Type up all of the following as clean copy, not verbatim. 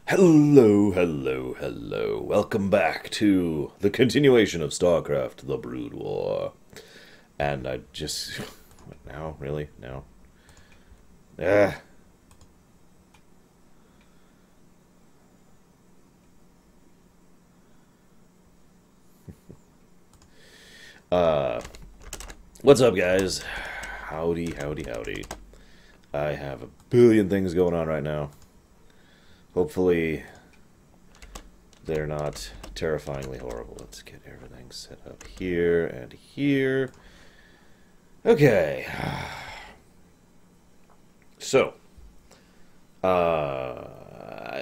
Hello, hello, hello. Welcome back to the continuation of Starcraft, the Brood War. And I just... Now? Really? No? Ah. Uh, what's up, guys? Howdy, howdy, howdy. I have a billion things going on right now. Hopefully, they're not terrifyingly horrible. Let's get everything set up here and here. Okay. So, I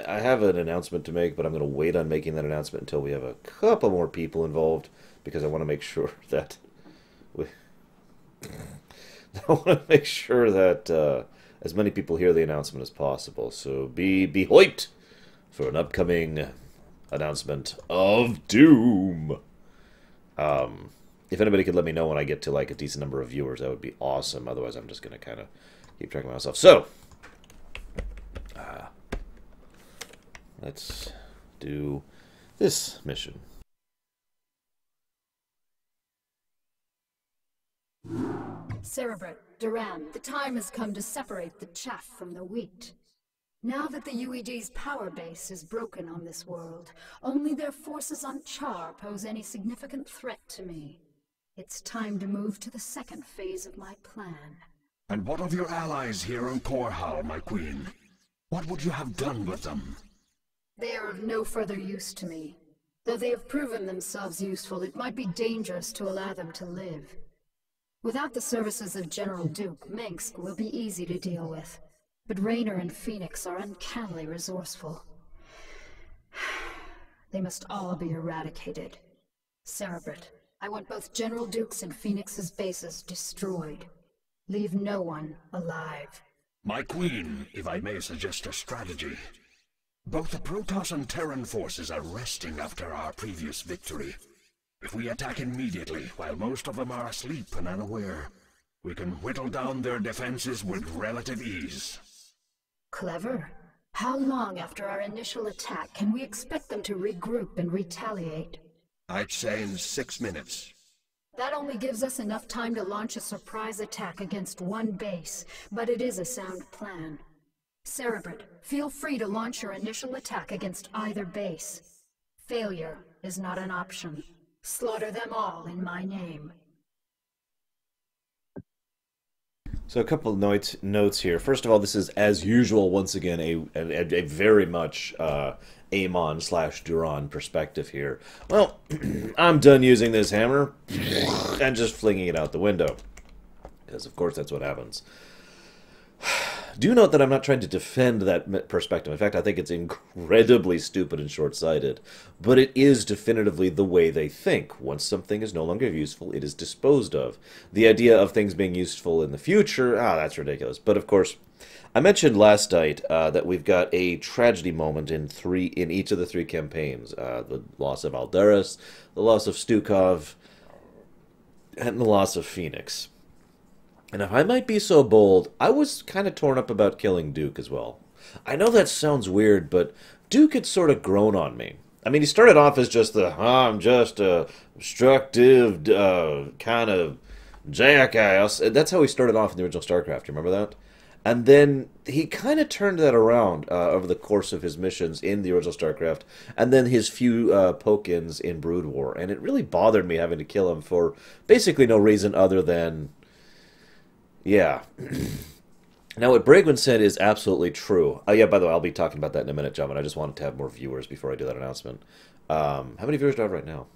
have an announcement to make, but I'm going to wait on making that announcement until we have a couple more people involved, because I want to make sure that we, I want to make sure that as many people hear the announcement as possible. So be hyped for an upcoming announcement of Doom. If anybody could let me know when I get to like a decent number of viewers, that would be awesome. Otherwise, I'm just going to kind of keep track of myself. So, let's do this mission. Cerebrit, Duran, the time has come to separate the chaff from the wheat. Now that the UED's power base is broken on this world, only their forces on Char pose any significant threat to me. It's time to move to the second phase of my plan. And what of your allies here on Korhal, my queen? What would you have done with them? They are of no further use to me. Though they have proven themselves useful, it might be dangerous to allow them to live. Without the services of General Duke, Minsk will be easy to deal with. But Raynor and Phoenix are uncannily resourceful. They must all be eradicated. Cerebrit, I want both General Duke's and Phoenix's bases destroyed. Leave no one alive. My queen, if I may suggest a strategy. Both the Protoss and Terran forces are resting after our previous victory. If we attack immediately, while most of them are asleep and unaware, we can whittle down their defenses with relative ease. Clever. How long after our initial attack can we expect them to regroup and retaliate? I'd say in 6 minutes. That only gives us enough time to launch a surprise attack against one base, but it is a sound plan. Cerebrit, feel free to launch your initial attack against either base. Failure is not an option. Slaughter them all in my name. So a couple of notes here. First of all, this is, as usual, once again, a very much Amon/Duran perspective here. Well, I'm done using this hammer and just flinging it out the window. Because, of course, that's what happens. Do note that I'm not trying to defend that perspective. In fact, I think it's incredibly stupid and short-sighted. But it is definitively the way they think. Once something is no longer useful, it is disposed of. The idea of things being useful in the future, that's ridiculous. But of course, I mentioned last night that we've got a tragedy moment in each of the three campaigns. The loss of Alderus, the loss of Stukov, and the loss of Phoenix. And if I might be so bold, I was kind of torn up about killing Duke as well. I know that sounds weird, but Duke had sort of grown on me. I mean, he started off as just I'm just a obstructive kind of jackass. That's how he started off in the original Starcraft, you remember that? And then he kind of turned that around over the course of his missions in the original Starcraft, and then his few poke-ins in Brood War. And it really bothered me having to kill him for basically no reason other than... Yeah. Now, what Bragman said is absolutely true. Yeah, by the way, I'll be talking about that in a minute, gentlemen. I just wanted to have more viewers before I do that announcement. How many viewers do I have right now?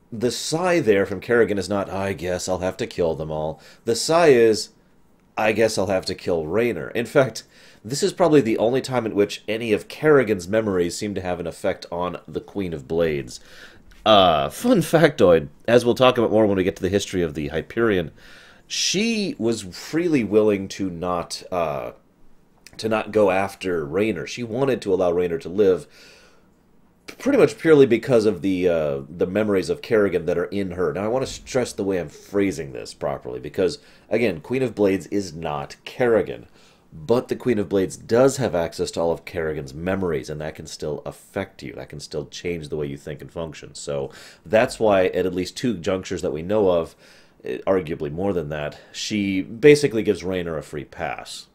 The sigh there from Kerrigan is not, I guess I'll have to kill them all. The sigh is, I guess I'll have to kill Raynor. In fact, this is probably the only time in which any of Kerrigan's memories seem to have an effect on the Queen of Blades. Fun factoid, as we'll talk about more when we get to the history of the Hyperion, she was freely willing to not go after Raynor. She wanted to allow Raynor to live, pretty much purely because of the memories of Kerrigan that are in her. Now, I want to stress the way I'm phrasing this properly, because, again, Queen of Blades is not Kerrigan. But the Queen of Blades does have access to all of Kerrigan's memories, and that can still affect you. That can still change the way you think and function. So that's why at least 2 junctures that we know of, arguably more than that, she basically gives Raynor a free pass.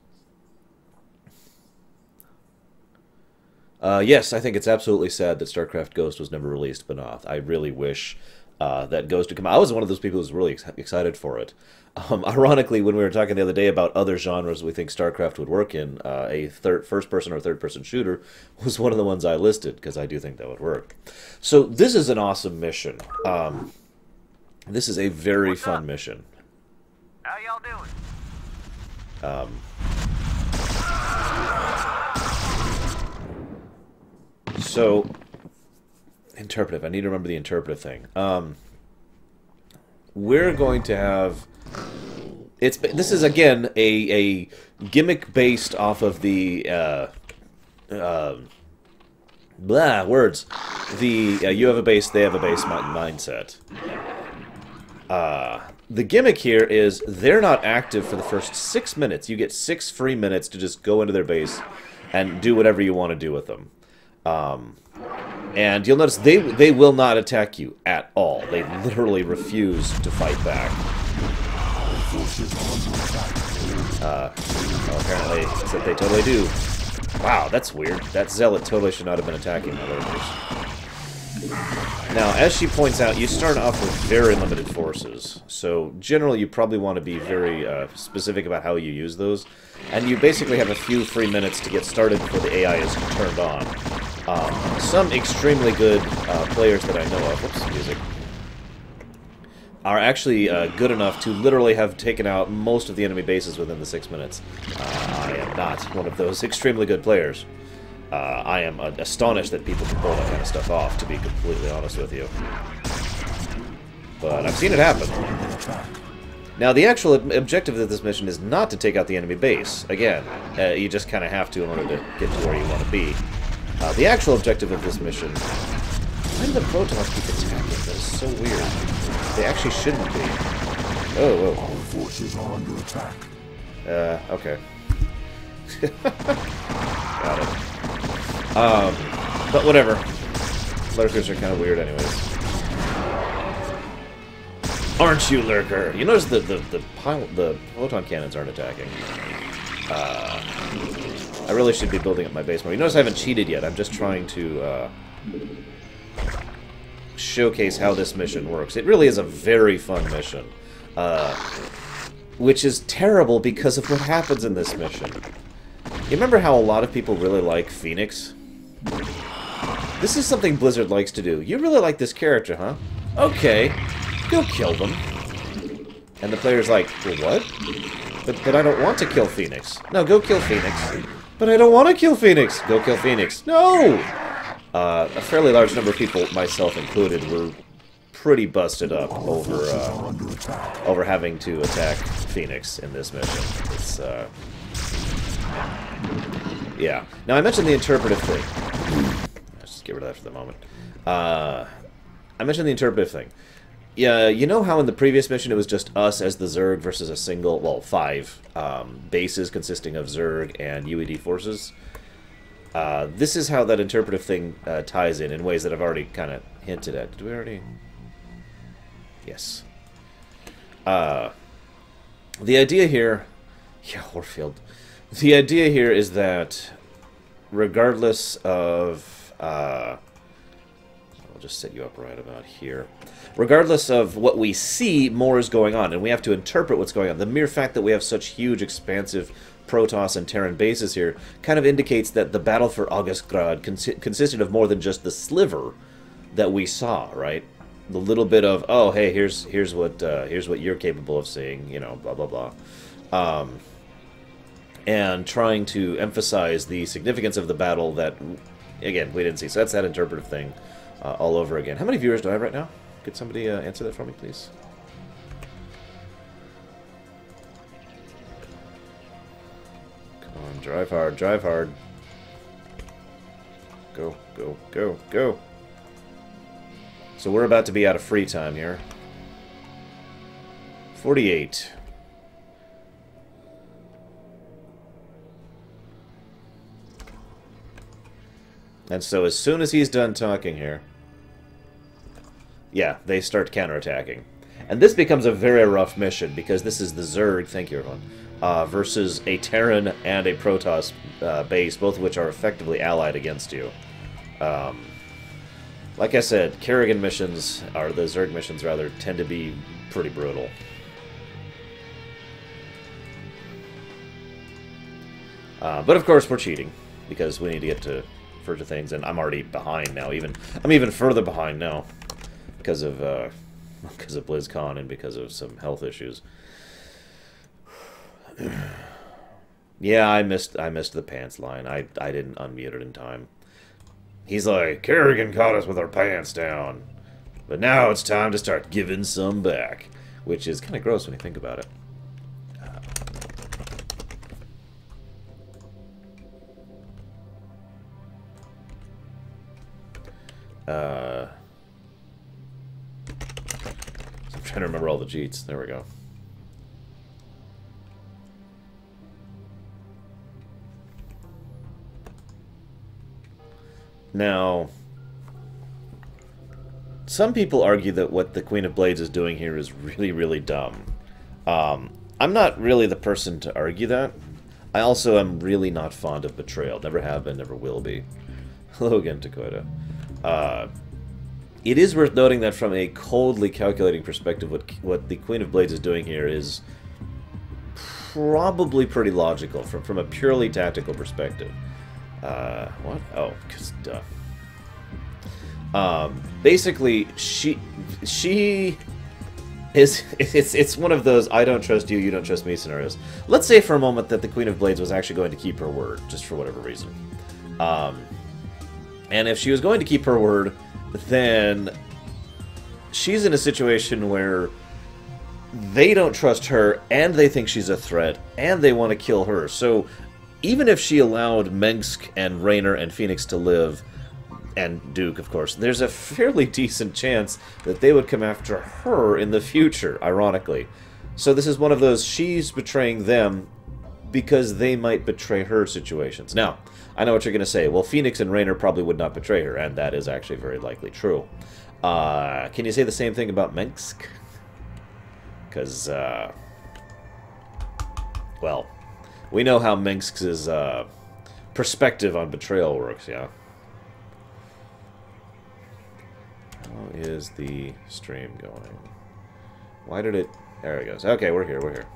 Yes, I think it's absolutely sad that StarCraft Ghost was never released, Benoth. I really wish that Ghost would come out. I was one of those people who was really excited for it. Ironically, when we were talking the other day about other genres we think StarCraft would work in, a first-person or third-person shooter was one of the ones I listed, because I do think that would work. So this is an awesome mission. This is a very fun mission. How y'all doing? So, interpretive. I need to remember the interpretive thing. We're going to have... This is, again, a gimmick based off of the... words. The you have a base, they have a base mindset. The gimmick here is they're not active for the first 6 minutes. You get 6 free minutes to just go into their base and do whatever you want to do with them. And you'll notice they will not attack you at all. They literally refuse to fight back. Well, apparently, except they totally do. Wow, that's weird. That zealot totally should not have been attacking my lurkers. Now, as she points out, you start off with very limited forces. So, generally, you probably want to be very specific about how you use those. And you basically have a few free minutes to get started before the AI is turned on. Some extremely good players that I know of, whoops, music, are actually good enough to literally have taken out most of the enemy bases within the 6 minutes. I am not one of those extremely good players. I am astonished that people can pull that kind of stuff off, to be completely honest with you. But I've seen it happen. Now, the actual objective of this mission is not to take out the enemy base. Again, you just kind of have to in order to get to where you want to be. The actual objective of this mission... Why do the Protons keep attacking? That is so weird. They actually shouldn't be. Oh, whoa. Our forces are under attack. Okay. Got it. But whatever. Lurkers are kind of weird anyways. Aren't you, Lurker? You notice the photon cannons aren't attacking. I really should be building up my base more. You notice I haven't cheated yet. I'm just trying to showcase how this mission works. It really is a very fun mission. Which is terrible because of what happens in this mission. You remember how a lot of people really like Phoenix? This is something Blizzard likes to do. You really like this character, huh? Okay, go kill them. And the player's like, well, what? But I don't want to kill Phoenix. No, go kill Phoenix. But I don't want to kill Phoenix. Go kill Phoenix. No! A fairly large number of people, myself included, were pretty busted up over having to attack Phoenix in this mission. It's, yeah. Now, I mentioned the interpretive thing. Let's just get rid of that for the moment. I mentioned the interpretive thing. Yeah, you know how in the previous mission it was just us as the Zerg versus a single, well, 5 bases consisting of Zerg and UED forces? This is how that interpretive thing ties in ways that I've already kind of hinted at. Did we already? Yes. The idea here... Yeah, Warfield. The idea here is that regardless of... I'll just set you up right about here. Regardless of what we see, more is going on, and we have to interpret what's going on. The mere fact that we have such huge, expansive Protoss and Terran bases here kind of indicates that the battle for Augustgrad consisted of more than just the sliver that we saw, right? The little bit of, oh, hey, here's what you're capable of seeing, you know, blah blah blah, and trying to emphasize the significance of the battle that, again, we didn't see. So that's that interpretive thing all over again. How many viewers do I have right now? Could somebody answer that for me, please? Come on, drive hard, drive hard. Go, go, go, go. So we're about to be out of free time here. 48. And so as soon as he's done talking here... Yeah, they start counterattacking. And this becomes a very rough mission, because this is the Zerg, thank you everyone, versus a Terran and a Protoss base, both of which are effectively allied against you. Like I said, Kerrigan missions, or the Zerg missions rather, tend to be pretty brutal. But of course we're cheating, because we need to get to further things, and I'm already behind now. I'm even further behind now, because of BlizzCon and because of some health issues. Yeah, I missed the pants line. I didn't unmute it in time. He's like, Kerrigan caught us with our pants down, but now it's time to start giving some back, which is kind of gross when you think about it. So I'm trying to remember all the cheats. There we go. Now, some people argue that what the Queen of Blades is doing here is really, really dumb. I'm not really the person to argue that. I also am really not fond of betrayal. Never have been, never will be. Hello again, Dakota. It is worth noting that from a coldly calculating perspective, what the Queen of Blades is doing here is probably pretty logical from a purely tactical perspective. What? Oh, cause duh. Basically, she is. It's one of those I don't trust you, you don't trust me scenarios. Let's say for a moment that the Queen of Blades was actually going to keep her word, just for whatever reason. And if she was going to keep her word, then she's in a situation where they don't trust her, and they think she's a threat, and they want to kill her. So even if she allowed Mengsk and Raynor and Phoenix to live, and Duke, of course, there's a fairly decent chance that they would come after her in the future, ironically. So this is one of those she's betraying them because they might betray her situations. Now, I know what you're going to say. Well, Phoenix and Raynor probably would not betray her, and that is actually very likely true. Can you say the same thing about Mengsk? Because, well, we know how Mengsk's perspective on betrayal works, yeah? How is the stream going? Why did it... There it goes. Okay, we're here, we're here.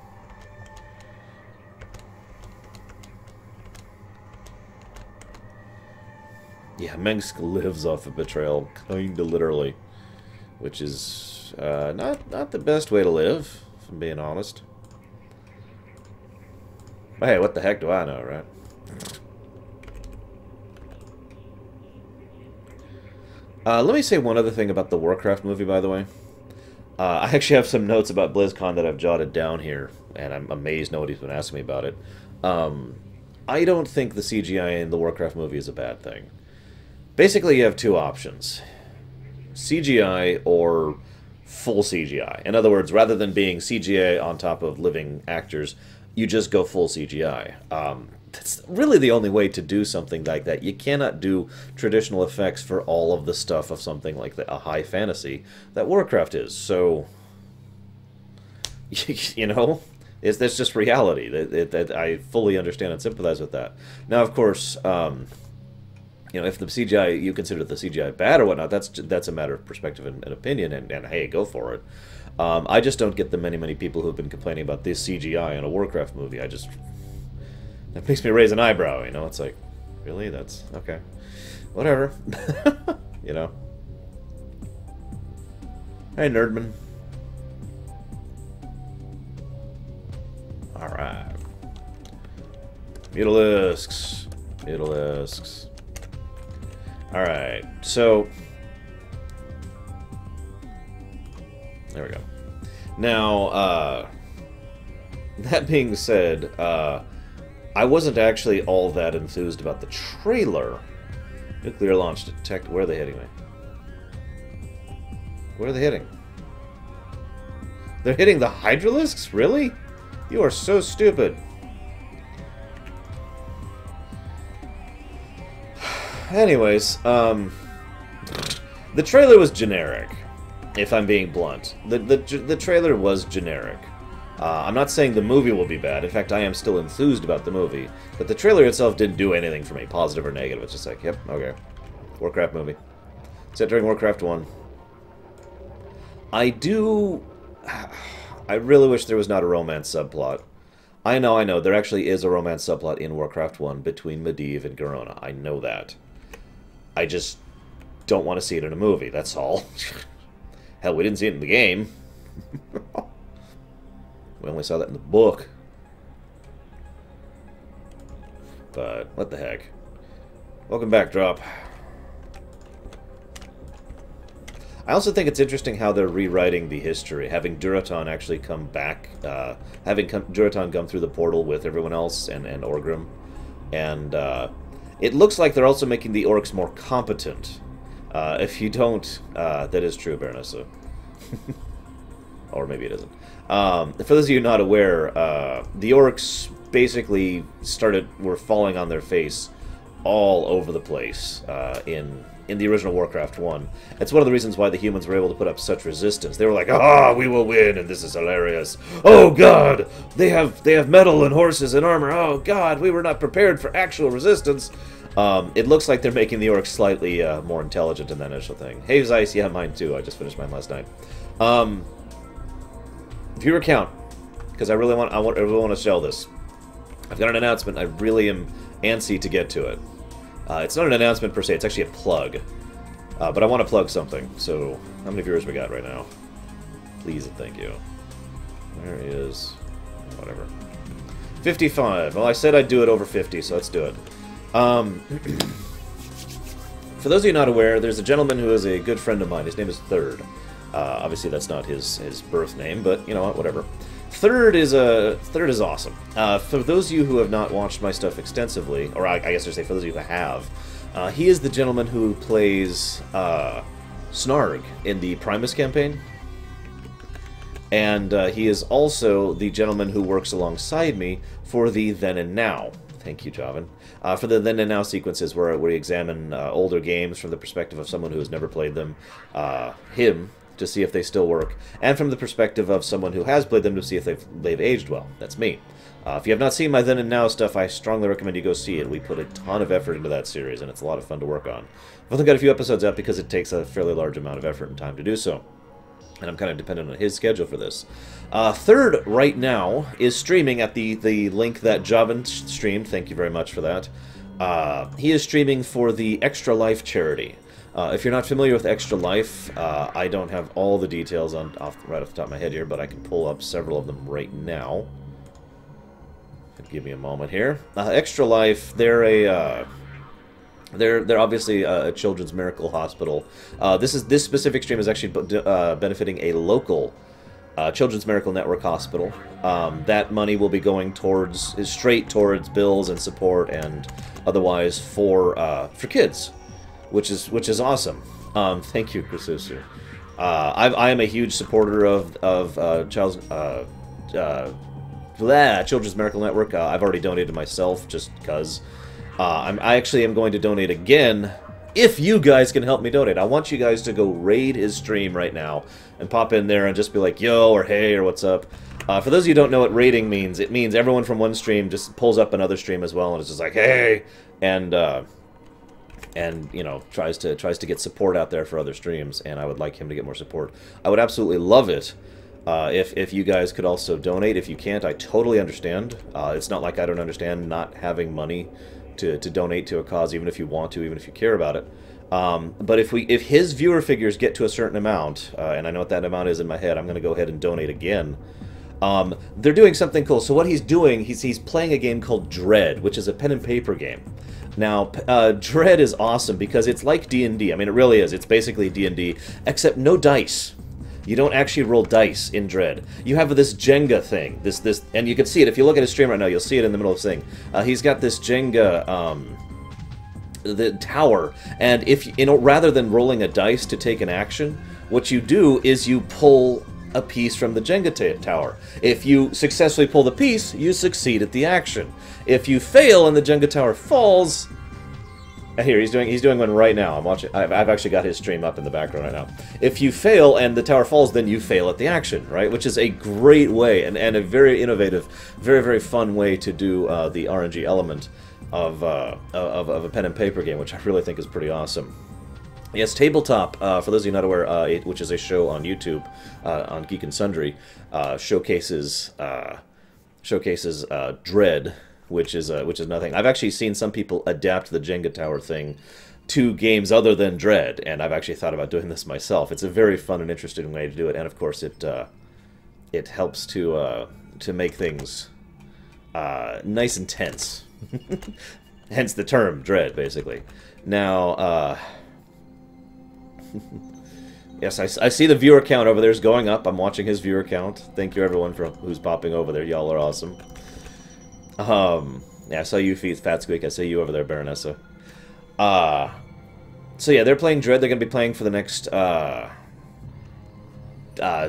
Yeah, Mengsk lives off of betrayal, kinda literally. Which is not the best way to live, if I'm being honest. But hey, what the heck do I know, right? Let me say one other thing about the Warcraft movie, by the way. I actually have some notes about BlizzCon that I've jotted down here, and I'm amazed nobody's been asking me about it. I don't think the CGI in the Warcraft movie is a bad thing. Basically, you have two options. CGI or full CGI. In other words, rather than being CGI on top of living actors, you just go full CGI. That's really the only way to do something like that. You cannot do traditional effects for all of the stuff of something like a high fantasy that Warcraft is. So, you know, that's just reality. I fully understand and sympathize with that. Now, of course, you know, if the CGI, you consider the CGI bad or whatnot, that's a matter of perspective and opinion, and hey, go for it. I just don't get the many people who've been complaining about this CGI in a Warcraft movie. That makes me raise an eyebrow, you know? It's like, really? That's... okay. Whatever. You know? Hey, Nerdman. Alright. Mutalisks. Mutalisks. Alright, so... there we go. Now, that being said, I wasn't actually all that enthused about the trailer. Nuclear launch detect... where are they hitting me? Where are they hitting? They're hitting the Hydralisks? Really? You are so stupid. Anyways, the trailer was generic, if I'm being blunt. The trailer was generic. I'm not saying the movie will be bad. In fact, I am still enthused about the movie. But the trailer itself didn't do anything for me, positive or negative. It's just like, yep, okay. Warcraft movie. Set during Warcraft 1. I really wish there was not a romance subplot. I know, there actually is a romance subplot in Warcraft 1 between Medivh and Garona. I know that. I just don't want to see it in a movie, that's all. Hell, we didn't see it in the game. We only saw that in the book. But, what the heck. Welcome back, Drop. I also think it's interesting how they're rewriting the history, having Duraton actually come back, Duraton come through the portal with everyone else, and Orgrim. And, it looks like they're also making the orcs more competent. If you don't, that is true, Baronessa. Or maybe it isn't. For those of you not aware, the orcs basically were falling on their face all over the place in the original Warcraft 1. It's one of the reasons why the humans were able to put up such resistance. They were like, "Ah, we will win, and this is hilarious. Oh God, they have metal and horses and armor. Oh God, we were not prepared for actual resistance." It looks like they're making the orcs slightly more intelligent in that initial thing. Hey, Zeiss, yeah, mine too. I just finished mine last night. Viewer count, because I really want to sell this. I've got an announcement. I really am antsy to get to it. It's not an announcement per se. It's actually a plug. But I want to plug something. So, how many viewers we got right now? Please and thank you. There is... whatever. 55. Well, I said I'd do it over 50, so let's do it. For those of you not aware, there's a gentleman who is a good friend of mine. His name is Third. Obviously, that's not his birth name, but you know what? Whatever. Third is awesome. For those of you who have not watched my stuff extensively, or I guess I should say for those of you who have, he is the gentleman who plays Snarg in the Primus campaign, and he is also the gentleman who works alongside me for the Then and Now. Thank you, Javan. For the Then and Now sequences where we examine older games from the perspective of someone who has never played them, to see if they still work, and from the perspective of someone who has played them to see if they've aged well. That's me. If you have not seen my Then and Now stuff, I strongly recommend you go see it. We put a ton of effort into that series, and it's a lot of fun to work on. I've only got a few episodes out because it takes a fairly large amount of effort and time to do so. And I'm kind of dependent on his schedule for this. Third, right now, is streaming at the link that Javan streamed. Thank you very much for that. He is streaming for the Extra Life charity. If you're not familiar with Extra Life, I don't have all the details right off the top of my head here, but I can pull up several of them right now. Give me a moment here. Extra Life, they're obviously a children's miracle hospital. This specific stream is actually benefiting a local Children's Miracle Network hospital. That money will be going straight towards bills and support and otherwise for kids, which is awesome. Thank you, Krisusu. I am a huge supporter of Children's Miracle Network. I've already donated myself just because. I actually am going to donate again if you guys can help me donate. I want you guys to go raid his stream right now and pop in there and just be like, yo, or hey, or what's up. For those of you who don't know what raiding means, it means everyone from one stream just pulls up another stream as well and it's just like, hey, and you know, tries to get support out there for other streams, and I would like him to get more support. I would absolutely love it if you guys could also donate. If you can't, I totally understand. It's not like I don't understand not having money to donate to a cause, even if you want to, even if you care about it. But if his viewer figures get to a certain amount, and I know what that amount is in my head, I'm going to go ahead and donate again. They're doing something cool. So what he's doing, he's playing a game called Dread, which is a pen and paper game. Now, Dread is awesome because it's like D&D. I mean, it really is. It's basically D&D, except no dice. You don't actually roll dice in Dread. You have this Jenga thing, and you can see it. If you look at his stream right now, you'll see it in the middle of the thing. He's got this Jenga, the tower, and rather than rolling a dice to take an action, what you do is you pull a piece from the Jenga tower. If you successfully pull the piece, you succeed at the action. If you fail and the Jenga tower falls, Here, he's doing one right now. I'm watching. I've actually got his stream up in the background right now. If you fail and the tower falls, then you fail at the action, right? Which is a great way and a very innovative, very, very fun way to do the RNG element of a pen and paper game, which I really think is pretty awesome. Yes, Tabletop, for those of you not aware, which is a show on YouTube, on Geek and Sundry, showcases Dread, which is nothing. I've actually seen some people adapt the Jenga Tower thing to games other than Dread, and I've actually thought about doing this myself. It's a very fun and interesting way to do it, and of course it helps to make things nice and tense. Hence the term Dread, basically. Now, yes, I see the viewer count over there is going up. I'm watching his viewer count. Thank you everyone who's popping over there. Y'all are awesome. Yeah, I saw you, Fat Squeak. I see you over there, Baronessa. So yeah, they're playing Dread. They're going to be playing for the next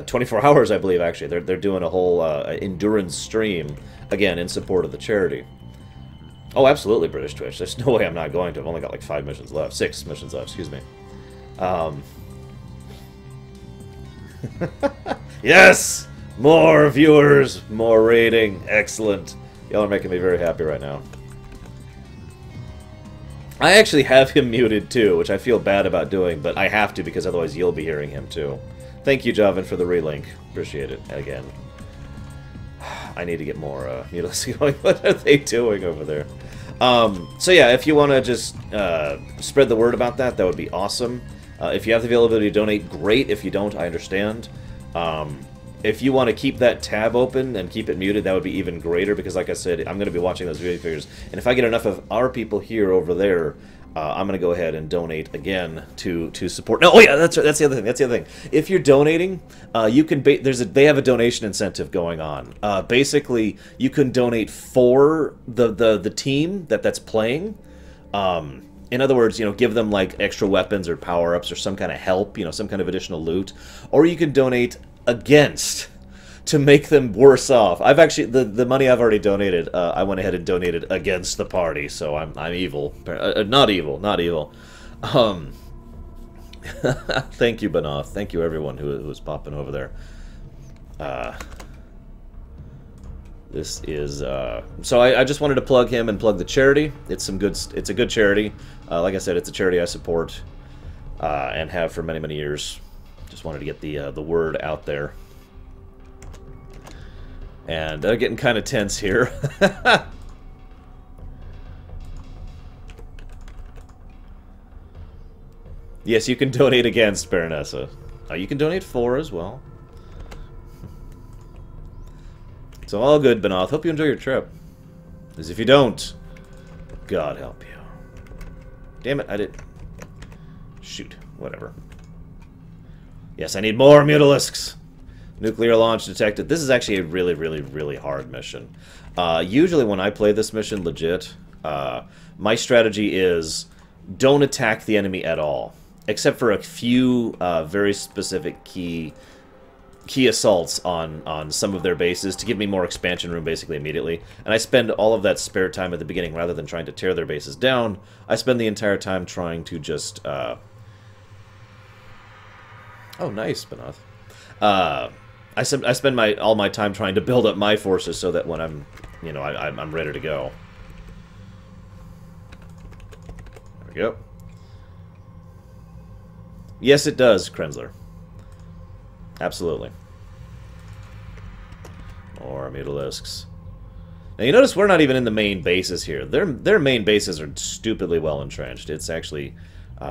24 hours, I believe. Actually, they're doing a whole endurance stream again in support of the charity. Oh, absolutely, British Twitch. There's no way I'm not going to. I've only got like 5 missions left. 6 missions left. Excuse me. Yes! More viewers, more rating. Excellent. Y'all are making me very happy right now. I actually have him muted too, which I feel bad about doing, but I have to because otherwise you'll be hearing him too. Thank you, Javin, for the relink. Appreciate it. Again. I need to get more mutilacy going. What are they doing over there? So yeah, if you want to just spread the word about that, that would be awesome. If you have the availability to donate, great. If you don't, I understand. If you want to keep that tab open and keep it muted, that would be even greater, because like I said, I'm going to be watching those video figures, and if I get enough of our people here over there, I'm going to go ahead and donate again to support. No, oh yeah, that's the other thing. That's the other thing. If you're donating, you can they have a donation incentive going on. Basically, you can donate for the team that's playing. In other words, give them like extra weapons or power-ups or some kind of help, some kind of additional loot, or you can donate against to make them worse off. I've actually the money I've already donated, I went ahead and donated against the party, so I'm evil. Not evil, not evil. Thank you, Banoff. Thank you, everyone who was popping over there. This is so I just wanted to plug him and plug the charity. It's a good charity. Like I said, it's a charity I support and have for many years. Just wanted to get the word out there. And they're getting kind of tense here. Yes, you can donate against, Baronessa. You can donate for as well. So all good, Benoth. Hope you enjoy your trip. Because if you don't, God help you. Damn it, I did... Shoot, whatever. Yes, I need more mutalisks. Nuclear launch detected. This is actually a really hard mission. Usually when I play this mission legit, my strategy is don't attack the enemy at all. Except for a few very specific key assaults on some of their bases to give me more expansion room basically immediately. And I spend all of that spare time at the beginning, rather than trying to tear their bases down, I spend the entire time trying to just... Oh, nice, Benoth. I spend all my time trying to build up my forces so that when I'm, I'm ready to go. There we go. Yes, it does, Krenzler. Absolutely. More mutalisks. Now you notice we're not even in the main bases here. Their main bases are stupidly well entrenched. It's actually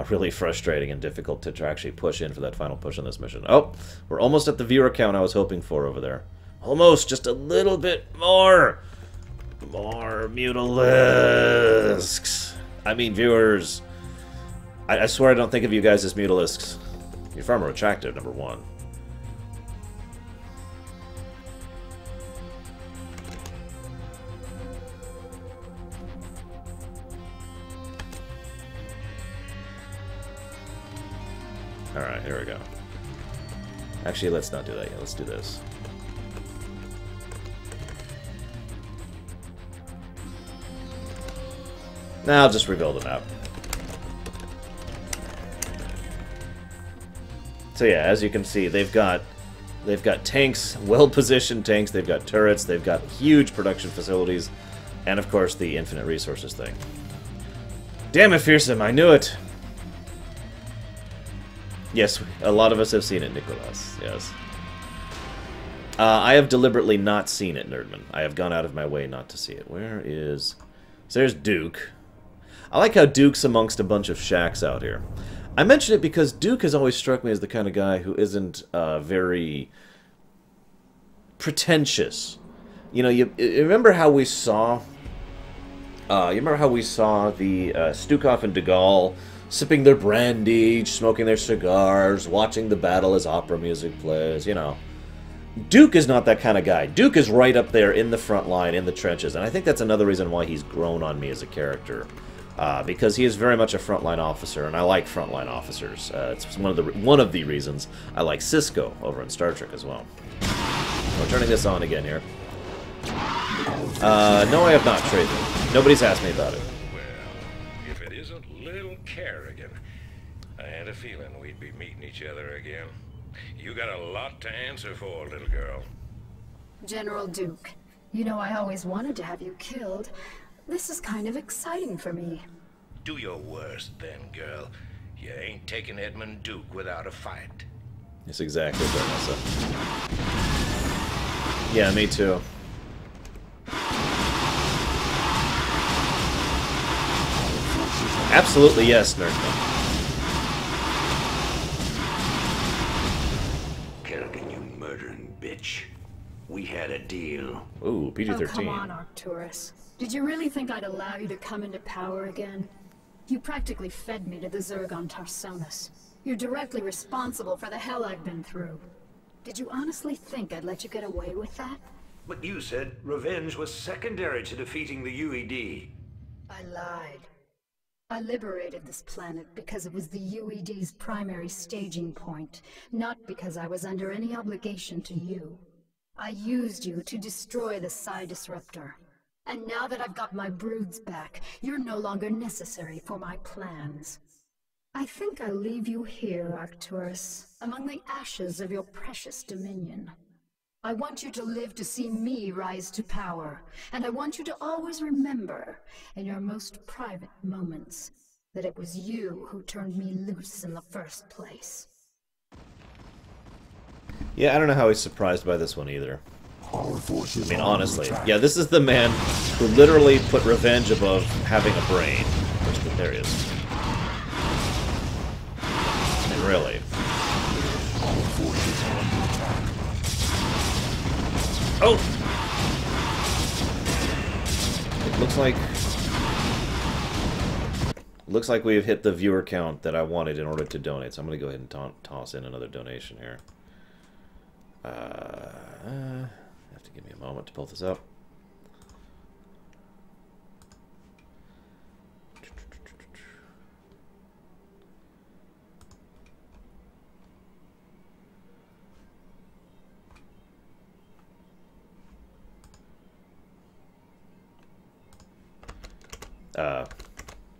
really frustrating and difficult to actually push in for that final push on this mission. Oh, we're almost at the viewer count I was hoping for over there. Almost, just a little bit more. More mutalisks. I mean viewers. I swear I don't think of you guys as mutalisks. You're far more attractive, number one. Alright, here we go. Actually, let's not do that yet. Let's do this. Now I'll just rebuild the map. So yeah, as you can see, they've got tanks, well-positioned tanks. They've got turrets. They've got huge production facilities, and of course the infinite resources thing. Damn it, Fearsome! I knew it. Yes, a lot of us have seen it, Nicholas. Yes. I have deliberately not seen it, Nerdman. I have gone out of my way not to see it. Where is... So there's Duke. I like how Duke's amongst a bunch of shacks out here. I mention it because Duke has always struck me as the kind of guy who isn't very pretentious. You know, you remember how we saw... you remember how we saw the Stukov and De Gaulle sipping their brandy, smoking their cigars, watching the battle as opera music plays, you know. Duke is not that kind of guy. Duke is right up there in the front line, in the trenches, and I think that's another reason why he's grown on me as a character. Because he is very much a frontline officer, and I like frontline officers. It's one of the reasons I like Cisco over in Star Trek as well. We're turning this on again here. No, I have not traded. Nobody's asked me about it. Well, if it isn't little Kerrigan, I had a feeling we'd be meeting each other again. You got a lot to answer for, little girl. General Duke, you know I always wanted to have you killed. This is kind of exciting for me. Do your worst then, girl. You ain't taking Edmund Duke without a fight. Yes, exactly, Vanessa. Yeah, me too. Absolutely yes, Nerdman. Kerrigan, you murdering bitch. We had a deal. Ooh, PG-13. Oh, come on, Arcturus. Did you really think I'd allow you to come into power again? You practically fed me to the Zergon Tarsonis. You're directly responsible for the hell I've been through. Did you honestly think I'd let you get away with that? But you said revenge was secondary to defeating the UED. I lied. I liberated this planet because it was the UED's primary staging point, not because I was under any obligation to you. I used you to destroy the Psi Disruptor. And now that I've got my broods back, you're no longer necessary for my plans. I think I'll leave you here, Arcturus, among the ashes of your precious dominion. I want you to live to see me rise to power, and I want you to always remember, in your most private moments, that it was you who turned me loose in the first place. Yeah, I don't know how he's surprised by this one either. I mean, honestly. Yeah, this is the man who literally put revenge above having a brain. Which, there he is. And really. Oh! It looks like we've hit the viewer count that I wanted in order to donate, so I'm going to go ahead and toss in another donation here. Have to give me a moment to pull this up.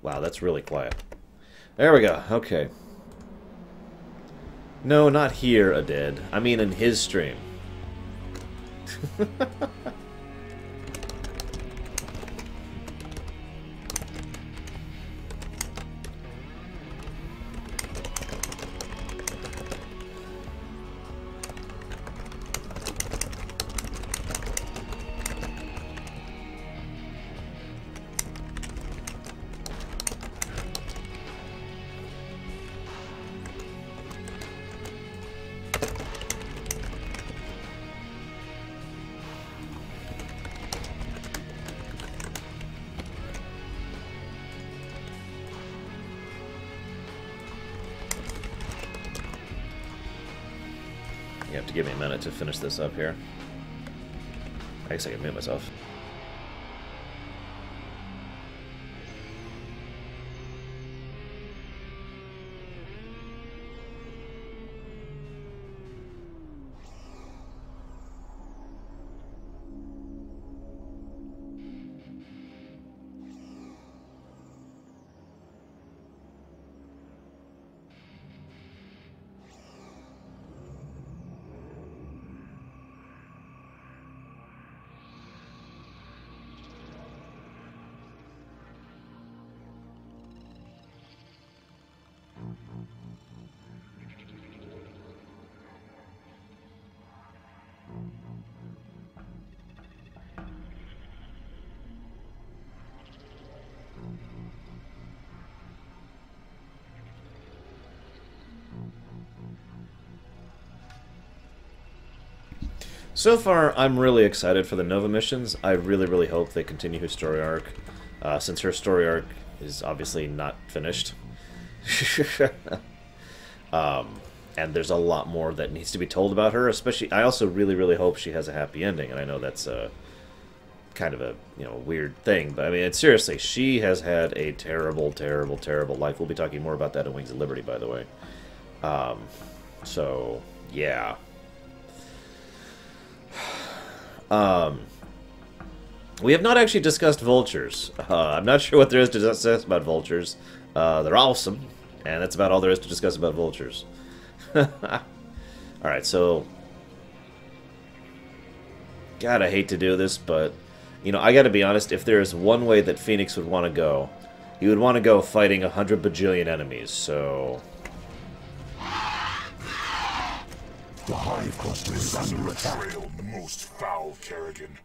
Wow, that's really quiet. There we go. Okay. No, not here, Aded. I mean in his stream. You have to give me a minute to finish this up here. I guess I can mute myself. So far, I'm really excited for the Nova missions. I really, really hope they continue her story arc, since her story arc is obviously not finished. And there's a lot more that needs to be told about her, especially, I also really, really hope she has a happy ending, and I know that's kind of a, weird thing, but I mean, seriously, she has had a terrible, terrible, terrible life. We'll be talking more about that in Wings of Liberty, by the way. So, yeah. We have not actually discussed vultures. I'm not sure what there is to discuss about vultures. They're awesome, and that's about all there is to discuss about vultures. Alright, so... God, I hate to do this, but... I gotta be honest, if there is one way that Phoenix would want to go, he would want to go fighting 100 bajillion enemies, so... The Hive Cluster is under attack. The most foul, Kerrigan.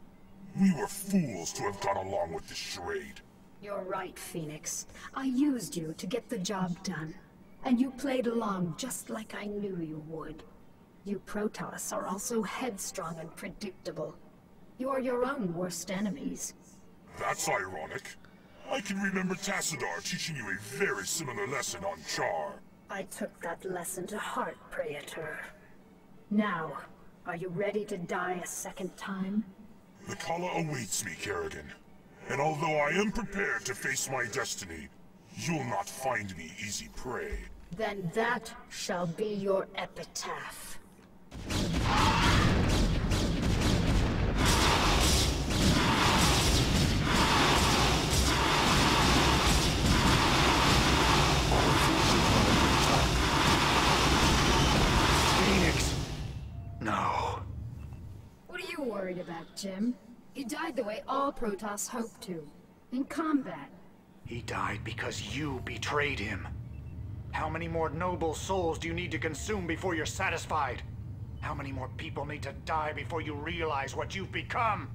We were fools to have gone along with this charade. You're right, Phoenix. I used you to get the job done. And you played along just like I knew you would. You Protoss are also headstrong and predictable. You're your own worst enemies. That's ironic. I can remember Tassadar teaching you a very similar lesson on Char. I took that lesson to heart, Praetor. Now, are you ready to die a second time? The Kala awaits me, Kerrigan. And although I am prepared to face my destiny, you'll not find me easy prey. Then that shall be your epitaph. Phoenix! No. What are you worried about, Jim? He died the way all Protoss hope to. In combat. He died because you betrayed him. How many more noble souls do you need to consume before you're satisfied? How many more people need to die before you realize what you've become?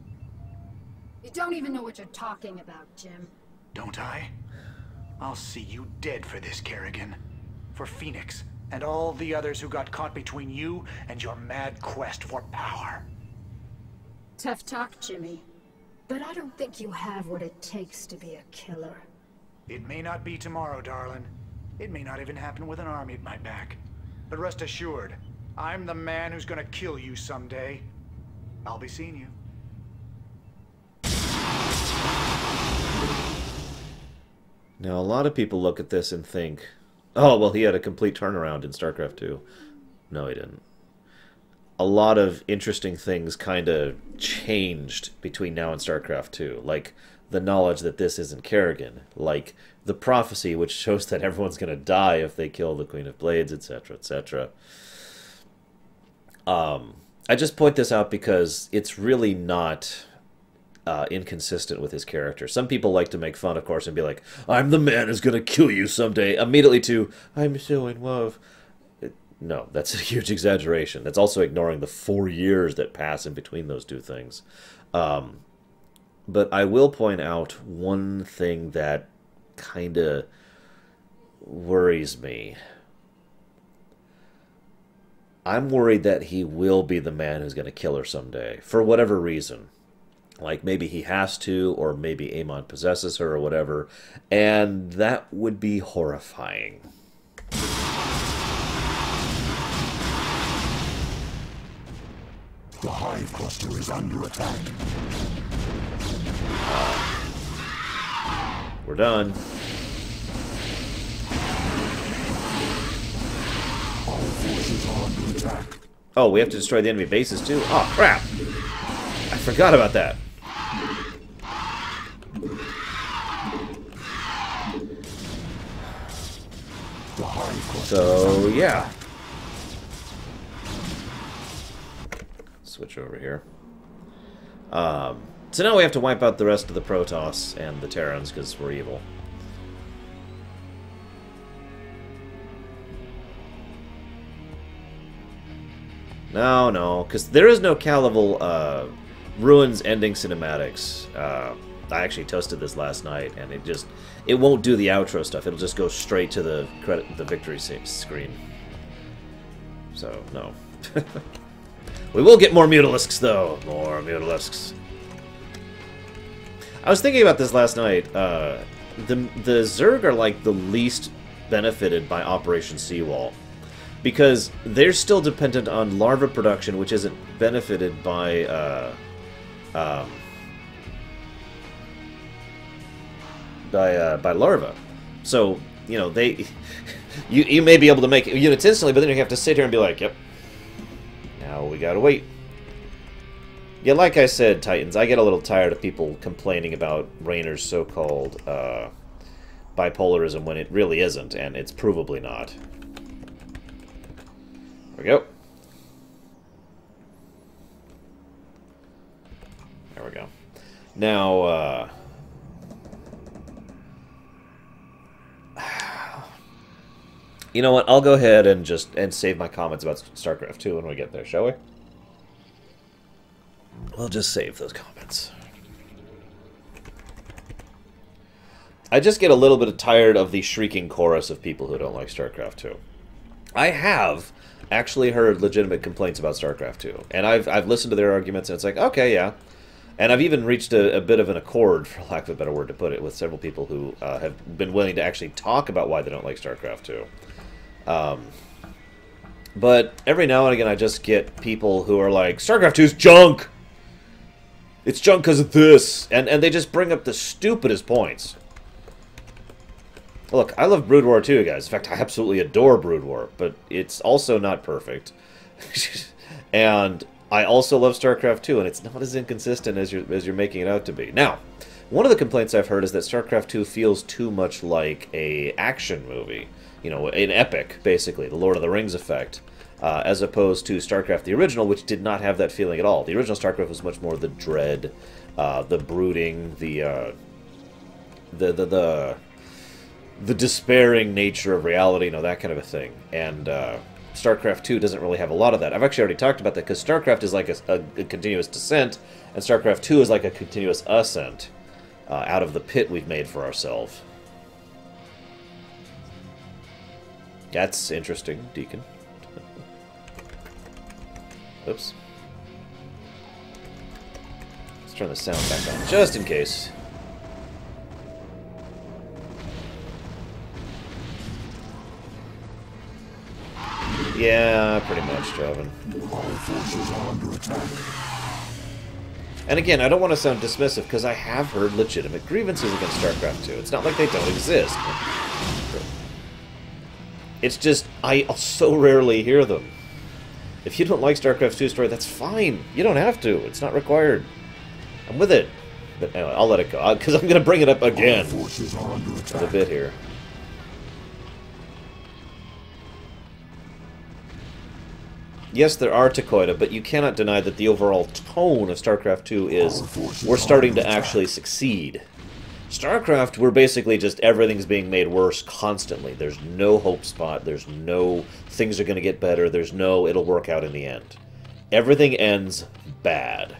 You don't even know what you're talking about, Jim. Don't I? I'll see you dead for this, Kerrigan. For Phoenix, and all the others who got caught between you and your mad quest for power. Tough talk, Jimmy. But I don't think you have what it takes to be a killer. It may not be tomorrow, darling. It may not even happen with an army at my back. But rest assured, I'm the man who's gonna kill you someday. I'll be seeing you. Now, a lot of people look at this and think, oh, well, he had a complete turnaround in Starcraft 2. No, he didn't. A lot of interesting things kind of changed between now and Starcraft 2. Like, the knowledge that this isn't Kerrigan. Like, the prophecy, which shows that everyone's going to die if they kill the Queen of Blades, etc., etc. I just point this out because it's really not inconsistent with his character. Some people like to make fun, of course, and be like, I'm the man who's going to kill you someday, immediately to, I'm so in love. No, that's a huge exaggeration. That's also ignoring the 4 years that pass in between those two things. But I will point out one thing that kind of worries me. I'm worried that he will be the man who's going to kill her someday, for whatever reason. Like, maybe he has to, or maybe Amon possesses her, or whatever, and that would be horrifying. The Hive Cluster is under attack. We're done. All forces are under attack. Oh, we have to destroy the enemy bases too? Oh, crap! I forgot about that. The Hive Cluster So, yeah. Switch over here. So now we have to wipe out the rest of the Protoss and the Terrans because we're evil. No, no, because there is no Calival Ruins ending cinematics. I actually toasted this last night, and it won't do the outro stuff. It'll just go straight to the victory screen. So, no. We will get more Mutalisks, though. More Mutalisks. I was thinking about this last night. The Zerg are like the least benefited by Operation Seawall, because they're still dependent on larva production, which isn't benefited by larva. So, you know, you may be able to make units instantly, but then you have to sit here and be like, yep, now we gotta wait. Yeah, like I said, Titans, I get a little tired of people complaining about Raynor's so-called bipolarism when it really isn't, and it's provably not. There we go. There we go. Now, you know what? I'll go ahead and save my comments about StarCraft 2 when we get there, shall we? We'll just save those comments. I just get a little bit tired of the shrieking chorus of people who don't like StarCraft 2. I have actually heard legitimate complaints about StarCraft 2, and I've listened to their arguments, and it's like, okay, yeah. And I've even reached a bit of an accord, for lack of a better word to put it, with several people who have been willing to actually talk about why they don't like StarCraft 2. But every now and again I just get people who are like, StarCraft 2's junk! It's junk because of this! And they just bring up the stupidest points. Look, I love Brood War 2, guys. In fact, I absolutely adore Brood War, but it's also not perfect. And I also love StarCraft 2, and it's not as inconsistent as you're making it out to be. Now, one of the complaints I've heard is that StarCraft 2 feels too much like a action movie. You know, an epic, basically, the Lord of the Rings effect, as opposed to StarCraft the original, which did not have that feeling at all. The original StarCraft was much more the dread, the brooding, the despairing nature of reality, you know, that kind of a thing. And StarCraft 2 doesn't really have a lot of that. I've actually already talked about that, because StarCraft is like a continuous descent, and StarCraft 2 is like a continuous ascent out of the pit we've made for ourselves. That's interesting, Deacon. Oops. Let's turn the sound back on, just in case. Yeah, pretty much, Joven. And again, I don't want to sound dismissive, because I have heard legitimate grievances against StarCraft 2. It's not like they don't exist. It's just, I so rarely hear them. If you don't like StarCraft 2's story, that's fine. You don't have to. It's not required. I'm with it. But anyway, I'll let it go, because I'm going to bring it up again in a bit here. Yes, there are Takoida, but you cannot deny that the overall tone of StarCraft 2 is we're starting to actually succeed. StarCraft, we're basically just everything's being made worse constantly. There's no hope spot. There's no things are going to get better. There's no it'll work out in the end. Everything ends bad.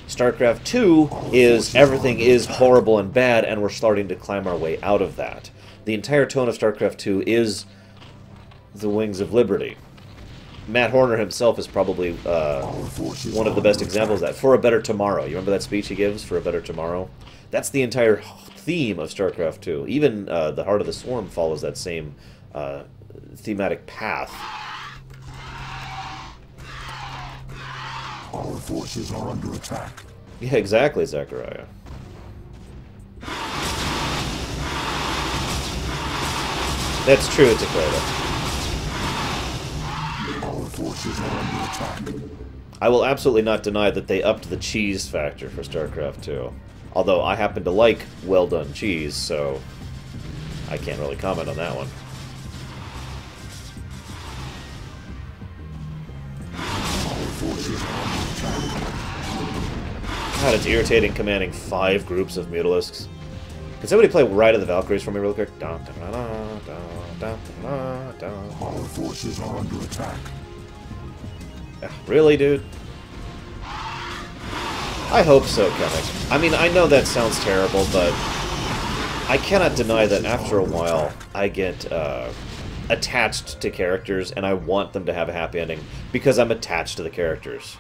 StarCraft 2 is everything is horrible and bad, and we're starting to climb our way out of that. The entire tone of StarCraft 2 is the Wings of Liberty. Matt Horner himself is probably one of the best examples of that. For a Better Tomorrow. You remember that speech he gives, For a Better Tomorrow? That's the entire theme of StarCraft 2. Even The Heart of the Swarm follows that same thematic path. Our forces are under attack. Yeah, exactly, Zachariah. That's true, Dakota. Forces are under attack. I will absolutely not deny that they upped the cheese factor for StarCraft 2. Although I happen to like well-done cheese, so I can't really comment on that one. God, it's irritating commanding 5 groups of Mutalisks. Can somebody play Ride of the Valkyries for me real quick? Our forces are under attack. Really, dude? I hope so, Kemek. I mean, I know that sounds terrible, but I cannot deny that after a while, I get attached to characters, and I want them to have a happy ending, because I'm attached to the characters.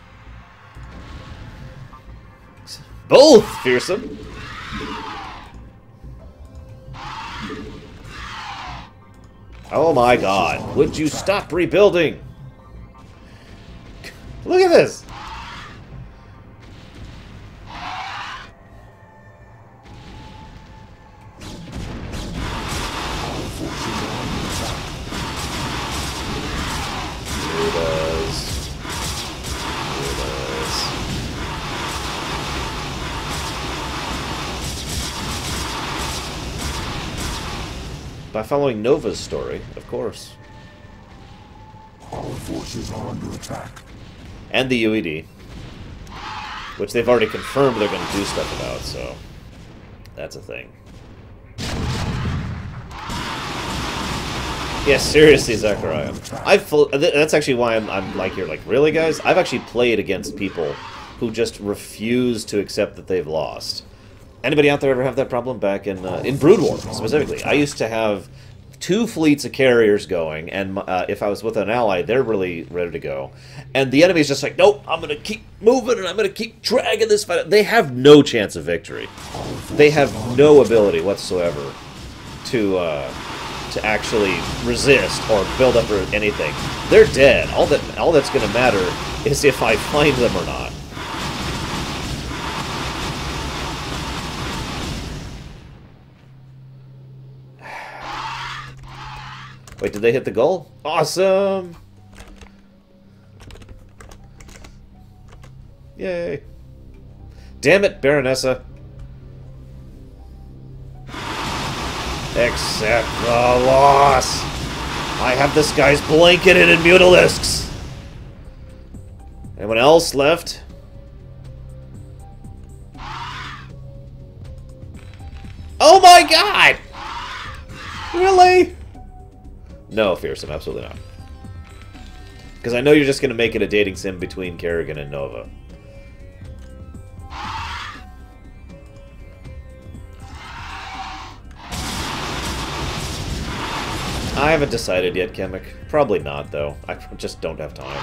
Both, Fearsome! Oh my god, would you stop rebuilding? Look at this! By following Nova's story, of course. Our forces are under attack. And the UED. Which they've already confirmed they're going to do stuff about, so... that's a thing. Yeah, seriously, Zachariah. That's actually why I'm like, you're like, really, guys? I've actually played against people who just refuse to accept that they've lost. Anybody out there ever have that problem back in Brood War, specifically? I used to have 2 fleets of carriers going, and if I was with an ally, they're really ready to go. And the enemy's just like, nope, I'm going to keep moving, and I'm going to keep dragging this fight. They have no chance of victory. They have no ability whatsoever to actually resist or build up or anything. They're dead. All that's going to matter is if I find them or not. Wait, did they hit the goal? Awesome! Yay. Damn it, Baronessa. Accept the loss! I have this guy's blanketed in mutilisks! Anyone else left? Oh my god! Really? No, Fearsome, absolutely not. Because I know you're just going to make it a dating sim between Kerrigan and Nova. I haven't decided yet, Kemek. Probably not, though. I just don't have time.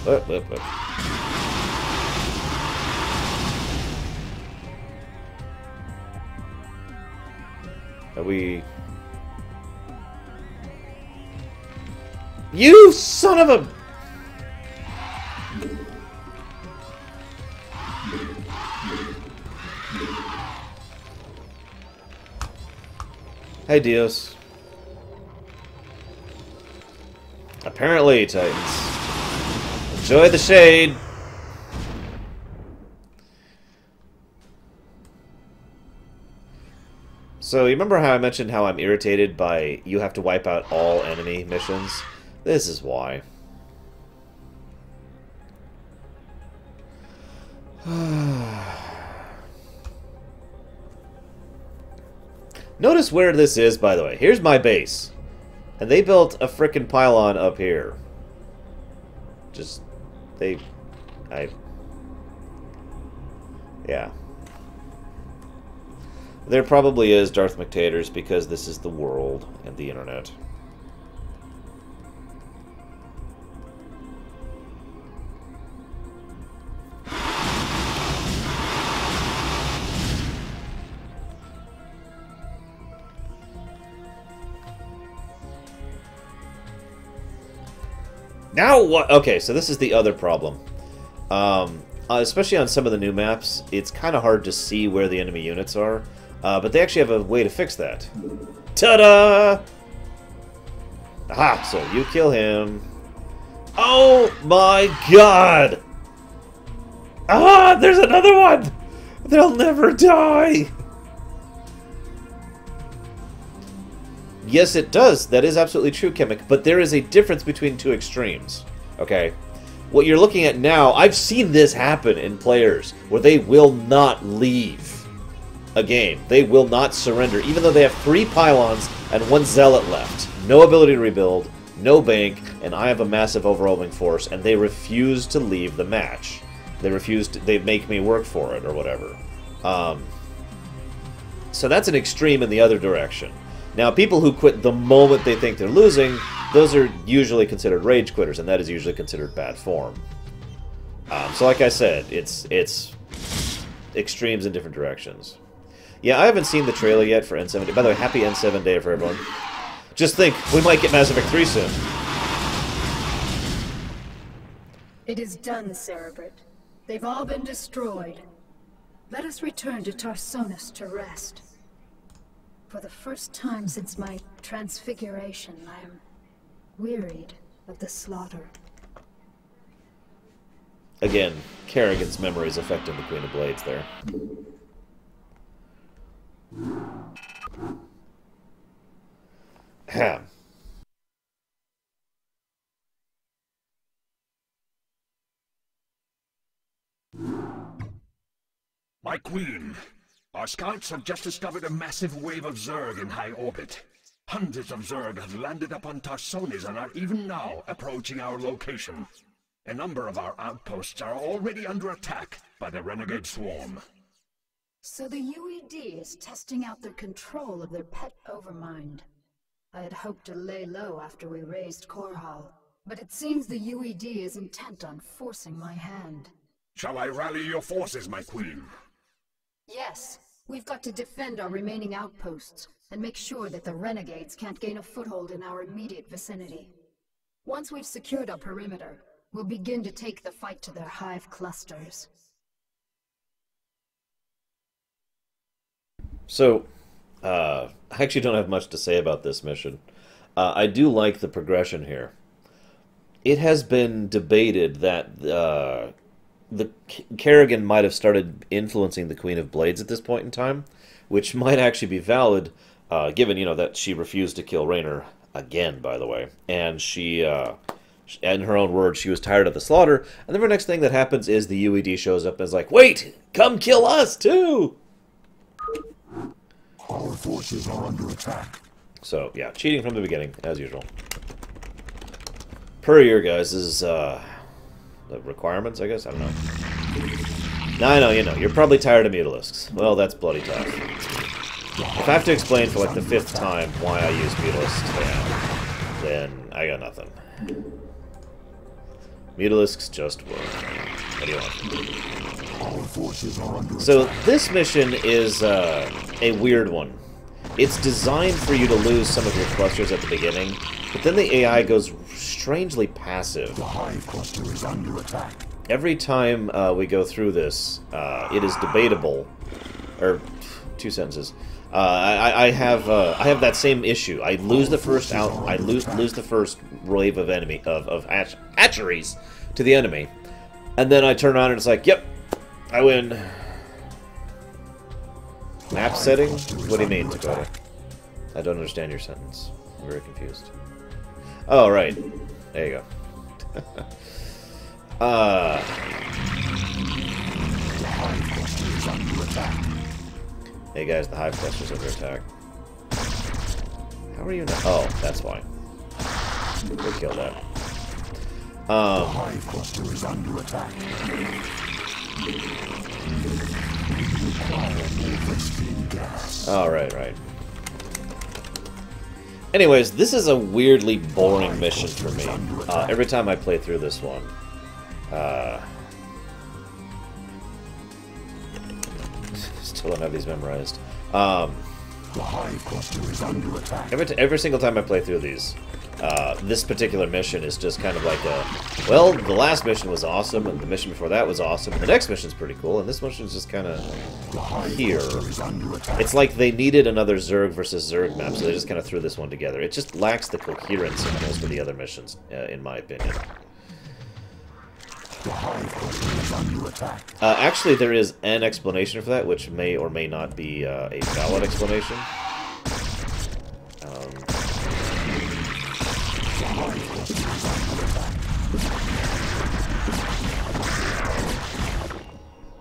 Whoop. Are we... You son of a... Hey, Dios. Apparently, Titans. Enjoy the shade. So, you remember how I mentioned how I'm irritated by you have to wipe out all enemy missions? This is why. Notice where this is, by the way. Here's my base. And they built a frickin' pylon up here. Yeah. There probably is Darth McTators because this is the world and the internet. Now what? Okay, so this is the other problem. Especially on some of the new maps, it's kind of hard to see where the enemy units are. But they actually have a way to fix that. Ta-da! Aha! So you kill him. Oh my god! Ah! There's another one! They'll never die! Yes, it does. That is absolutely true, Kemek. But there is a difference between two extremes. Okay? What you're looking at now, I've seen this happen in players where they will not leave. a game. They will not surrender, even though they have 3 pylons and 1 zealot left. No ability to rebuild, no bank, and I have a massive overwhelming force, and they refuse to leave the match. They make me work for it, or whatever. So that's an extreme in the other direction. Now, people who quit the moment they think they're losing, those are usually considered rage quitters, and that is usually considered bad form. So like I said, it's extremes in different directions. Yeah, I haven't seen the trailer yet for N7 Day. By the way, happy N7 Day for everyone. Just think, we might get Mass Effect 3 soon. It is done, Cerebrate. They've all been destroyed. Let us return to Tarsonis to rest. For the first time since my transfiguration, I am wearied of the slaughter. Again, Kerrigan's memories affecting the Queen of Blades there. Ham. My queen, our scouts have just discovered a massive wave of Zerg in high orbit. Hundreds of Zerg have landed upon Tarsonis and are even now approaching our location. A number of our outposts are already under attack by the renegade swarm. So the UED is testing out their control of their pet overmind. I had hoped to lay low after we raised Korhal, but it seems the UED is intent on forcing my hand. Shall I rally your forces, my queen? Yes, we've got to defend our remaining outposts and make sure that the renegades can't gain a foothold in our immediate vicinity. Once we've secured our perimeter, we'll begin to take the fight to their hive clusters. So, I actually don't have much to say about this mission. I do like the progression here. It has been debated that Kerrigan might have started influencing the Queen of Blades at this point in time, which might actually be valid, given, you know, that she refused to kill Raynor again, by the way. And she, in her own words, she was tired of the slaughter. And the very next thing that happens is the UED shows up and is like, wait, come kill us too! Our forces are under attack. So, yeah, cheating from the beginning, as usual. Per your guys' the requirements, I guess? I don't know. Now, I know, you know, you're probably tired of Mutalisks. Well, that's bloody tough. If I have to explain for, like, the 5th time why I use Mutalisks, yeah, then I got nothing. Mutalisks just work. What do you want? Our forces are under So, attack. this mission is a weird one. It's designed for you to lose some of your clusters at the beginning, but then the AI goes strangely passive. The hive cluster is under attack. Every time we go through this, it is debatable. Or 2 sentences. I have that same issue. I lose the first lose the first wave of enemy of hatcheries to the enemy, and then I turn around and it's like, yep, I win. Map setting? What do you mean, Dakota? I don't understand your sentence. I'm very confused. Oh, right. There you go. The hive cluster is under attack. Hey guys, the hive cluster's under attack. How are you not? Oh, that's why. We'll kill that. The hive cluster is under attack. Oh, right. Anyways, this is a weirdly boring mission for me. Every time I play through this one. Still don't have these memorized. The hive cluster is under attack. Every single time I play through these, this particular mission is just kind of like a, well, the last mission was awesome, and the mission before that was awesome, and the next mission's pretty cool, and this mission's just kind of here. It's like they needed another Zerg versus Zerg map, so they just kind of threw this one together. It just lacks the coherence in most of the other missions, in my opinion. The hive cluster is under attack. Actually, there is an explanation for that, which may or may not be a valid explanation.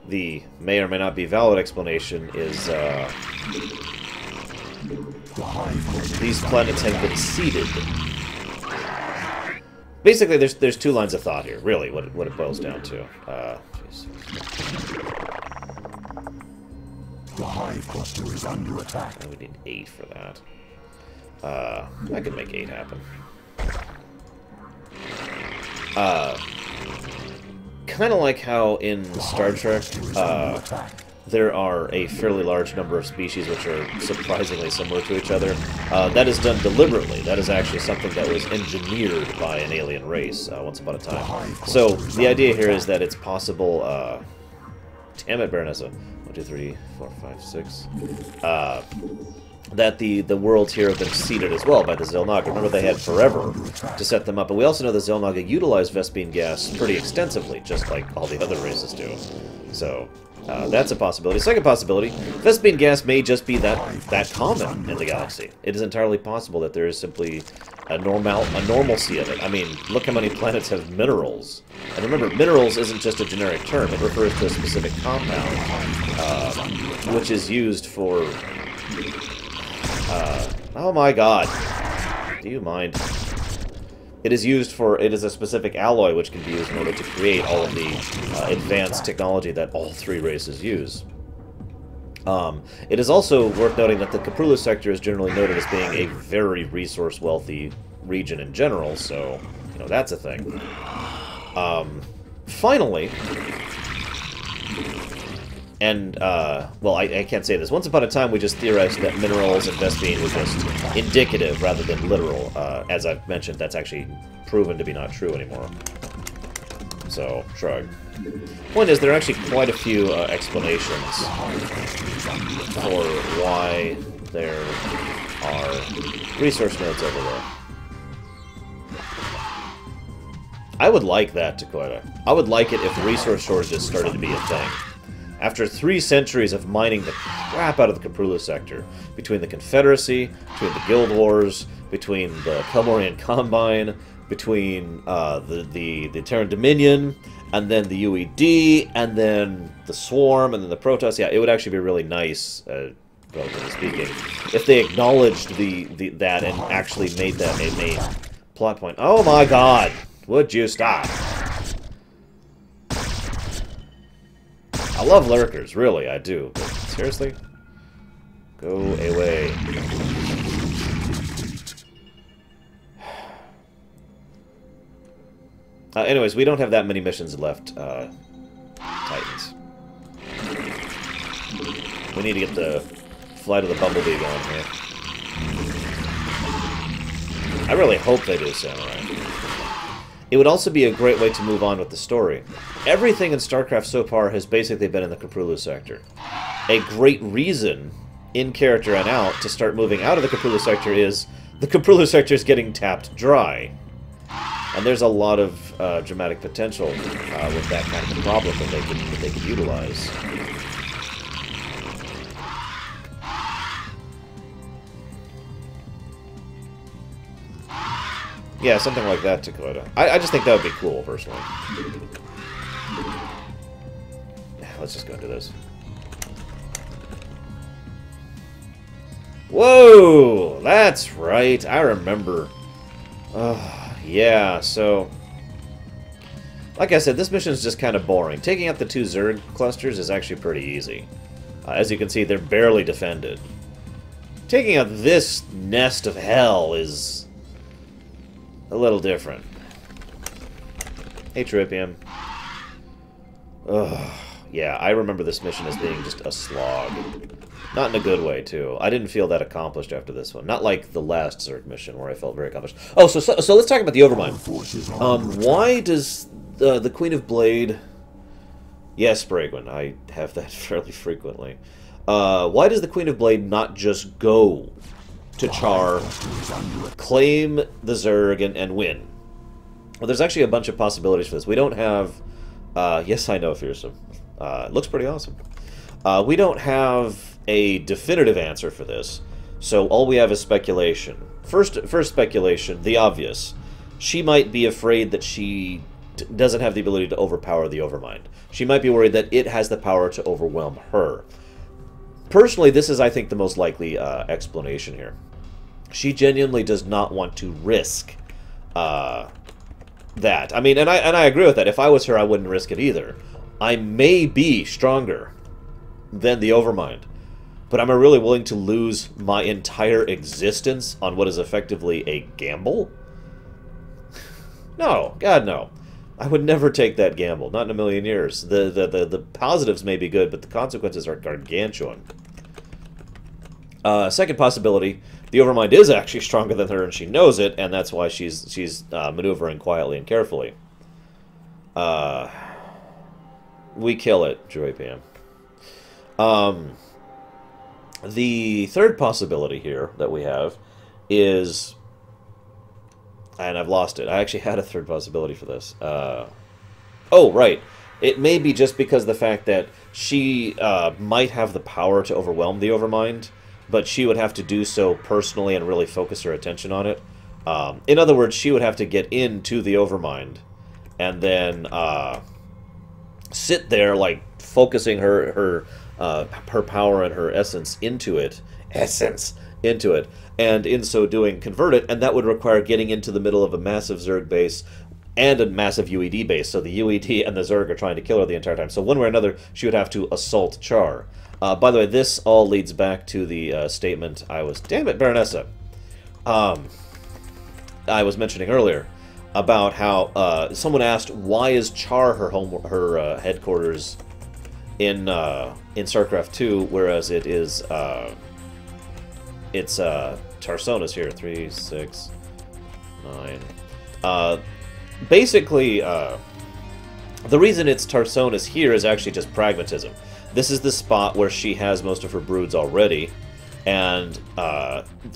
the may or may not be valid explanation is these planets have been seeded. Basically, there's two lines of thought here, really, what it boils down to. The hive cluster is under attack. We need 8 for that. I could make 8 happen. Kind of like how in Star Trek, there are a fairly large number of species which are surprisingly similar to each other. That is done deliberately. That is actually something that was engineered by an alien race once upon a time. So the idea here is that it's possible... damn it, Baronessa. 1, 2, 3, 4, 5, 6. That the worlds here have been seeded as well by the Xel'Naga. Remember, they had forever to set them up. But we also know the Xel'Naga utilize Vespene gas pretty extensively, just like all the other races do. So, that's a possibility. Second possibility, Vespene gas may just be that common in the galaxy. It is entirely possible that there is simply a normalcy of it. I mean, look how many planets have minerals. And remember, minerals isn't just a generic term. It refers to a specific compound, which is used for... oh my god. Do you mind? It is used for... It is a specific alloy which can be used in order to create all of the advanced technology that all 3 races use. It is also worth noting that the Caprulu sector is generally noted as being a very resource-wealthy region in general, so, you know, that's a thing. Finally... And, well, I can't say this. Once upon a time, we just theorized that minerals and Vespene were just indicative rather than literal. As I've mentioned, that's actually proven to be not true anymore. So, shrug. Point is, there are actually quite a few explanations for why there are resource nodes over there. I would like that, Dakota. I would like it if resource shortages started to be a thing. After 3 centuries of mining the crap out of the Caprulu sector, between the Confederacy, between the Guild Wars, between the Pelmorian Combine, between the Terran Dominion, and then the UED, and then the Swarm, and then the Protoss, yeah, it would actually be really nice, relatively speaking, if they acknowledged that and actually made that a main plot point. Oh my god! Would you stop? I love lurkers, really, I do. But seriously? Go away. Anyways, we don't have that many missions left, Titans. We need to get the Flight of the Bumblebee going here. I really hope they do, Samurai. It would also be a great way to move on with the story. Everything in Starcraft so far has basically been in the Caprulu sector. A great reason, in character and out, to start moving out of the Caprulu sector is the Caprulu sector is getting tapped dry. And there's a lot of dramatic potential with that kind of a problem that they could utilize. Yeah, something like that, Dakota. I just think that would be cool, personally. Let's just go into this. Whoa! That's right, I remember. Yeah, so... Like I said, this mission is just kind of boring. Taking out the 2 Zerg clusters is actually pretty easy. As you can see, they're barely defended. Taking out this nest of hell is... a little different. Hey, Tripium. Ugh. Yeah, I remember this mission as being just a slog. Not in a good way, too. I didn't feel that accomplished after this one. Not like the last Zerg mission, where I felt very accomplished. Oh, so let's talk about the Overmind. Why does the Queen of Blade... Yes, Bragwin, I have that fairly frequently. Why does the Queen of Blade not just go to Char, claim the Zerg, and win? Well, there's actually a bunch of possibilities for this. We don't have... yes, I know, Fearsome. It looks pretty awesome. We don't have a definitive answer for this, so all we have is speculation. First speculation, the obvious. She might be afraid that she doesn't have the ability to overpower the Overmind. She might be worried that it has the power to overwhelm her. Personally, this is, I think, the most likely explanation here. She genuinely does not want to risk that. I mean, and I agree with that. If I was her, I wouldn't risk it either. I may be stronger than the Overmind, but am I really willing to lose my entire existence on what is effectively a gamble? No, God no. I would never take that gamble, not in a million years. The positives may be good, but the consequences are gargantuan. Second possibility, the Overmind is actually stronger than her and she knows it, and that's why she's maneuvering quietly and carefully. We kill it, Joy Pam. The third possibility here that we have is... And I've lost it. I actually had a third possibility for this. Oh, right. It may be just because the fact that she might have the power to overwhelm the Overmind, but she would have to do so personally and really focus her attention on it. In other words, she would have to get into the Overmind and then sit there, like, focusing her power and her essence into it. And in so doing, convert it, and that would require getting into the middle of a massive Zerg base and a massive UED base. So the UED and the Zerg are trying to kill her the entire time. So one way or another, she would have to assault Char. By the way, this all leads back to the statement I was... Damn it, Baronessa! I was mentioning earlier about how someone asked, why is Char her headquarters in StarCraft 2, whereas it is... It's Tarsonis here, 3, 6, 9. Basically, the reason it's Tarsonis here is actually just pragmatism. This is the spot where she has most of her broods already, and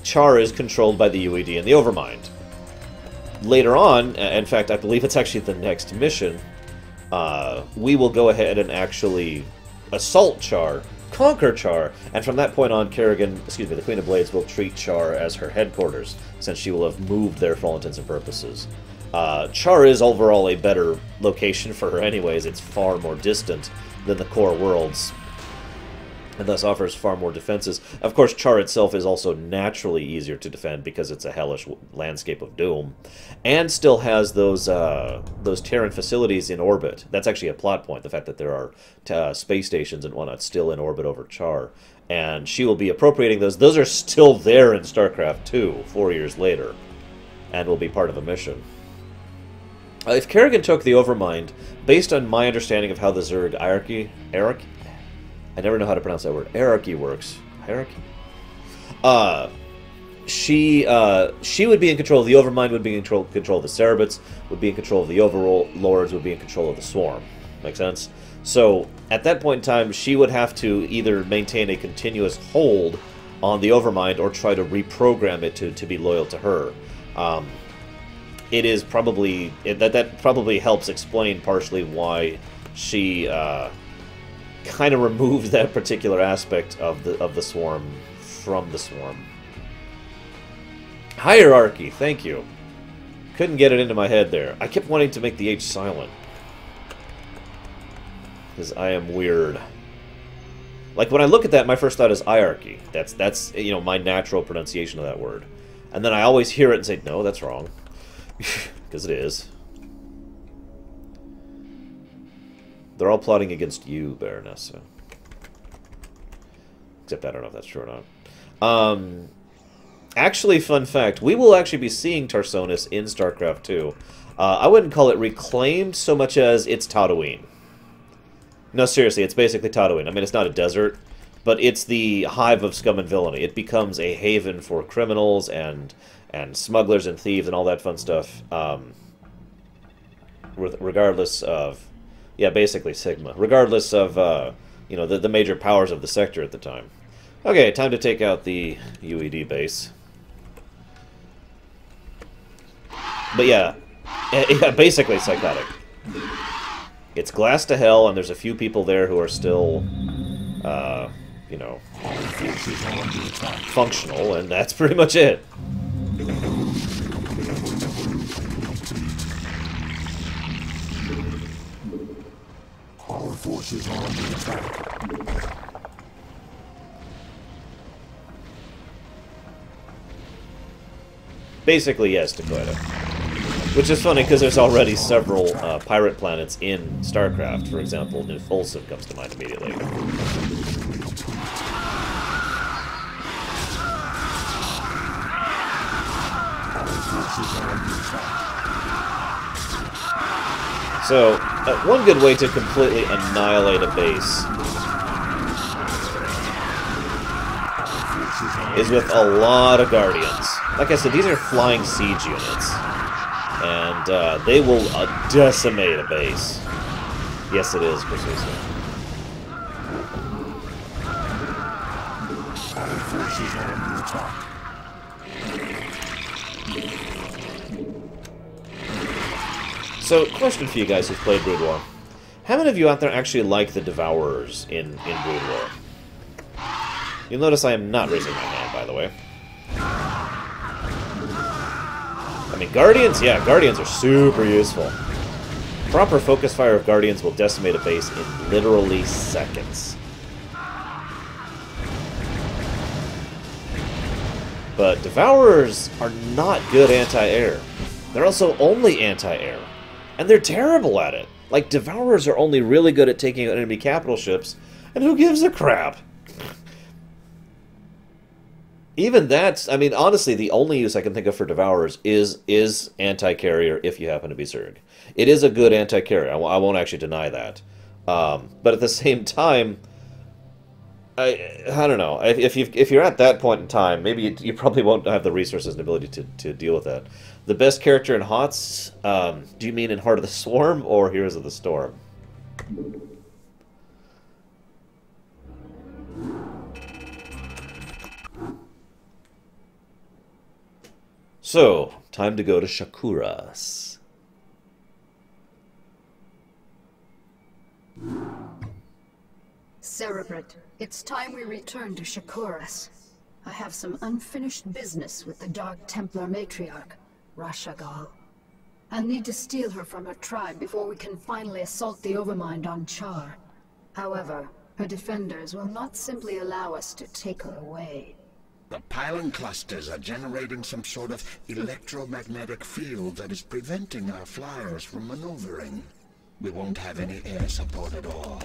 Char is controlled by the UED and the Overmind. Later on, in fact, I believe it's actually the next mission, we will go ahead and actually assault Char, conquer Char, and from that point on, Kerrigan, excuse me, the Queen of Blades will treat Char as her headquarters, since she will have moved there for all intents and purposes. Char is overall a better location for her anyways. It's far more distant than the core worlds, and thus offers far more defenses. Of course, Char itself is also naturally easier to defend because it's a hellish landscape of doom, and still has those Terran facilities in orbit. That's actually a plot point, the fact that there are space stations and whatnot still in orbit over Char, and she will be appropriating those. Those are still there in StarCraft 2, 4 years later, and will be part of a mission. If Kerrigan took the Overmind, based on my understanding of how the Zerg hierarchy... I never know how to pronounce that word. Hierarchy works. Hierarchy? She would be in control of the Overmind, would be in control of the Cerebrats, would be in control of the Overlords, would be in control of the Swarm. Make sense? So, at that point in time, she would have to either maintain a continuous hold on the Overmind or try to reprogram it to be loyal to her. It is probably... That probably helps explain partially why she... kind of removed that particular aspect of the Swarm from the Swarm. Hierarchy, thank you. Couldn't get it into my head there. I kept wanting to make the H silent, because I am weird. Like, when I look at that, my first thought is hierarchy. That's you know, my natural pronunciation of that word. And then I always hear it and say, no, that's wrong. Because it is. They're all plotting against you, Baronessa. Except I don't know if that's true or not. Actually, fun fact, we will actually be seeing Tarsonis in StarCraft 2. I wouldn't call it reclaimed so much as it's Tatooine. No, seriously, it's basically Tatooine. I mean, it's not a desert, but it's the hive of scum and villainy. It becomes a haven for criminals and smugglers and thieves and all that fun stuff, regardless of... Yeah, basically Sigma. Regardless of, you know, the major powers of the sector at the time. Okay, time to take out the UED base. But yeah, basically psychotic. It's glass to hell, and there's a few people there who are still, you know, functional, and that's pretty much it. Basically, yes, Dakota. Which is funny, because there's already several pirate planets in StarCraft. For example, New Folsom comes to mind immediately. So, one good way to completely annihilate a base is with a lot of Guardians. Like I said, these are flying siege units. And they will decimate a base. Yes, it is, precisely. Our forces are under attack. So, question for you guys who've played Brood War. How many of you out there actually like the Devourers in Brood War? You'll notice I am not raising my hand, by the way. I mean, Guardians? Yeah, Guardians are super useful. Proper focus fire of Guardians will decimate a base in literally seconds. But Devourers are not good anti-air. They're also only anti-air. And they're terrible at it. Like, Devourers are only really good at taking out enemy capital ships, and who gives a crap? Even that's, I mean, honestly, the only use I can think of for Devourers is anti-carrier if you happen to be Zerg. It is a good anti-carrier. I won't actually deny that. But at the same time, I don't know. If you're at that point in time, maybe you probably won't have the resources and ability to deal with that. The best character in HOTS, do you mean in Heart of the Swarm or Heroes of the Storm? So, time to go to Shakuras. Cerebrate, it's time we return to Shakuras. I have some unfinished business with the Dark Templar matriarch, Rashagal. I'll need to steal her from her tribe before we can finally assault the Overmind on Char. However, her defenders will not simply allow us to take her away. The pylon clusters are generating some sort of electromagnetic field that is preventing our flyers from maneuvering. We won't have any air support at all.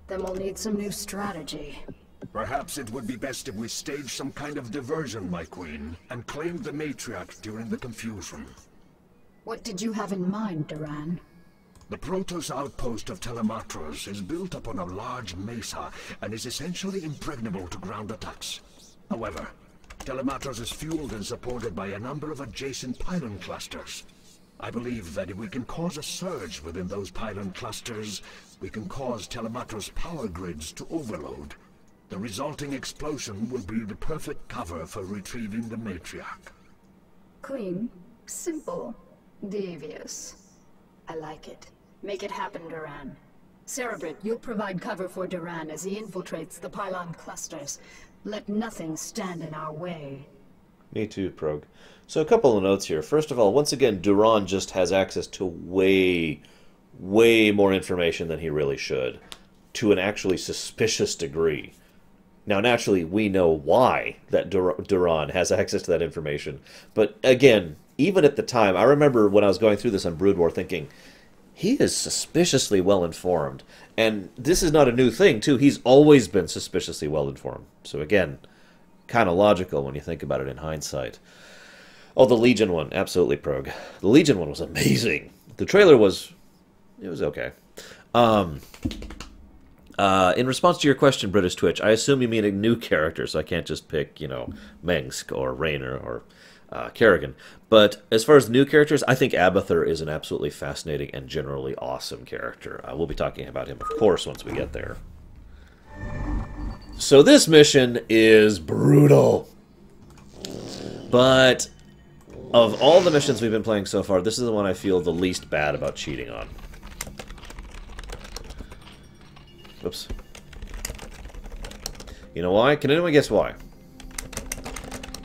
Then we'll need some new strategy. Perhaps it would be best if we staged some kind of diversion, my queen, and claimed the matriarch during the confusion. What did you have in mind, Duran? The Protoss outpost of Telematros is built upon a large mesa and is essentially impregnable to ground attacks. However, Telematros is fueled and supported by a number of adjacent pylon clusters. I believe that if we can cause a surge within those pylon clusters, we can cause Telematros power grids to overload. The resulting explosion will be the perfect cover for retrieving the matriarch. Clean, simple, devious. I like it. Make it happen, Duran. Cerebrate, you'll provide cover for Duran as he infiltrates the pylon clusters. Let nothing stand in our way. Me too, Prog. So a couple of notes here. First of all, once again, Duran just has access to way more information than he really should, to an actually suspicious degree. Now, naturally, we know why that Duran has access to that information. But again, even at the time, I remember when I was going through this on Brood War thinking, he is suspiciously well-informed. And this is not a new thing, too. He's always been suspiciously well-informed. So again, kind of logical when you think about it in hindsight. Oh, the Legion one. Absolutely, Prog. The Legion one was amazing. The trailer was... it was okay. In response to your question, British Twitch, I assume you mean a new character, so I can't just pick, you know, Mengsk or Raynor or Kerrigan. But as far as new characters, I think Abathur is an absolutely fascinating and generally awesome character. We'll be talking about him, of course, once we get there. So this mission is brutal. But of all the missions we've been playing so far, this is the one I feel the least bad about cheating on. Oops. You know why? Can anyone guess why?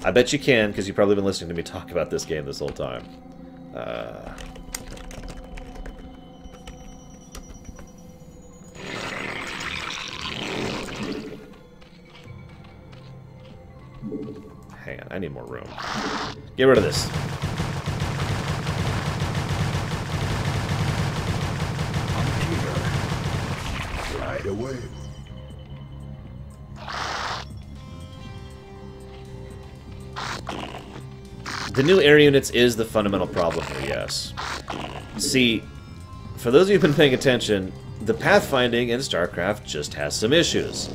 I bet you can, because you've probably been listening to me talk about this game this whole time. I need more room. Get rid of this. Right away. The new air units is the fundamental problem here, yes. See, for those of you who've been paying attention, the pathfinding in StarCraft just has some issues.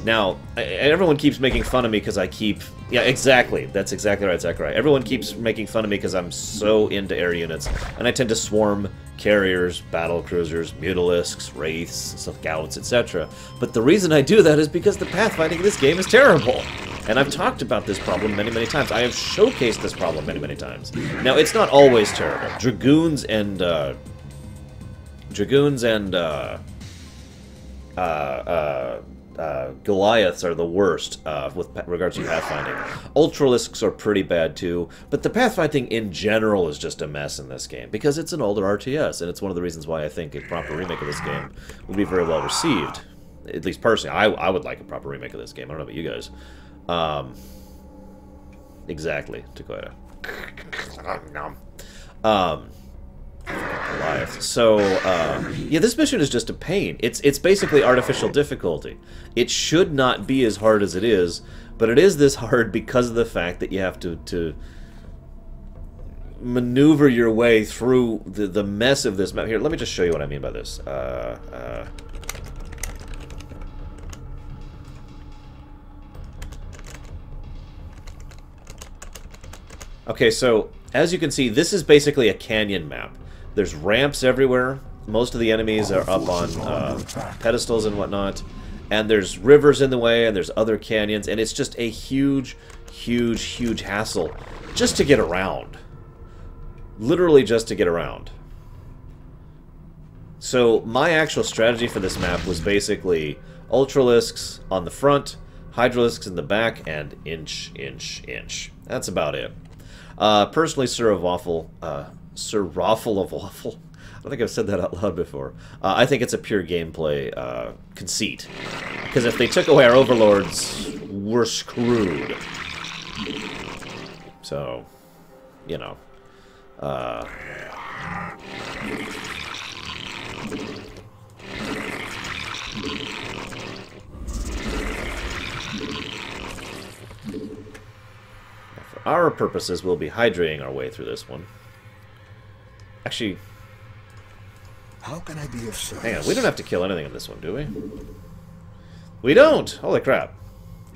Now, everyone keeps making fun of me because I keep... Yeah, exactly. That's exactly right, Zachariah. Everyone keeps making fun of me because I'm so into air units, and I tend to swarm carriers, battle cruisers, mutalisks, wraiths, scouts, etc. But the reason I do that is because the pathfinding in this game is terrible. And I've talked about this problem many, many times. I have showcased this problem many, many times. Now, it's not always terrible. Dragoons and Goliaths are the worst with regards to pathfinding. Ultralisks are pretty bad too, but the pathfinding in general is just a mess in this game because it's an older RTS, and it's one of the reasons why I think a proper remake of this game would be very well received. At least personally, I would like a proper remake of this game. I don't know about you guys. Exactly, Dakota. Goliath. So, yeah, this mission is just a pain. It's basically artificial difficulty. It should not be as hard as it is, but it is this hard because of the fact that you have to maneuver your way through the mess of this map. Here, let me just show you what I mean by this. Okay, so, as you can see, this is basically a canyon map. There's ramps everywhere. Most of the enemies are up on pedestals and whatnot. And there's rivers in the way, and there's other canyons, and it's just a huge, huge, huge hassle just to get around. Literally just to get around. So, my actual strategy for this map was basically Ultralisks on the front, Hydralisks in the back, and inch, inch, inch. That's about it. Personally, Sir of Waffle of Waffle. I don't think I've said that out loud before. I think it's a pure gameplay conceit. Because if they took away our overlords, we're screwed. So, you know. For our purposes, we'll be hydrating our way through this one. Actually, how can I be of service? Hang on, we don't have to kill anything in this one, do we? We don't! Holy crap.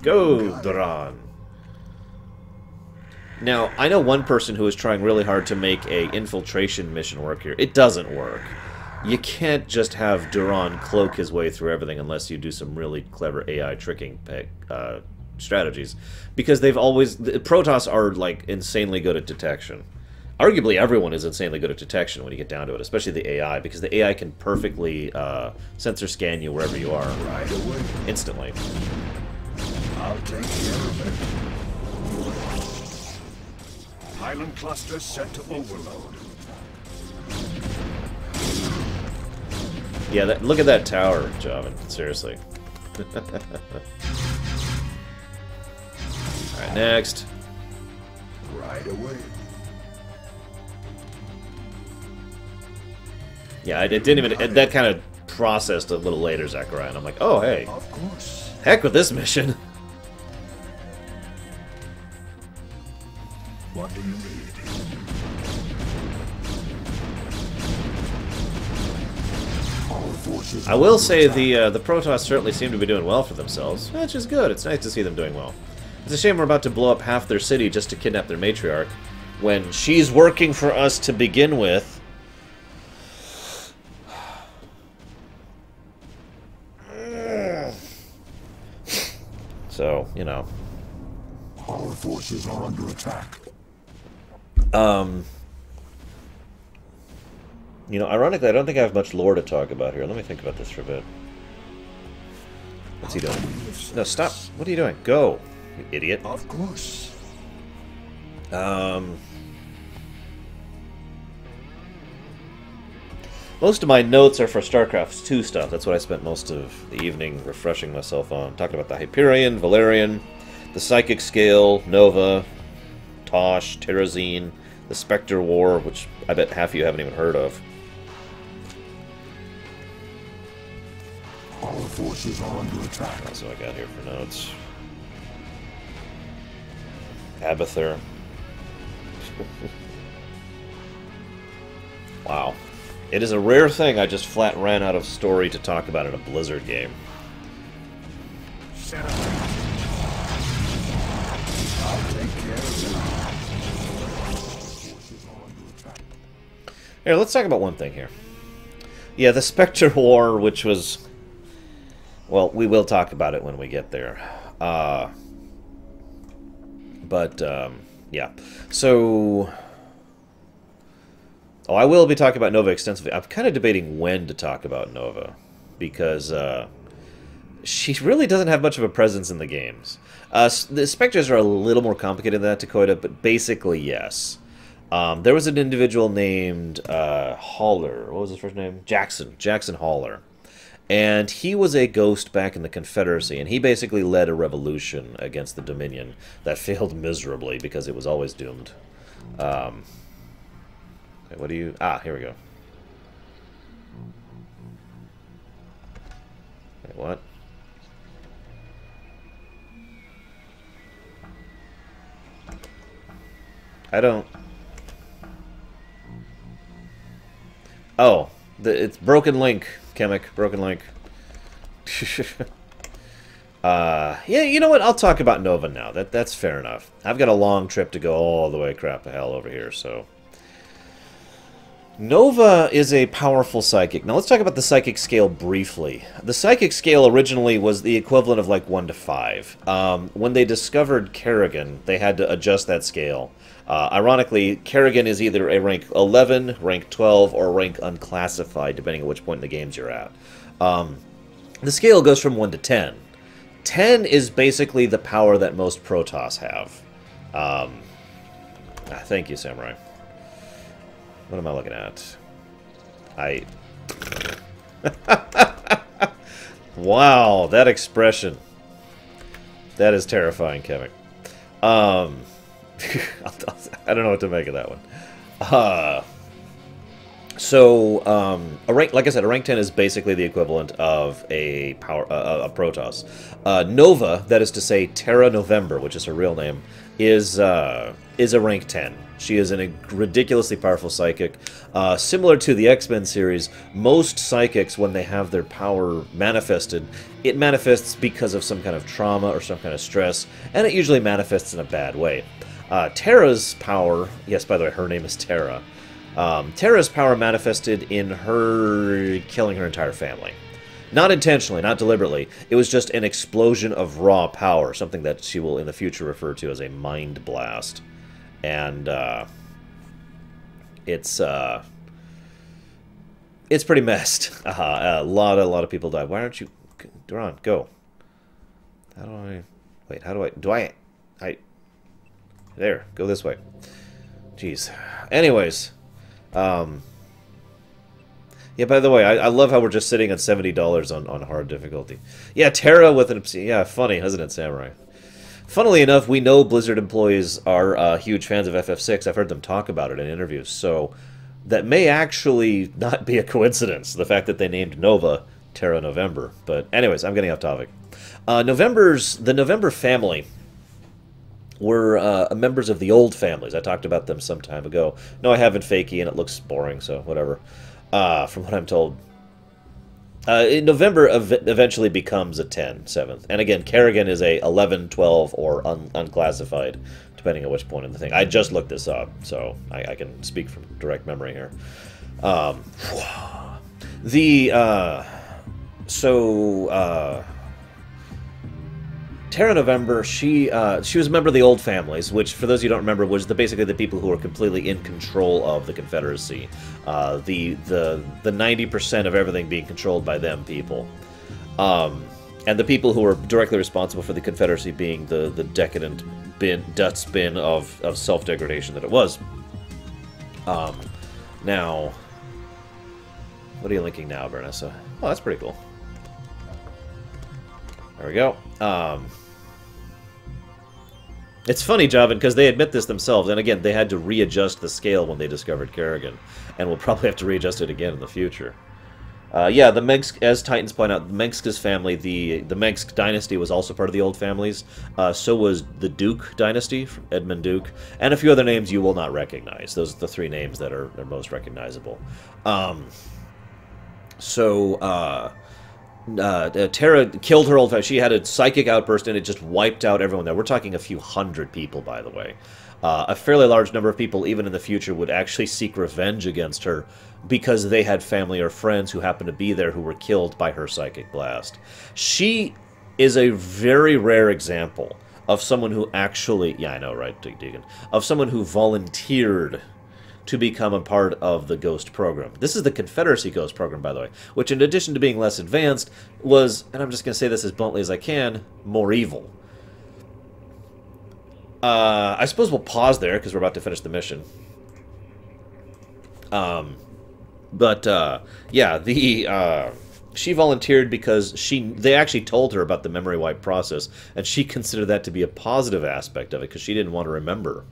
Go, Duran. Now, I know one person who is trying really hard to make a infiltration mission work here. It doesn't work. You can't just have Duran cloak his way through everything unless you do some really clever AI tricking strategies. Because they've always... Protoss are, like, insanely good at detection. Arguably, everyone is insanely good at detection when you get down to it, especially the AI, because the AI can perfectly sensor scan you wherever you are. Right away. Instantly. I'll take care of it. Highland cluster set to overload. Yeah, look at that tower, Javin. Seriously. Alright, next. Right away. Yeah, it didn't even... That kind of processed a little later, Zachariah, and I'm like, oh, hey. Of course. Heck with this mission. What do you need? I will say the Protoss certainly seem to be doing well for themselves, which is good. It's nice to see them doing well. It's a shame we're about to blow up half their city just to kidnap their matriarch, when she's working for us to begin with. So, you know. Our forces are under attack. You know, ironically, I don't think I have much lore to talk about here. Let me think about this for a bit. What's he doing? No, stop. What are you doing? Go, you idiot. Of course. Most of my notes are for Starcraft 2 stuff. That's what I spent most of the evening refreshing myself on. Talking about the Hyperion, Valerian, the Psychic Scale, Nova, Tosh, Terrazine, the Spectre War, which I bet half of you haven't even heard of. Our forces are under attack. That's what I got here for notes. Abathur. Wow. It is a rare thing I just flat ran out of story to talk about in a Blizzard game. Set up. I'll take care of you. Here, let's talk about one thing here. Yeah, the Spectre War, which was... Well, we will talk about it when we get there. Yeah. So... Oh, I will be talking about Nova extensively. I'm kind of debating when to talk about Nova. Because, she really doesn't have much of a presence in the games. The Spectres are a little more complicated than that, Dakota, but basically, yes. There was an individual named Haller. What was his first name? Jackson Haller. And he was a ghost back in the Confederacy, and he basically led a revolution against the Dominion that failed miserably because it was always doomed. Okay, what do you... Ah, here we go. Wait, what? I don't... Oh, it's Broken Link, Chemic. Broken Link. Yeah, you know what? I'll talk about Nova now. That's fair enough. I've got a long trip to go all the way crap to hell over here, so... Nova is a powerful psychic. Now let's talk about the psychic scale briefly. The psychic scale originally was the equivalent of like 1 to 5. When they discovered Kerrigan, they had to adjust that scale. Ironically, Kerrigan is either a rank 11, rank 12, or rank unclassified, depending on which point in the games you're at. The scale goes from 1 to 10. 10 is basically the power that most Protoss have. Thank you, Samurai. What am I looking at? Wow, that expression. That is terrifying, Kevin. I don't know what to make of that one. A rank, like I said, a rank 10 is basically the equivalent of a Protoss. Nova, that is to say Terra November, which is her real name, is a rank 10. She is a ridiculously powerful psychic. Similar to the X-Men series, most psychics, when they have their power manifested, it manifests because of some kind of trauma or some kind of stress, and it usually manifests in a bad way. Terra's power, yes, by the way, her name is Terra. Terra's power manifested in her killing her entire family. Not intentionally, not deliberately. It was just an explosion of raw power, something that she will in the future refer to as a mind blast. And it's pretty messed. A lot of people died. Why aren't you... Duran, go. How do I... Wait, how do I... Do I... There, go this way. Jeez. Anyways... Yeah, by the way, I love how we're just sitting at $70 on hard difficulty. Yeah, Terra with an... Yeah, funny, isn't it, Samurai? Funnily enough, we know Blizzard employees are huge fans of FF6. I've heard them talk about it in interviews, so that may actually not be a coincidence, the fact that they named Nova Terra November. But anyways, I'm getting off topic. The November family were members of the old families. I talked about them some time ago. No, I haven't, Fakey, and it looks boring, so whatever. From what I'm told. In November eventually becomes a 10, 7th. And again, Kerrigan is a 11, 12, or unclassified, depending on which point in the thing. I just looked this up, so I can speak from direct memory here. Terra November, she was a member of the Old Families, which, for those of you who don't remember, was basically the people who were completely in control of the Confederacy. The 90% of everything being controlled by them people. And the people who were directly responsible for the Confederacy being the decadent dust bin of self-degradation that it was. Now, what are you linking now, Bernessa? Oh, that's pretty cool. There we go. It's funny, Javan, because they admit this themselves, and again, they had to readjust the scale when they discovered Kerrigan, and will probably have to readjust it again in the future. Yeah, the Mengsk, as Titans point out, Mengsk's family, the Mengsk dynasty was also part of the old families. So was the Duke dynasty, Edmund Duke, and a few other names you will not recognize. Those are the three names that are most recognizable. Terra killed her old family. She had a psychic outburst, and it just wiped out everyone there. We're talking a few hundred people, by the way. A fairly large number of people, even in the future, would actually seek revenge against her because they had family or friends who happened to be there who were killed by her psychic blast. She is a very rare example of someone who actually... Yeah, I know, right, Deegan? Of someone who volunteered to become a part of the Ghost program. This is the Confederacy Ghost program, by the way, which in addition to being less advanced, was, and I'm just going to say this as bluntly as I can, more evil. I suppose we'll pause there, because we're about to finish the mission. Yeah, she volunteered because they actually told her about the memory wipe process, and she considered that to be a positive aspect of it, because she didn't want to remember.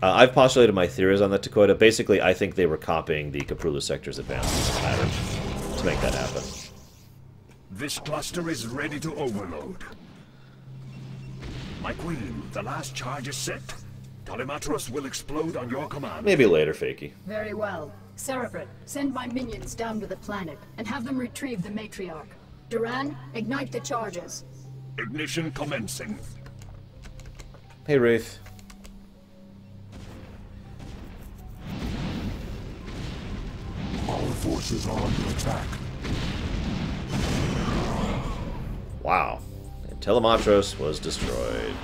I've postulated my theories on that, Dakota. Basically, I think they were copying the Caprula sector's advancement pattern to make that happen. This cluster is ready to overload. My queen, the last charge is set. Telematros will explode on your command. Maybe later, Fakey. Very well. Cerebrit, send my minions down to the planet and have them retrieve the matriarch. Duran, ignite the charges. Ignition commencing. Hey, Wraith. Our forces are under attack. Wow. And Telematros was destroyed.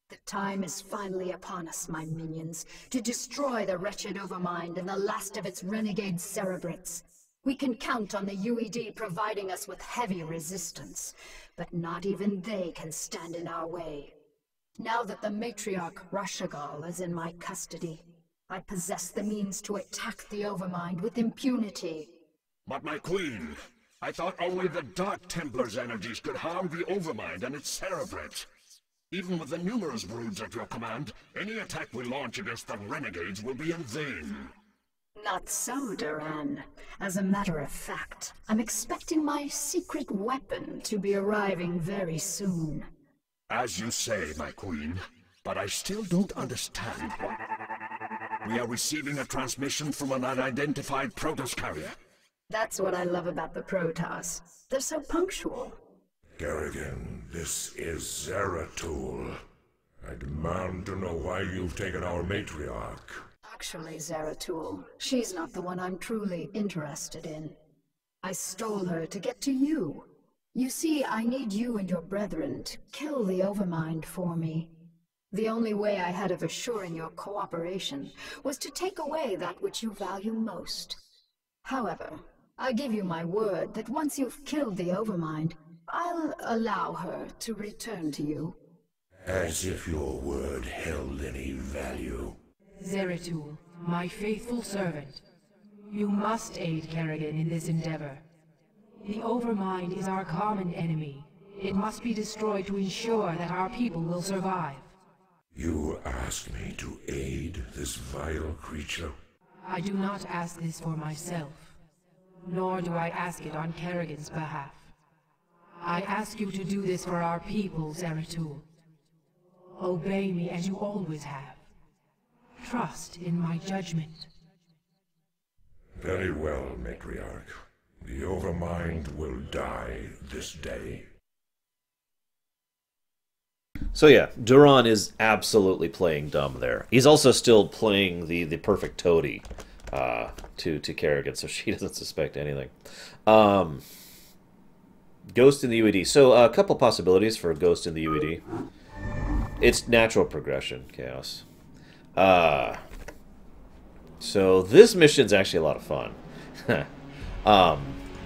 The time is finally upon us, my minions, to destroy the wretched Overmind and the last of its renegade Cerebrits. We can count on the UED providing us with heavy resistance, but not even they can stand in our way. Now that the matriarch Rashagal is in my custody, I possess the means to attack the Overmind with impunity. But my queen, I thought only the Dark Templar's energies could harm the Overmind and its Cerebrate. Even with the numerous broods at your command, any attack we launch against the renegades will be in vain. Not so, Duran. As a matter of fact, I'm expecting my secret weapon to be arriving very soon. As you say, my queen, but I still don't understand what... We are receiving a transmission from an unidentified Protoss carrier. That's what I love about the Protoss. They're so punctual. Kerrigan, this is Zeratul. I demand to know why you've taken our matriarch. Actually, Zeratul, she's not the one I'm truly interested in. I stole her to get to you. You see, I need you and your brethren to kill the Overmind for me. The only way I had of assuring your cooperation was to take away that which you value most. However, I give you my word that once you've killed the Overmind, I'll allow her to return to you. As if your word held any value. Zeratul, my faithful servant, you must aid Kerrigan in this endeavor. The Overmind is our common enemy. It must be destroyed to ensure that our people will survive. You ask me to aid this vile creature? I do not ask this for myself, nor do I ask it on Kerrigan's behalf. I ask you to do this for our people, Zeratul. Obey me as you always have. Trust in my judgment. Very well, Matriarch. The Overmind will die this day. So yeah, Duran is absolutely playing dumb there. He's also still playing the perfect toady to Kerrigan, so she doesn't suspect anything. Ghost in the UED. So a couple possibilities for a Ghost in the UED. It's natural progression, Chaos. So this mission's actually a lot of fun.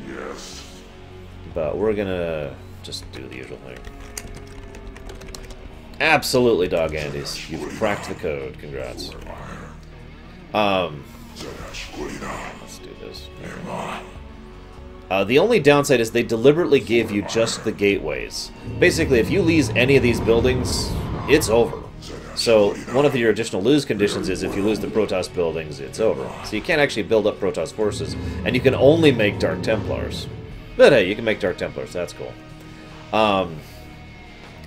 Yes. But we're gonna just do the usual thing. Absolutely, Dog Andes. You've cracked the code. Congrats. Let's do this. The only downside is they deliberately gave you just the gateways. Basically, if you lose any of these buildings, it's over. So, one of your additional lose conditions is if you lose the Protoss buildings, it's over. So you can't actually build up Protoss forces, and you can only make Dark Templars. But hey, you can make Dark Templars, that's cool.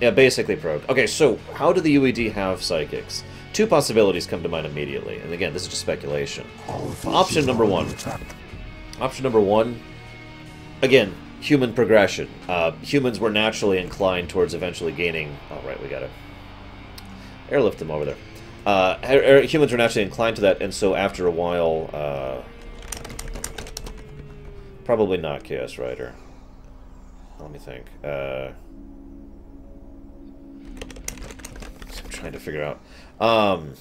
Yeah, basically probed. Okay, so how do the UED have psychics? Two possibilities come to mind immediately, and again, this is just speculation. Option number one. Option number one, again, human progression. Humans were naturally inclined towards eventually gaining... Oh, right, we gotta airlift them over there. Humans were naturally inclined to that, and so after a while... probably not Chaos Rider. Let me think. I'm trying to figure out. Wrong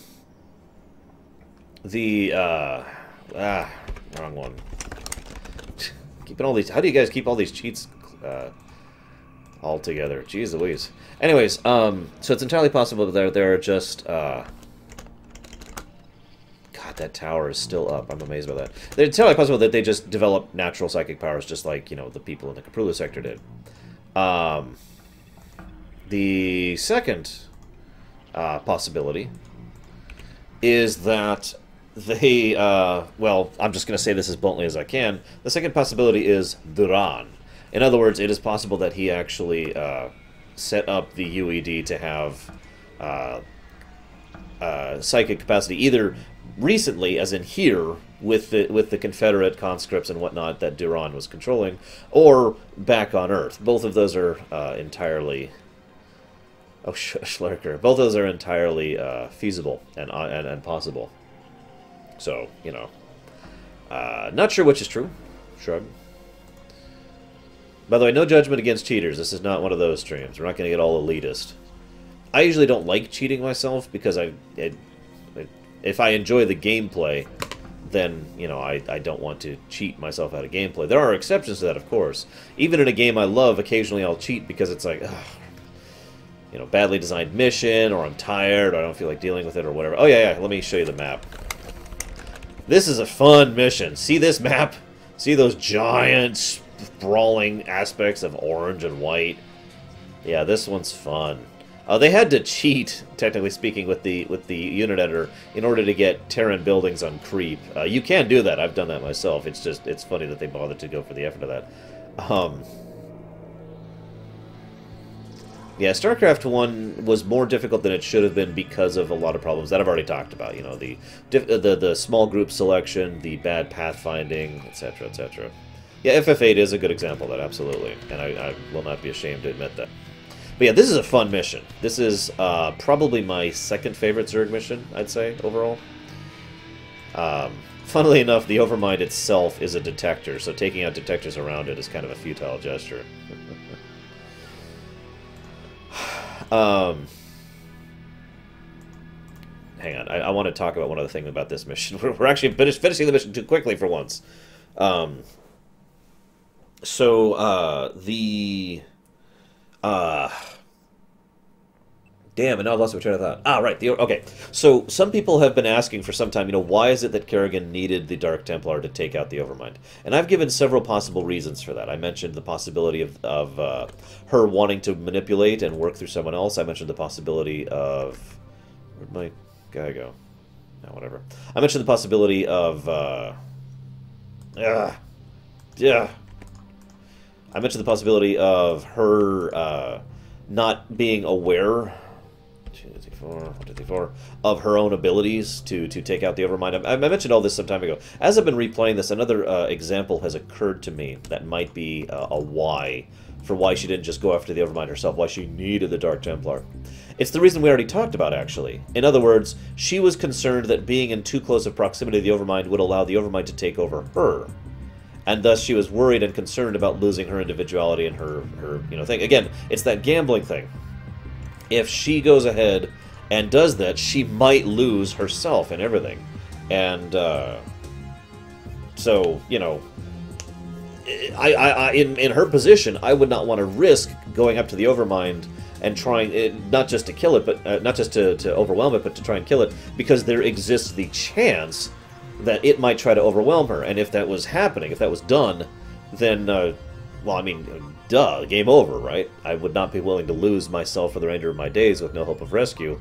one. Keeping all these... How do you guys keep all these cheats all together? Jeez Louise. Anyways, so it's entirely possible that there are just... God, that tower is still up. I'm amazed by that. It's entirely possible that they just develop natural psychic powers just like, you know, the people in the Caprula sector did. The second possibility is that they, well, I'm just going to say this as bluntly as I can. The second possibility is Duran. In other words, it is possible that he actually set up the UED to have psychic capacity, either recently, as in here, with the Confederate conscripts and whatnot that Duran was controlling, or back on Earth. Both of those are entirely... Oh, Schlerker. Both of those are entirely feasible and possible. So, you know. Not sure which is true. Shrug. By the way, no judgment against cheaters. This is not one of those streams. We're not going to get all elitist. I usually don't like cheating myself because if I enjoy the gameplay, then, you know, I don't want to cheat myself out of gameplay. There are exceptions to that, of course. Even in a game I love, occasionally I'll cheat because it's like, ugh, you know, badly designed mission, or I'm tired, or I don't feel like dealing with it, or whatever. Oh, yeah, let me show you the map. This is a fun mission. See this map? See those giant, sprawling aspects of orange and white? Yeah, this one's fun. They had to cheat, technically speaking, with the unit editor in order to get Terran buildings on creep. You can do that. I've done that myself. It's just, it's funny that they bothered to go for the effort of that. Yeah, Starcraft 1 was more difficult than it should have been because of a lot of problems that I've already talked about. You know, the small group selection, the bad pathfinding, etc., etc. Yeah, FF8 is a good example of that, absolutely. And I will not be ashamed to admit that. But yeah, this is a fun mission. This is probably my second favorite Zerg mission, I'd say, overall. Funnily enough, the Overmind itself is a detector, so taking out detectors around it is kind of a futile gesture. Hang on, I want to talk about one other thing about this mission. We're actually finishing the mission too quickly for once. Damn, and now I've lost my train of thought. Ah, right. Okay. So, some people have been asking for some time, you know, why is it that Kerrigan needed the Dark Templar to take out the Overmind? And I've given several possible reasons for that. I mentioned the possibility of her wanting to manipulate and work through someone else. I mentioned the possibility of... Where'd my guy go? No, whatever. I mentioned the possibility of... I mentioned the possibility of her not being aware... 1, 2, 3, 4, of her own abilities to take out the Overmind. I mentioned all this some time ago. As I've been replaying this, another example has occurred to me that might be a why, for why she didn't just go after the Overmind herself, why she needed the Dark Templar. It's the reason we already talked about, actually. In other words, she was concerned that being in too close a proximity to the Overmind would allow the Overmind to take over her. And thus she was worried and concerned about losing her individuality and her you know, thing. Again, it's that gambling thing. If she goes ahead and does that, she might lose herself and everything. And, so, you know, in her position, I would not want to risk going up to the Overmind and trying not just to kill it, but not just to overwhelm it, but to try and kill it, because there exists the chance that it might try to overwhelm her. And if that was happening, if that was done, then well, I mean, duh, game over, right? I would not be willing to lose myself for the remainder of my days with no hope of rescue.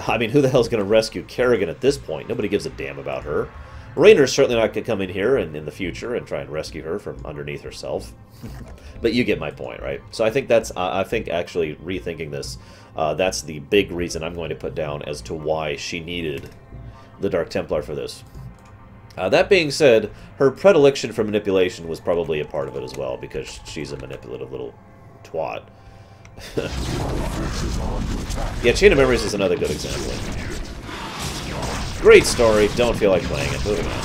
I mean, who the hell's going to rescue Kerrigan at this point? Nobody gives a damn about her. Raynor's certainly not going to come in here and in the future and try and rescue her from underneath herself. But you get my point, right? So I think that's, I think actually rethinking this, that's the big reason I'm going to put down as to why she needed the Dark Templar for this. That being said, her predilection for manipulation was probably a part of it as well, because she's a manipulative little twat. Yeah, Chain of Memories is another good example. Great story, don't feel like playing it. Moving on.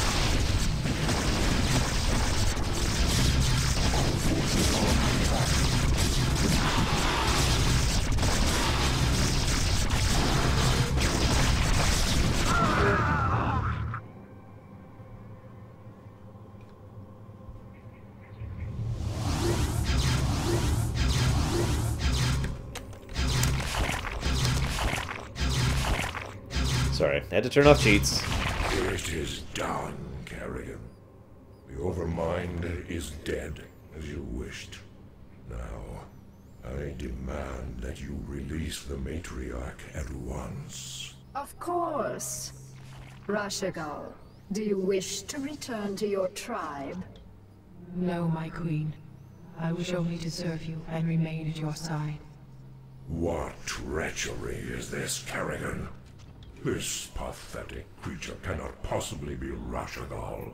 Sorry, I had to turn off cheats. It is done, Kerrigan. The Overmind is dead, as you wished. Now, I demand that you release the Matriarch at once. Of course. Rashagal, do you wish to return to your tribe? No, my queen. I wish only to serve you and remain at your side. What treachery is this, Kerrigan? This pathetic creature cannot possibly be Rashagal.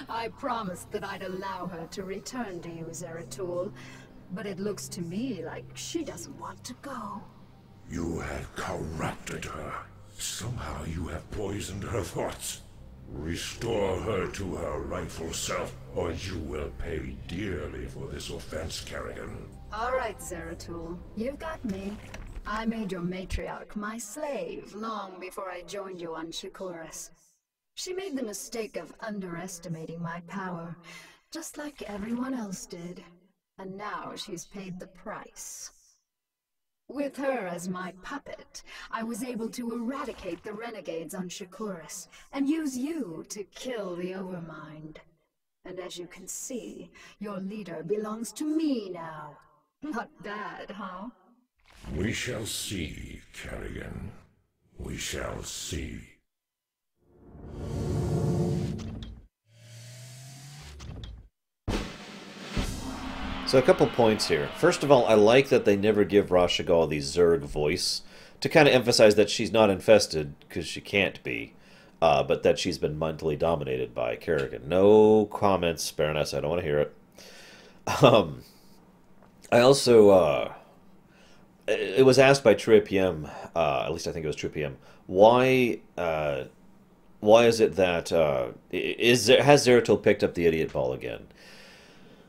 I promised that I'd allow her to return to you, Zeratul, but it looks to me like she doesn't want to go. You have corrupted her. Somehow you have poisoned her thoughts. Restore her to her rightful self, or you will pay dearly for this offense, Kerrigan. All right, Zeratul, you've got me. I made your matriarch my slave long before I joined you on Shikuris. She made the mistake of underestimating my power, just like everyone else did. And now she's paid the price. With her as my puppet, I was able to eradicate the renegades on Shikuris and use you to kill the Overmind. And as you can see, your leader belongs to me now. Not bad, huh? We shall see, Kerrigan. We shall see. So a couple points here. First of all, I like that they never give Rashagal the Zerg voice, to kind of emphasize that she's not infested, because she can't be, but that she's been mentally dominated by Kerrigan. No comments, Baroness, I don't want to hear it. I also, it was asked by True PM, at least I think it was True PM, why is it that, has Zeratul picked up the idiot ball again?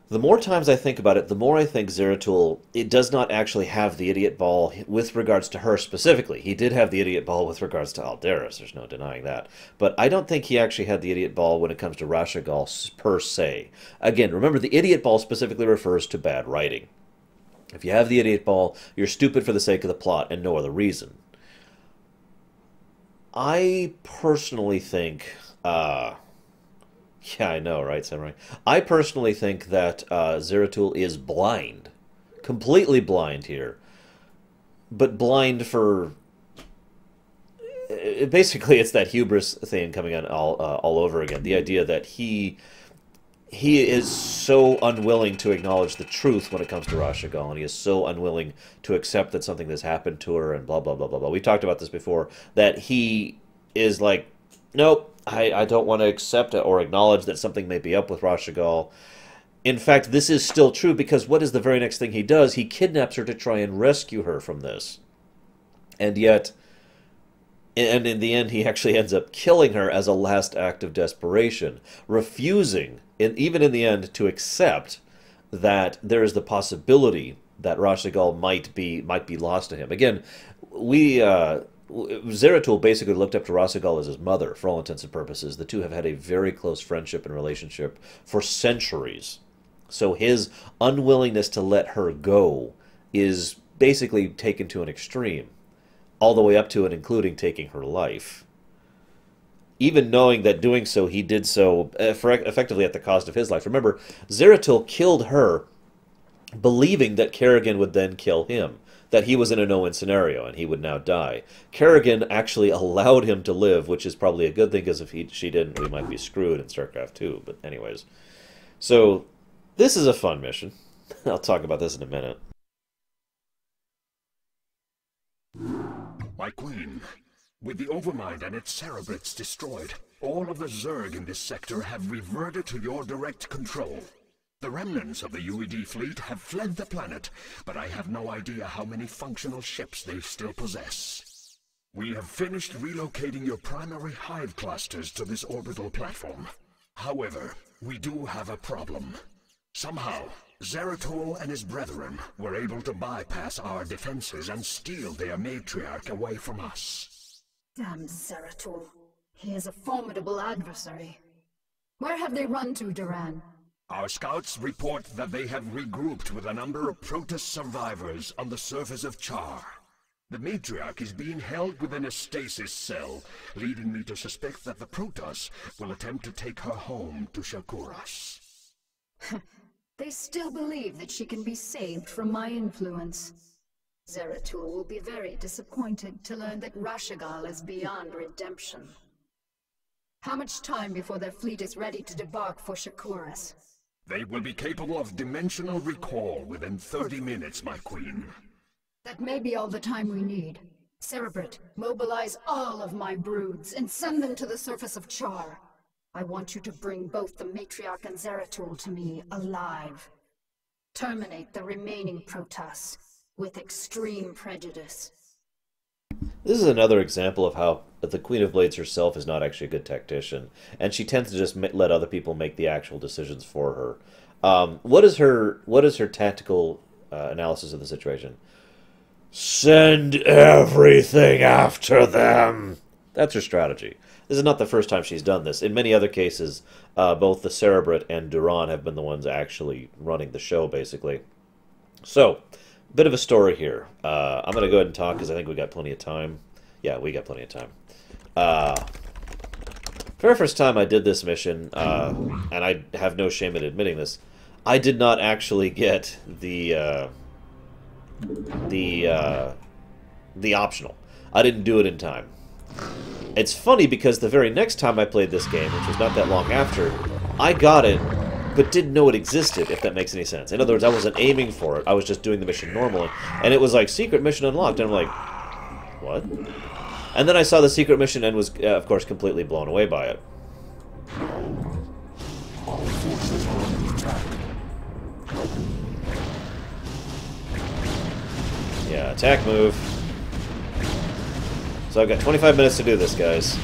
The more times I think about it, the more I think Zeratul, it does not actually have the idiot ball with regards to her specifically. He did have the idiot ball with regards to Aldaris, there's no denying that. But I don't think he actually had the idiot ball when it comes to Rashagal per se. Again, remember, the idiot ball specifically refers to bad writing. If you have the idiot ball, you're stupid for the sake of the plot and no other reason. I personally think, yeah, I know, right, Samurai? I personally think that Zeratul is blind. Completely blind here. But blind for... basically, it's that hubris thing coming on all over again. The idea that he is so unwilling to acknowledge the truth when it comes to Rashagal, and he is so unwilling to accept that something has happened to her, and blah, blah, blah, blah, blah. We talked about this before, that he is like, nope, I don't want to accept it or acknowledge that something may be up with Rashagal. In fact, this is still true, because what is the very next thing he does? He kidnaps her to try and rescue her from this. And yet, and in the end, he actually ends up killing her as a last act of desperation, refusing, even in the end, to accept that there is the possibility that Rashagal might be lost to him. Again, we Zeratul basically looked up to Rasigal as his mother, for all intents and purposes. The two have had a very close friendship and relationship for centuries. So his unwillingness to let her go is basically taken to an extreme, all the way up to and including taking her life. Even knowing that doing so, he did so effectively at the cost of his life. Remember, Zeratul killed her, believing that Kerrigan would then kill him, that he was in a no-win scenario and he would now die. Kerrigan actually allowed him to live, which is probably a good thing, because if she didn't, we might be screwed in StarCraft 2. But anyways, so this is a fun mission. I'll talk about this in a minute. My queen, with the Overmind and its cerebrates destroyed, all of the Zerg in this sector have reverted to your direct control. The remnants of the UED fleet have fled the planet, but I have no idea how many functional ships they still possess. We have finished relocating your primary hive clusters to this orbital platform. However, we do have a problem. Somehow, Zeratul and his brethren were able to bypass our defenses and steal their matriarch away from us. Damn Zeratul. He is a formidable adversary. Where have they run to, Duran? Our scouts report that they have regrouped with a number of Protoss survivors on the surface of Char. The matriarch is being held within a stasis cell, leading me to suspect that the Protoss will attempt to take her home to Shakuras. They still believe that she can be saved from my influence. Zeratul will be very disappointed to learn that Rashigal is beyond redemption. How much time before their fleet is ready to debark for Shakuras? They will be capable of dimensional recall within 30 minutes, my queen. That may be all the time we need. Cerebrate, mobilize all of my broods and send them to the surface of Char. I want you to bring both the Matriarch and Zeratul to me alive. Terminate the remaining Protoss with extreme prejudice. This is another example of how the Queen of Blades herself is not actually a good tactician, and she tends to just let other people make the actual decisions for her. What is her tactical analysis of the situation? Send everything after them. That's her strategy. This is not the first time she's done this. In many other cases, both the Cerebrate and Duran have been the ones actually running the show, basically. So, bit of a story here. I'm going to go ahead and talk because I think we got plenty of time. Yeah, we got plenty of time. Very first time I did this mission, and I have no shame in admitting this, I did not actually get the optional. I didn't do it in time. It's funny because the very next time I played this game, which was not that long after, I got it, but didn't know it existed, if that makes any sense. In other words, I wasn't aiming for it, I was just doing the mission normally, and it was like, secret mission unlocked, and I'm like, what? And then I saw the secret mission and was, of course, completely blown away by it. Yeah, attack move. So I've got 25 minutes to do this, guys.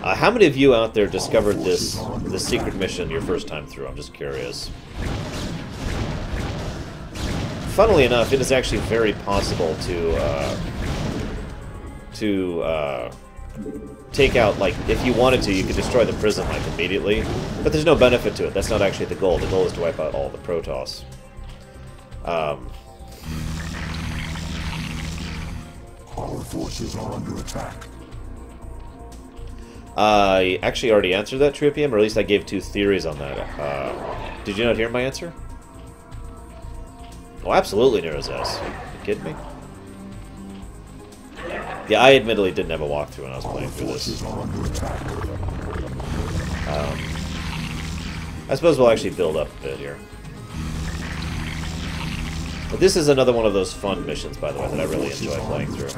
How many of you out there discovered this secret mission your first time through? I'm just curious. Funnily enough, it is actually very possible to take out, like, if you wanted to, you could destroy the prison, like, immediately. But there's no benefit to it. That's not actually the goal. The goal is to wipe out all the Protoss. Our forces are under attack. I actually already answered that, TrioPM, or at least I gave 2 theories on that. Did you not hear my answer? Oh, absolutely, Nero's S. Are you kidding me? Yeah, I admittedly didn't have a walkthrough when I was playing through this. I suppose we'll actually build up a bit here. But this is another one of those fun missions, by the way, that I really enjoy playing through.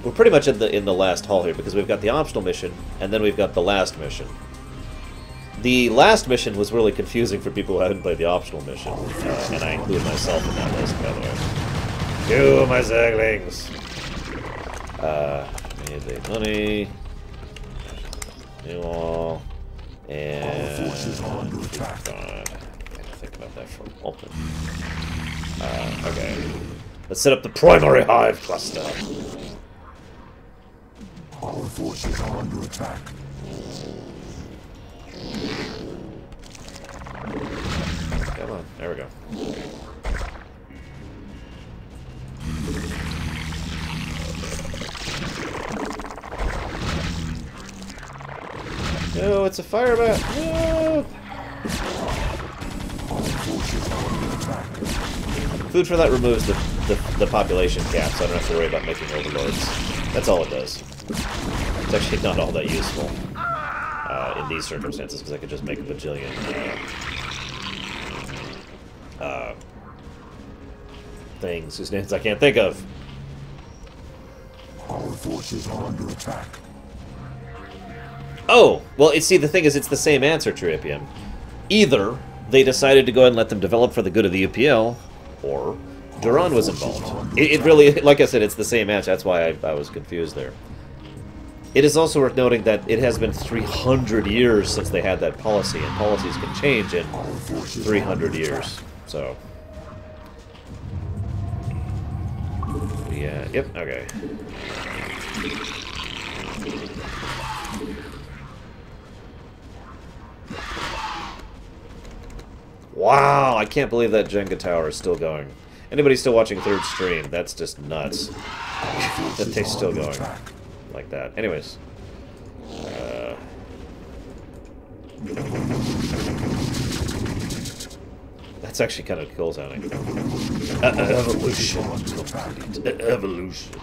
We're pretty much in the last hall here, because we've got the optional mission, and then we've got the last mission. The last mission was really confusing for people who hadn't played the optional mission, and I include myself in that list, by the way. Kill my Zerglings! Need the money. New wall. And... think about that for a moment. Okay. Let's set up the primary hive cluster. Our forces are under attack. Come on, there we go. No, it's a fire bat. No! Food for that removes the population cap, so I don't have to worry about making overlords. That's all it does. It's actually not all that useful in these circumstances, because I could just make a bajillion things whose names I can't think of. Our forces are under attack. Oh! Well, see, the thing is, it's the same answer, Triopium. Either they decided to go ahead and let them develop for the good of the UPL, or Duran was involved. It really, like I said, it's the same answer. That's why I was confused there. It is also worth noting that it has been 300 years since they had that policy, and policies can change in 300 years. So, yeah, yep, okay. Wow, I can't believe that Jenga tower is still going. Anybody still watching third stream, that's just nuts. That thing's still going. Like that. Anyways. That's actually kind of cool sounding. Evolution. Evolution.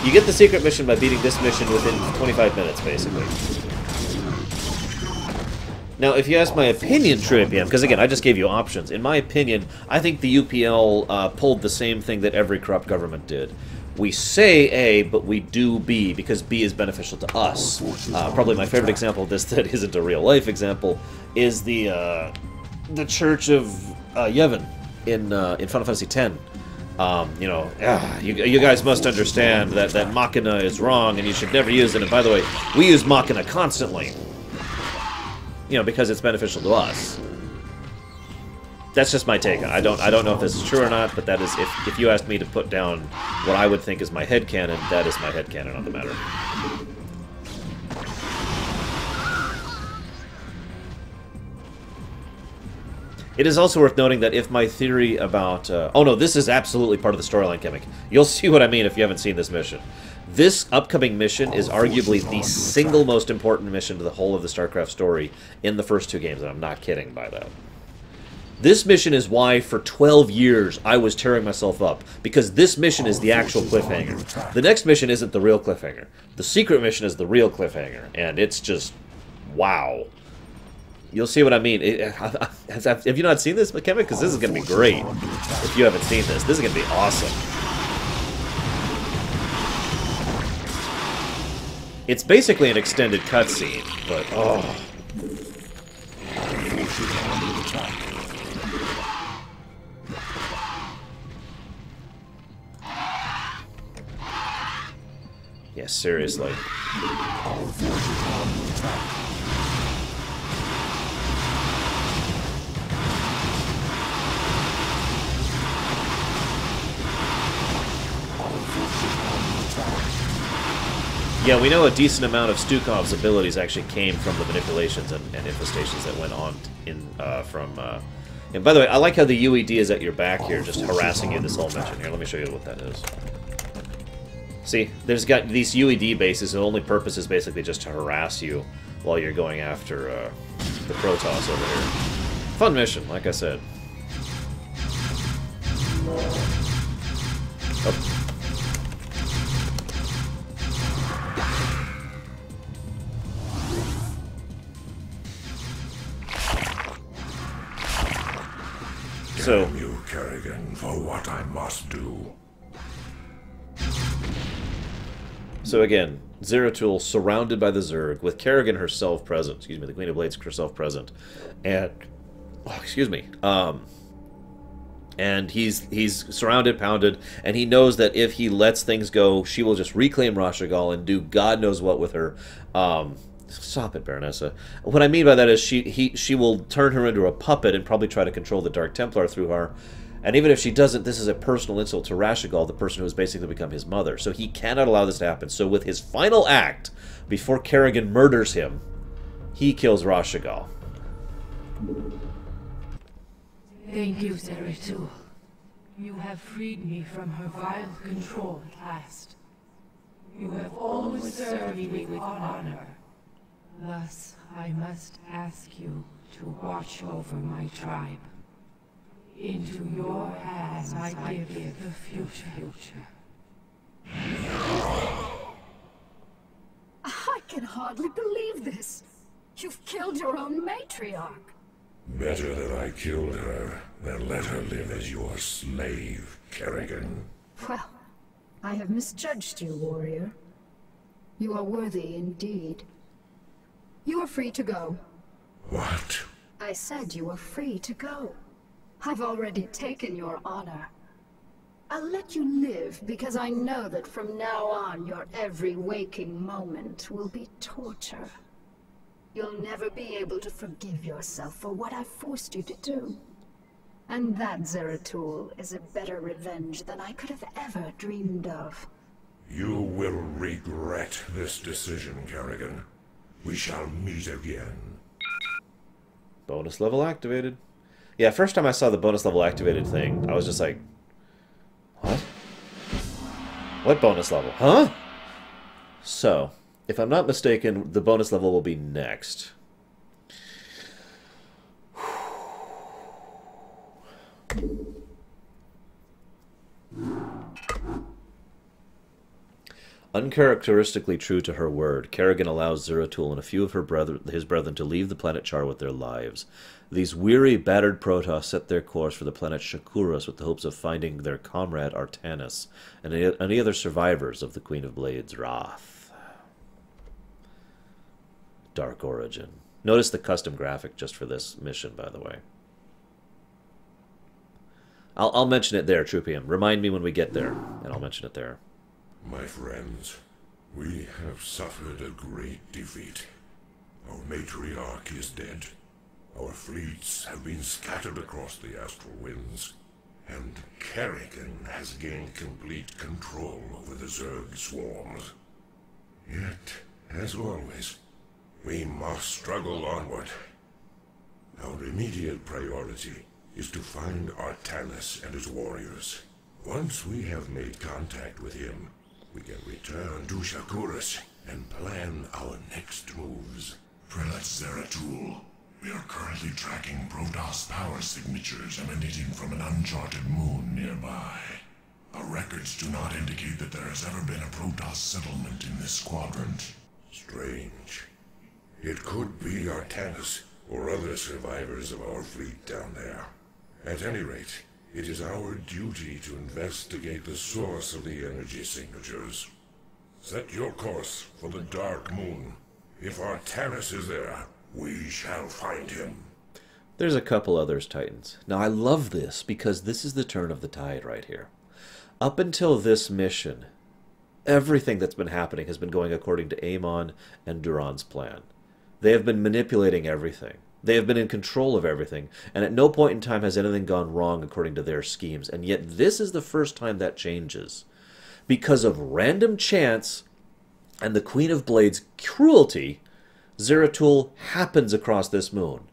You get the secret mission by beating this mission within 25 minutes, basically. Now, if you ask my opinion, Triopium, because again, I just gave you options. In my opinion, I think the UPL pulled the same thing that every corrupt government did. We say A, but we do B, because B is beneficial to us. Probably my favorite example of this that isn't a real-life example is the Church of Yevon in Final Fantasy X. You know, you guys must understand that Machina is wrong, and you should never use it. And by the way, we use Machina constantly. You know, because it's beneficial to us. That's just my take. I don't know if this is true or not, but that is, if you asked me to put down what I would think is my headcanon, that is my headcanon on the matter. It is also worth noting that if my theory about... oh no, this is absolutely part of the storyline, Chemic. You'll see what I mean if you haven't seen this mission. This upcoming mission is arguably the single most important mission to the whole of the Starcraft story in the first two games, and I'm not kidding by that. This mission is why, for 12 years, I was tearing myself up, because this mission is the actual cliffhanger. The next mission isn't the real cliffhanger. The secret mission is the real cliffhanger, and it's just... wow. You'll see what I mean. Have you not seen this, Kevin? Because this is going to be great if you haven't seen this. This is going to be awesome. It's basically an extended cutscene, but oh. Yeah, seriously. Yeah, we know a decent amount of Stukov's abilities actually came from the manipulations and infestations that went on in and by the way, I like how the UED is at your back here, just harassing you this whole mission. Here, let me show you what that is. See, there's got these UED bases, and the only purpose is basically just to harass you while you're going after the Protoss over here. Fun mission, like I said. Oh. So, damn you, Kerrigan, for what I must do. So again, Zeratul surrounded by the Zerg, with Kerrigan herself present. Excuse me, the Queen of Blades herself present, and excuse me, and he's surrounded, pounded, and he knows that if he lets things go, she will just reclaim Rashagal and do God knows what with her. Stop it, Baronessa. What I mean by that is she will turn her into a puppet and probably try to control the Dark Templar through her. And even if she doesn't, this is a personal insult to Rashigal, the person who has basically become his mother. So he cannot allow this to happen. So with his final act, before Kerrigan murders him, he kills Rashigal. Thank you, Zeratul. You have freed me from her vile control at last. You have always served me with honor. Thus, I must ask you to watch over my tribe. Into your hands I give the future. I can hardly believe this. You've killed your own matriarch. Better that I killed her than let her live as your slave, Kerrigan. Well, I have misjudged you, warrior. You are worthy indeed. You are free to go. What? I said you are free to go. I've already taken your honor. I'll let you live because I know that from now on your every waking moment will be torture. You'll never be able to forgive yourself for what I forced you to do. And that, Zeratul, is a better revenge than I could have ever dreamed of. You will regret this decision, Kerrigan. We shall meet again. Bonus level activated. Yeah, first time I saw the bonus level activated thing, I was just like, what? What bonus level? Huh? So, if I'm not mistaken, the bonus level will be next. Uncharacteristically true to her word, Kerrigan allows Zeratul and a few of his brethren to leave the planet Char with their lives. These weary, battered Protoss set their course for the planet Shakuras with the hopes of finding their comrade Artanis and any other survivors of the Queen of Blades' wrath. Dark Origin. Notice the custom graphic just for this mission, by the way. I'll mention it there, Troupium. Remind me when we get there, and I'll mention it there. My friends, we have suffered a great defeat. Our matriarch is dead. Our fleets have been scattered across the astral winds. And Kerrigan has gained complete control over the Zerg swarms. Yet, as always, we must struggle onward. Our immediate priority is to find Artanis and his warriors. Once we have made contact with him, we can return to Shakuras and plan our next moves. Prelate Zeratul, we are currently tracking Protoss power signatures emanating from an uncharted moon nearby. Our records do not indicate that there has ever been a Protoss settlement in this quadrant. Strange. It could be Artanis or other survivors of our fleet down there. At any rate, it is our duty to investigate the source of the energy signatures. Set your course for the Dark Moon. If Artanis is there, we shall find him. There's a couple others, Titans. Now, I love this because this is the turn of the tide right here. Up until this mission, everything that's been happening has been going according to Amon and Duran's plan. They have been manipulating everything. They have been in control of everything, and at no point in time has anything gone wrong according to their schemes. And yet this is the first time that changes. Because of random chance and the Queen of Blades' cruelty, Zeratul happens across this moon.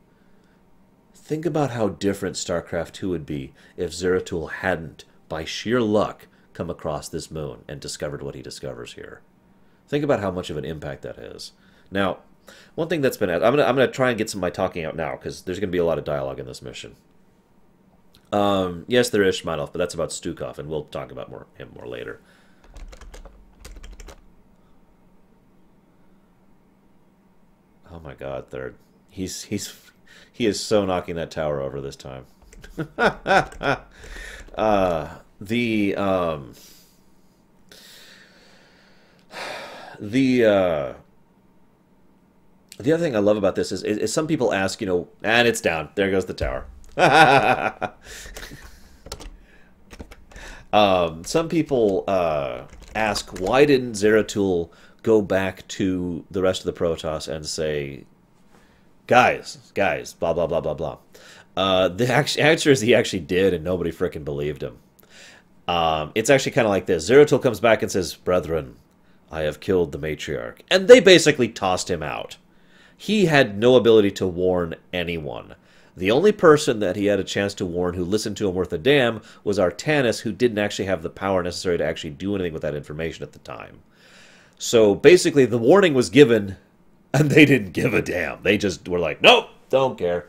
Think about how different StarCraft 2 would be if Zeratul hadn't, by sheer luck, come across this moon and discovered what he discovers here. Think about how much of an impact that has. Now, one thing that's been... I'm gonna try and get some of my talking out now, because there's going to be a lot of dialogue in this mission. Yes, there is Shmanov, but that's about Stukov, and we'll talk about him more later. Oh my god, Third. He is so knocking that tower over this time. The other thing I love about this is some people ask, you know, and it's down. There goes the tower. Some people ask, why didn't Zeratul go back to the rest of the Protoss and say, guys, blah, blah, blah, blah, blah. The answer is he actually did, and nobody frickin' believed him. It's actually kind of like this. Zeratul comes back and says, "Brethren, I have killed the matriarch." And they basically tossed him out. He had no ability to warn anyone. The only person that he had a chance to warn who listened to him worth a damn was Artanis, who didn't actually have the power necessary to actually do anything with that information at the time. So basically the warning was given, and they didn't give a damn. They just were like, nope, don't care.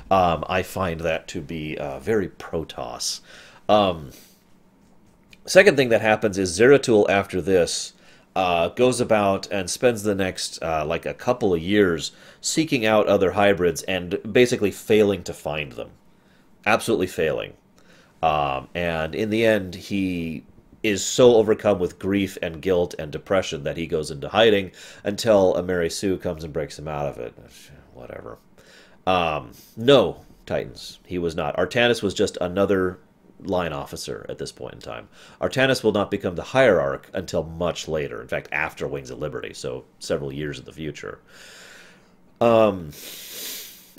I find that to be very Protoss. Second thing that happens is Zeratul, after this, goes about and spends the next, like a couple of years seeking out other hybrids and basically failing to find them. Absolutely failing. And in the end, he is so overcome with grief and guilt and depression that he goes into hiding until a Mary Sue comes and breaks him out of it. Whatever. No, Titans, he was not. Artanis was just another line officer at this point in time. Artanis will not become the hierarch until much later. In fact, after Wings of Liberty, so several years in the future.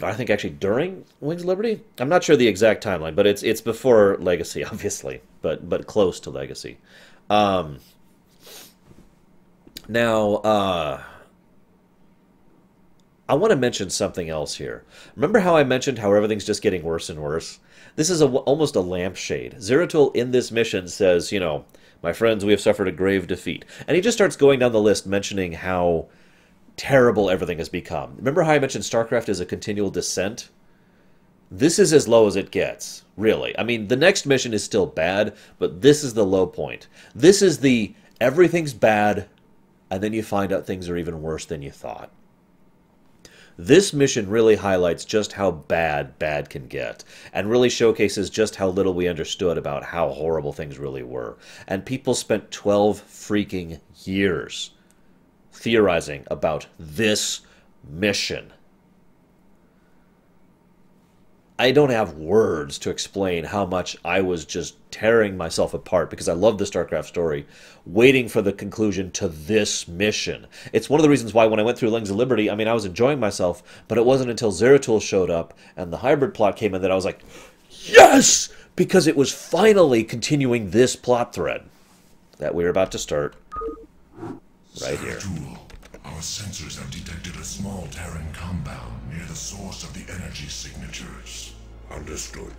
I think actually during Wings of Liberty? I'm not sure the exact timeline, but it's before Legacy, obviously, but close to Legacy. Now, I want to mention something else here. Remember how I mentioned how everything's just getting worse and worse? This is almost a lampshade. Zeratul in this mission says, you know, "My friends, we have suffered a grave defeat." And he just starts going down the list mentioning how terrible everything has become. Remember how I mentioned Starcraft is a continual descent? This is as low as it gets, really. I mean, the next mission is still bad, but this is the low point. This is the everything's bad, and then you find out things are even worse than you thought. This mission really highlights just how bad can get, and really showcases just how little we understood about how horrible things really were. And people spent 12 freaking years theorizing about this mission. I don't have words to explain how much I was just tearing myself apart because I love the Starcraft story, waiting for the conclusion to this mission. It's one of the reasons why when I went through Wings of Liberty, I mean, I was enjoying myself, but it wasn't until Zeratul showed up and the hybrid plot came in that I was like, yes! Because it was finally continuing this plot thread that we're about to start right here. Zeratul, our sensors have detected a small Terran compound near the source of the energy signatures. Understood.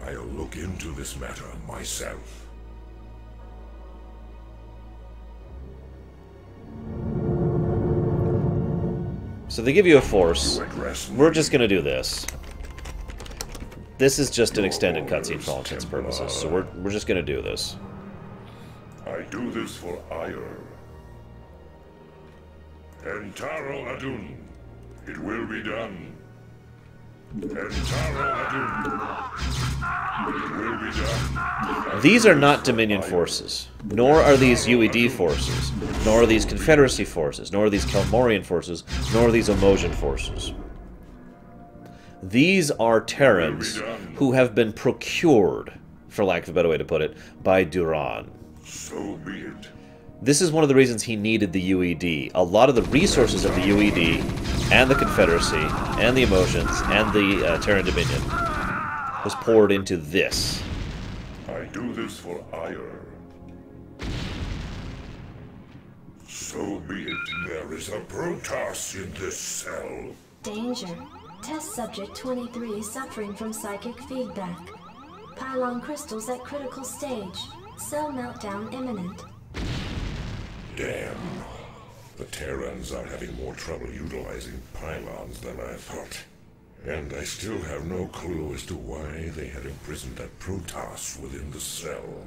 I'll look into this matter myself. So they give you a force. We're just going to do this. This is just an extended cutscene for all intents and purposes, so we're just going to do this. I do this for ire. Entaro Adun, it will be done. Entaro Adun, it will be done. These are not Dominion forces, nor are these UED forces, nor are these Confederacy forces, nor are these Kelmorian forces, nor are these Omosian forces. These are Terrans who have been procured, for lack of a better way to put it, by Duran. So be it. This is one of the reasons he needed the UED. A lot of the resources of the UED, and the Confederacy, and the Emotions, and the Terran Dominion was poured into this. I do this for ire. So be it. There is a Protoss in this cell. Danger. Test subject 23 suffering from psychic feedback. Pylon crystals at critical stage. Cell meltdown imminent. Damn. The Terrans are having more trouble utilizing pylons than I thought. And I still have no clue as to why they had imprisoned that Protoss within the cell.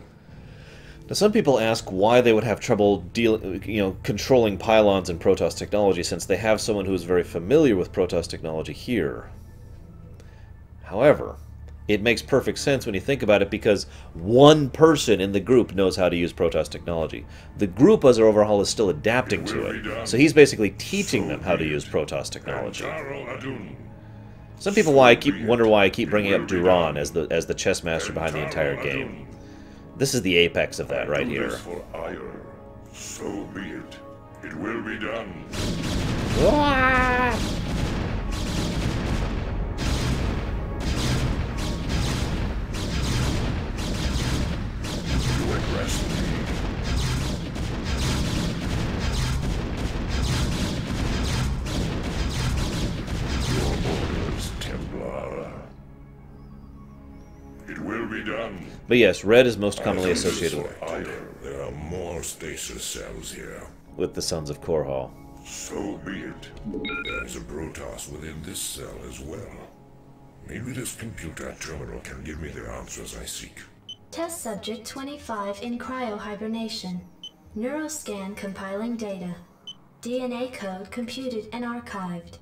Now, some people ask why they would have trouble controlling pylons and Protoss technology, since they have someone who is very familiar with Protoss technology here. However, it makes perfect sense when you think about it, because one person in the group knows how to use Protoss technology. The group, as their overhaul, is still adapting to it. So he's basically teaching them how to use Protoss technology. Some people wonder why I keep bringing up Duran as the chess master behind the entire game. This is the apex of that right here. So be it. It will be done. It will be done. But yes, red is most commonly associated with There are more stasis cells here. the Sons of Korhal. So be it. There's a Protoss within this cell as well. Maybe this computer terminal can give me the answers I seek. Test subject 25 in cryohibernation. Neuroscan compiling data. DNA code computed and archived.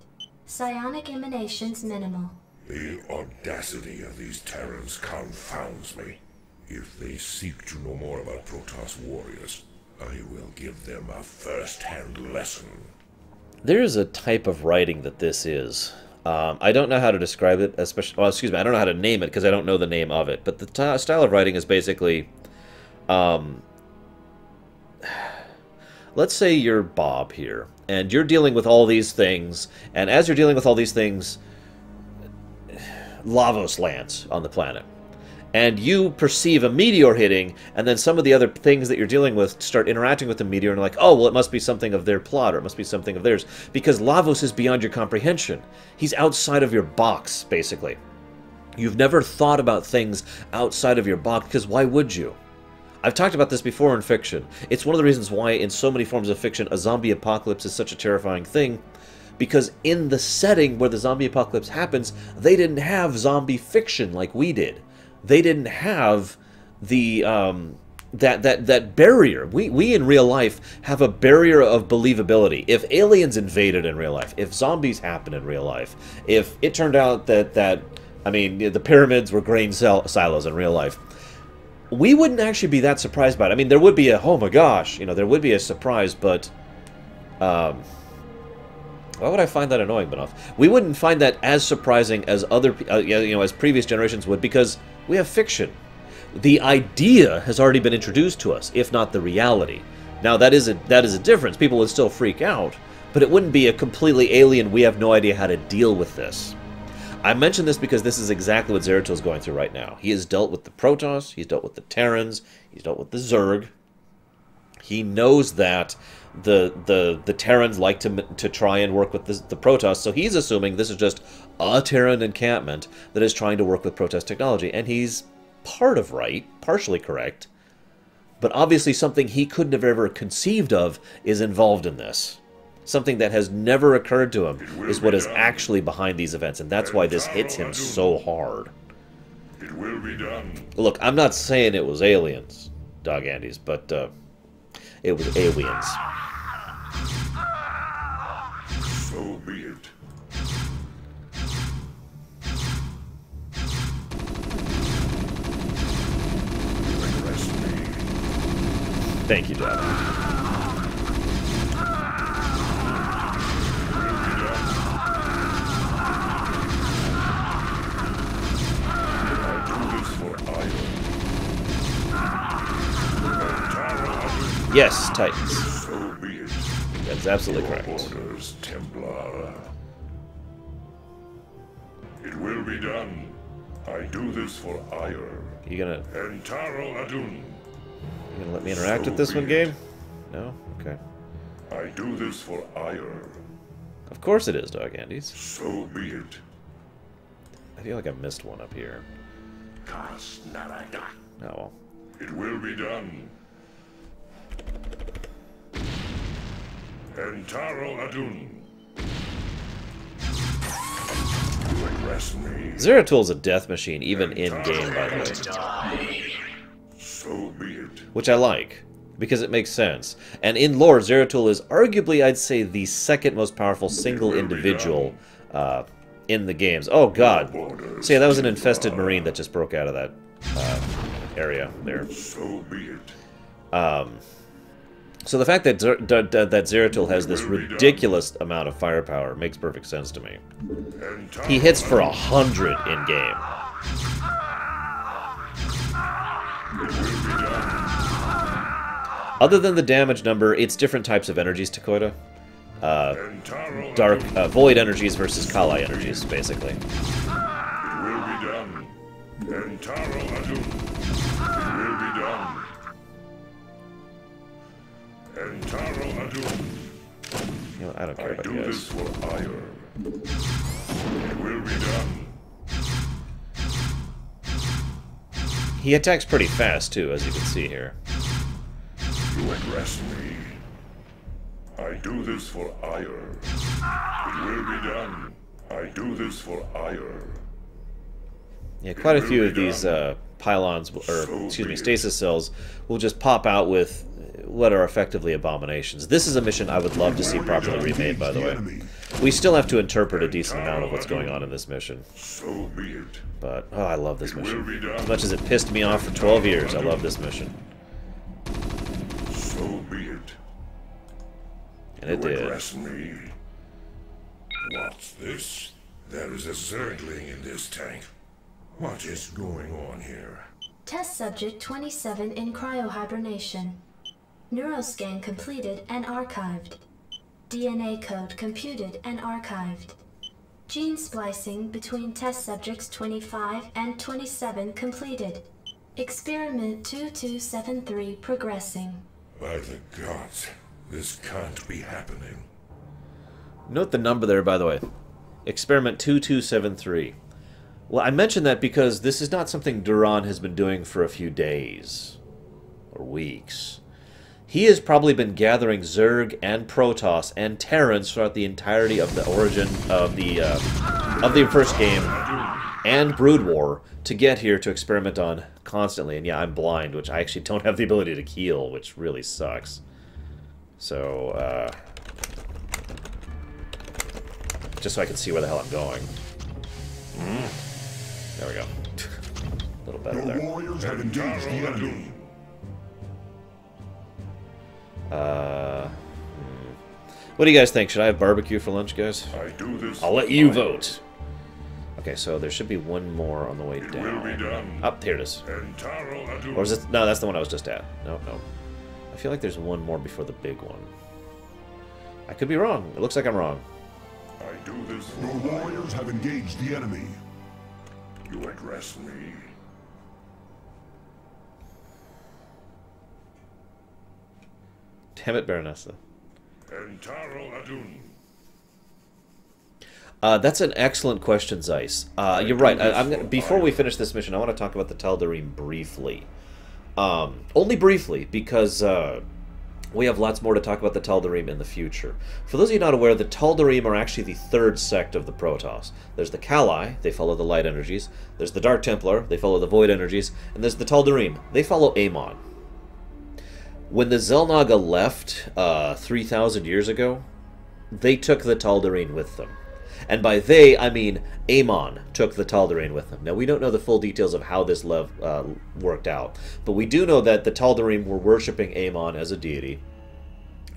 Psionic emanations minimal. The audacity of these Terrans confounds me. If they seek to know more about Protoss warriors, I will give them a first-hand lesson. There is a type of writing that this is. I don't know how to describe it, especially. Well, excuse me, I don't know how to name it because I don't know the name of it. But the style of writing is basically, let's say you're Bob here, and you're dealing with all these things, and as you're dealing with all these things, Lavos lands on the planet. And you perceive a meteor hitting, and then some of the other things that you're dealing with start interacting with the meteor, and like, oh, well, it must be something of their plot, or it must be something of theirs. Because Lavos is beyond your comprehension. He's outside of your box, basically. You've never thought about things outside of your box, because why would you? I've talked about this before in fiction. It's one of the reasons why, in so many forms of fiction, a zombie apocalypse is such a terrifying thing. Because in the setting where the zombie apocalypse happens, they didn't have zombie fiction like we did. They didn't have the that barrier. We in real life have a barrier of believability. If aliens invaded in real life, if zombies happened in real life, if it turned out that I mean the pyramids were grain silos in real life, we wouldn't actually be that surprised by it. I mean, there would be a oh my gosh, you know, there would be a surprise, but why would I find that annoying, Benoff? We wouldn't find that as surprising as other, as previous generations would, because we have fiction. The idea has already been introduced to us, if not the reality. Now, that is a difference. People would still freak out, but it wouldn't be a completely alien, we have no idea how to deal with this. I mention this because this is exactly what Zeratul is going through right now. He has dealt with the Protoss, he's dealt with the Terrans, he's dealt with the Zerg. He knows that the Terrans like to try and work with the Protoss, so he's assuming this is just a Terran encampment that is trying to work with Protoss technology, and he's partially correct, but obviously something he couldn't have ever conceived of is involved in this. Something that has never occurred to him is what is actually behind these events, and that's why this hits him so hard. It will be done. Look, I'm not saying it was aliens, Dog Andes, but it was aliens. So be it. Thank you, Dad. Yes, Titans. So be it. That's absolutely correct. Orders, Templar. It will be done. I do this for ire. You gonna let me interact with this one, game? No? Okay. I do this for ire. Of course it is, Dog Andes. So be it. I feel like I missed one up here. Oh well. It will be done. Entaro Adun. Zeratul's a death machine, even in-game, by the way. So be it. Which I like, because it makes sense. And in lore, Zeratul is arguably, I'd say, the second most powerful single individual in the games. Oh god. So yeah, that was an infested marine that just broke out of that area there. So be it. So the fact that Zeratul has this ridiculous amount of firepower makes perfect sense to me. He hits for 100 in-game. Other than the damage number, it's different types of energies, Takoida. Void energies versus Kali energies, basically. It will be done. Entaro Adun. It will be done. Entaro Adun. You know, I don't care about you guys. This for ire. It will be done. He attacks pretty fast, too, as you can see here. You address me. I do this for ire. It will be done. I do this for ire. Yeah, quite a few of these pylons, or excuse me, stasis cells, will just pop out with what are effectively abominations. This is a mission I would love to see properly remade, by the way. We still have to interpret a decent amount of what's going on in this mission. So be it. But, oh, I love this mission. As much as it pissed me off for 12 years, I love this mission. So be it. And it did. Address me. What's this? There is a Zergling in this tank. What is going on here? Test subject 27 in cryohibernation. Neuroscan completed and archived. DNA code computed and archived. Gene splicing between test subjects 25 and 27 completed. Experiment 2273 progressing. By the gods, this can't be happening. Note the number there, by the way. Experiment 2273. Well, I mentioned that because this is not something Duran has been doing for a few days. Or weeks. He has probably been gathering Zerg and Protoss and Terrans throughout the entirety of the origin of the first game and Brood War to get here to experiment on constantly. And yeah, I'm blind, which I actually don't have the ability to heal, which really sucks. So, just so I can see where the hell I'm going. There we go. A little better there. Warriors have engaged the enemy. What do you guys think? Should I have barbecue for lunch, guys? I do this. I'll let you vote. Okay, so there should be one more on the way down. Will be done. Up, here it is. Or is it? No, that's the one I was just at. No, no. I feel like there's one more before the big one. I could be wrong. It looks like I'm wrong. I do this. Your warriors have engaged the enemy. You address me. Damn it, Baronessa. That's an excellent question, Zeiss. You're right. I'm gonna, before we finish this mission, I want to talk about the Tal'Darim briefly. Only briefly, because we have lots more to talk about the Tal'Darim in the future. For those of you not aware, the Tal'Darim are actually the third sect of the Protoss. There's the Kali, they follow the light energies. There's the Dark Templar, they follow the void energies. And there's the Tal'Darim, they follow Amon. When the Xel'Naga left 3,000 years ago, they took the Tal'Darim with them. And by they, I mean Amon took the Tal'Darim with them. Now, we don't know the full details of how this worked out, but we do know that the Tal'Darim were worshipping Amon as a deity,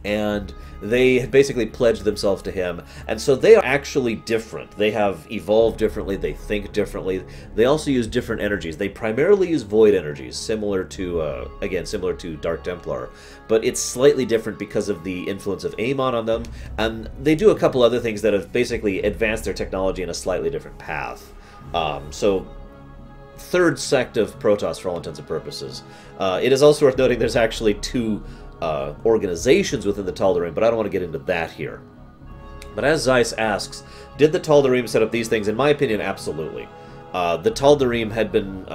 and they had basically pledged themselves to him, and so they are actually different. They have evolved differently, they think differently, they also use different energies. They primarily use void energies, similar to, again, similar to Dark Templar, but it's slightly different because of the influence of Amon on them, and they do a couple other things that have basically advanced their technology in a slightly different path. So, third sect of Protoss for all intents and purposes. It is also worth noting there's actually two organizations within the Tal'Darim, but I don't want to get into that here. But as Zeiss asks, did the Tal'Darim set up these things? In my opinion, absolutely. The Tal'Darim had been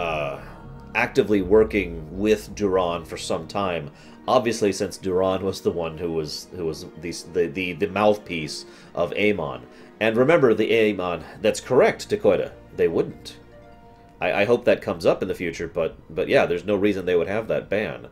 actively working with Duran for some time, obviously since Duran was the one who was the mouthpiece of Amon. And remember, the Amon, that's correct, Dakota, they wouldn't. I hope that comes up in the future, but yeah, there's no reason they would have that ban.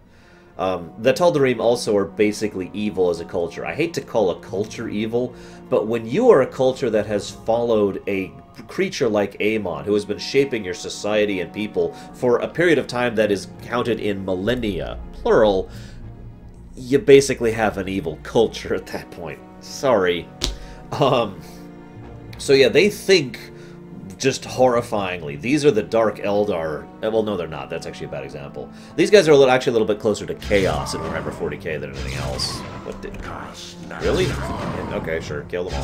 The Tal'Darim also are basically evil as a culture. I hate to call a culture evil, but when you are a culture that has followed a creature like Amon, who has been shaping your society and people for a period of time that is counted in millennia, plural, you basically have an evil culture at that point. Sorry. So yeah, they think just horrifyingly. These are the Dark Eldar. Well, no, they're not. That's actually a bad example. These guys are actually a little bit closer to Chaos in Warhammer 40k than anything else. What did... Really? Okay, sure. Kill them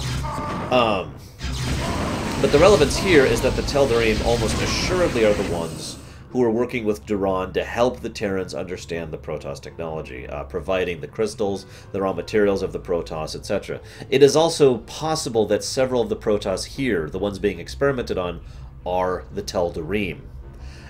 all. But the relevance here is that the Tal'Darim almost assuredly are the ones who are working with Duran to help the Terrans understand the Protoss technology, providing the crystals, the raw materials of the Protoss, etc. It is also possible that several of the Protoss here, the ones being experimented on, are the Tal'Darim.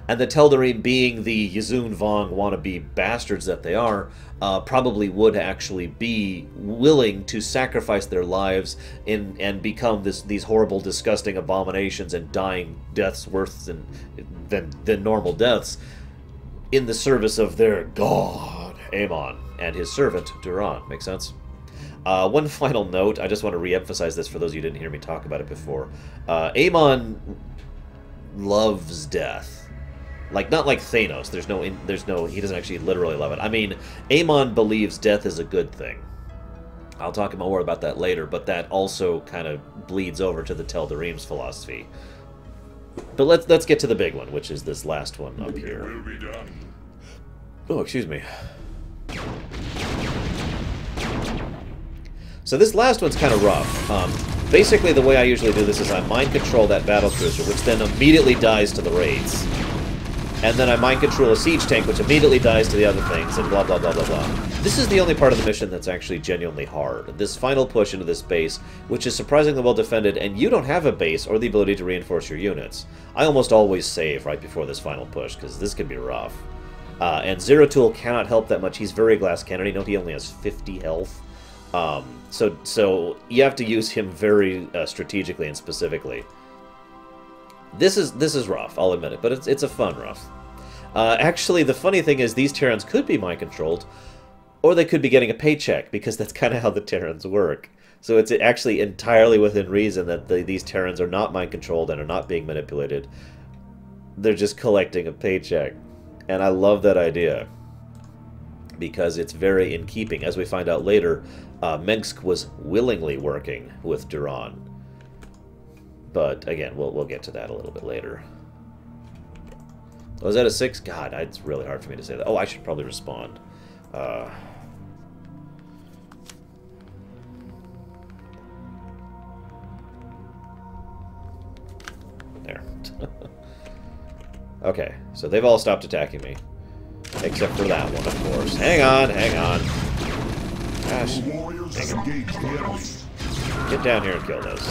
And the Teldarim, being the Yazun Vong wannabe bastards that they are, probably would actually be willing to sacrifice their lives and become these horrible, disgusting abominations and dying deaths worse than normal deaths in the service of their god, Amon, and his servant, Duran. Make sense? One final note, I just want to re-emphasize this for those of you who didn't hear me talk about it before. Amon loves death. Like, not like Thanos. He doesn't actually literally love it. I mean, Amon believes death is a good thing. I'll talk more about that later, but that also kind of bleeds over to the Teldarim's philosophy. But let's get to the big one, which is this last one up here. It will be done. Oh, excuse me. So this last one's kind of rough. Basically, the way I usually do this is I mind control that battlecruiser, which then immediately dies to the raids. And then I mind control a siege tank, which immediately dies to the other things, and blah, blah, blah, blah, blah. This is the only part of the mission that's actually genuinely hard. This final push into this base, which is surprisingly well defended, and you don't have a base or the ability to reinforce your units. I almost always save right before this final push, because this can be rough. And Zeratul cannot help that much. He's very glass cannon. Note he only has 50 health. So you have to use him very strategically and specifically. This is rough, I'll admit it, but it's a fun rough. Actually, the funny thing is these Terrans could be mind-controlled, or they could be getting a paycheck, because that's kind of how the Terrans work. So it's actually entirely within reason that these Terrans are not mind-controlled and are not being manipulated. They're just collecting a paycheck. And I love that idea, because it's very in keeping. As we find out later, Mengsk was willingly working with Duran. But again, we'll get to that a little bit later. Was that a 6? God, it's really hard for me to say that. Oh, I should probably respond. There. Okay, so they've all stopped attacking me. Except for that one, of course. Hang on, hang on. Gosh. Hang on. Get down here and kill those.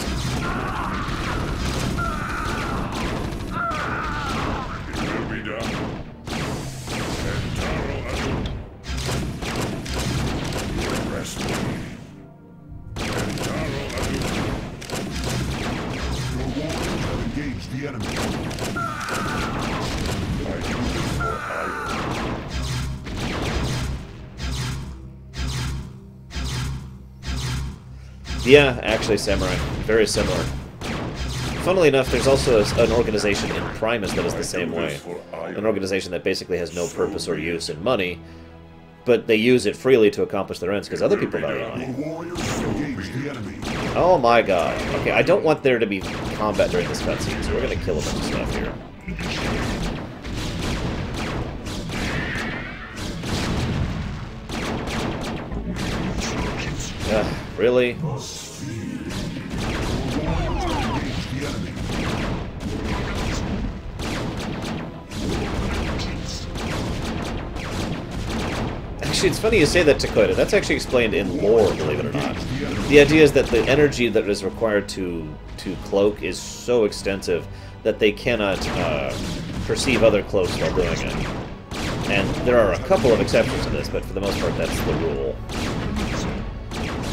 The enemy. Yeah, actually, Samurai. Very similar. Funnily enough, there's also an organization in Primus that is the same way. An organization that basically has no purpose or use in money, but they use it freely to accomplish their ends, because other people value money. Oh my god. Okay, I don't want there to be combat during this cutscene, so we're gonna kill a bunch of stuff here. Really? Actually, it's funny you say that, Takoida. That's actually explained in lore, believe it or not. The idea is that the energy that is required to cloak is so extensive that they cannot perceive other cloaks while doing it. And there are a couple of exceptions to this, but for the most part, that's the rule.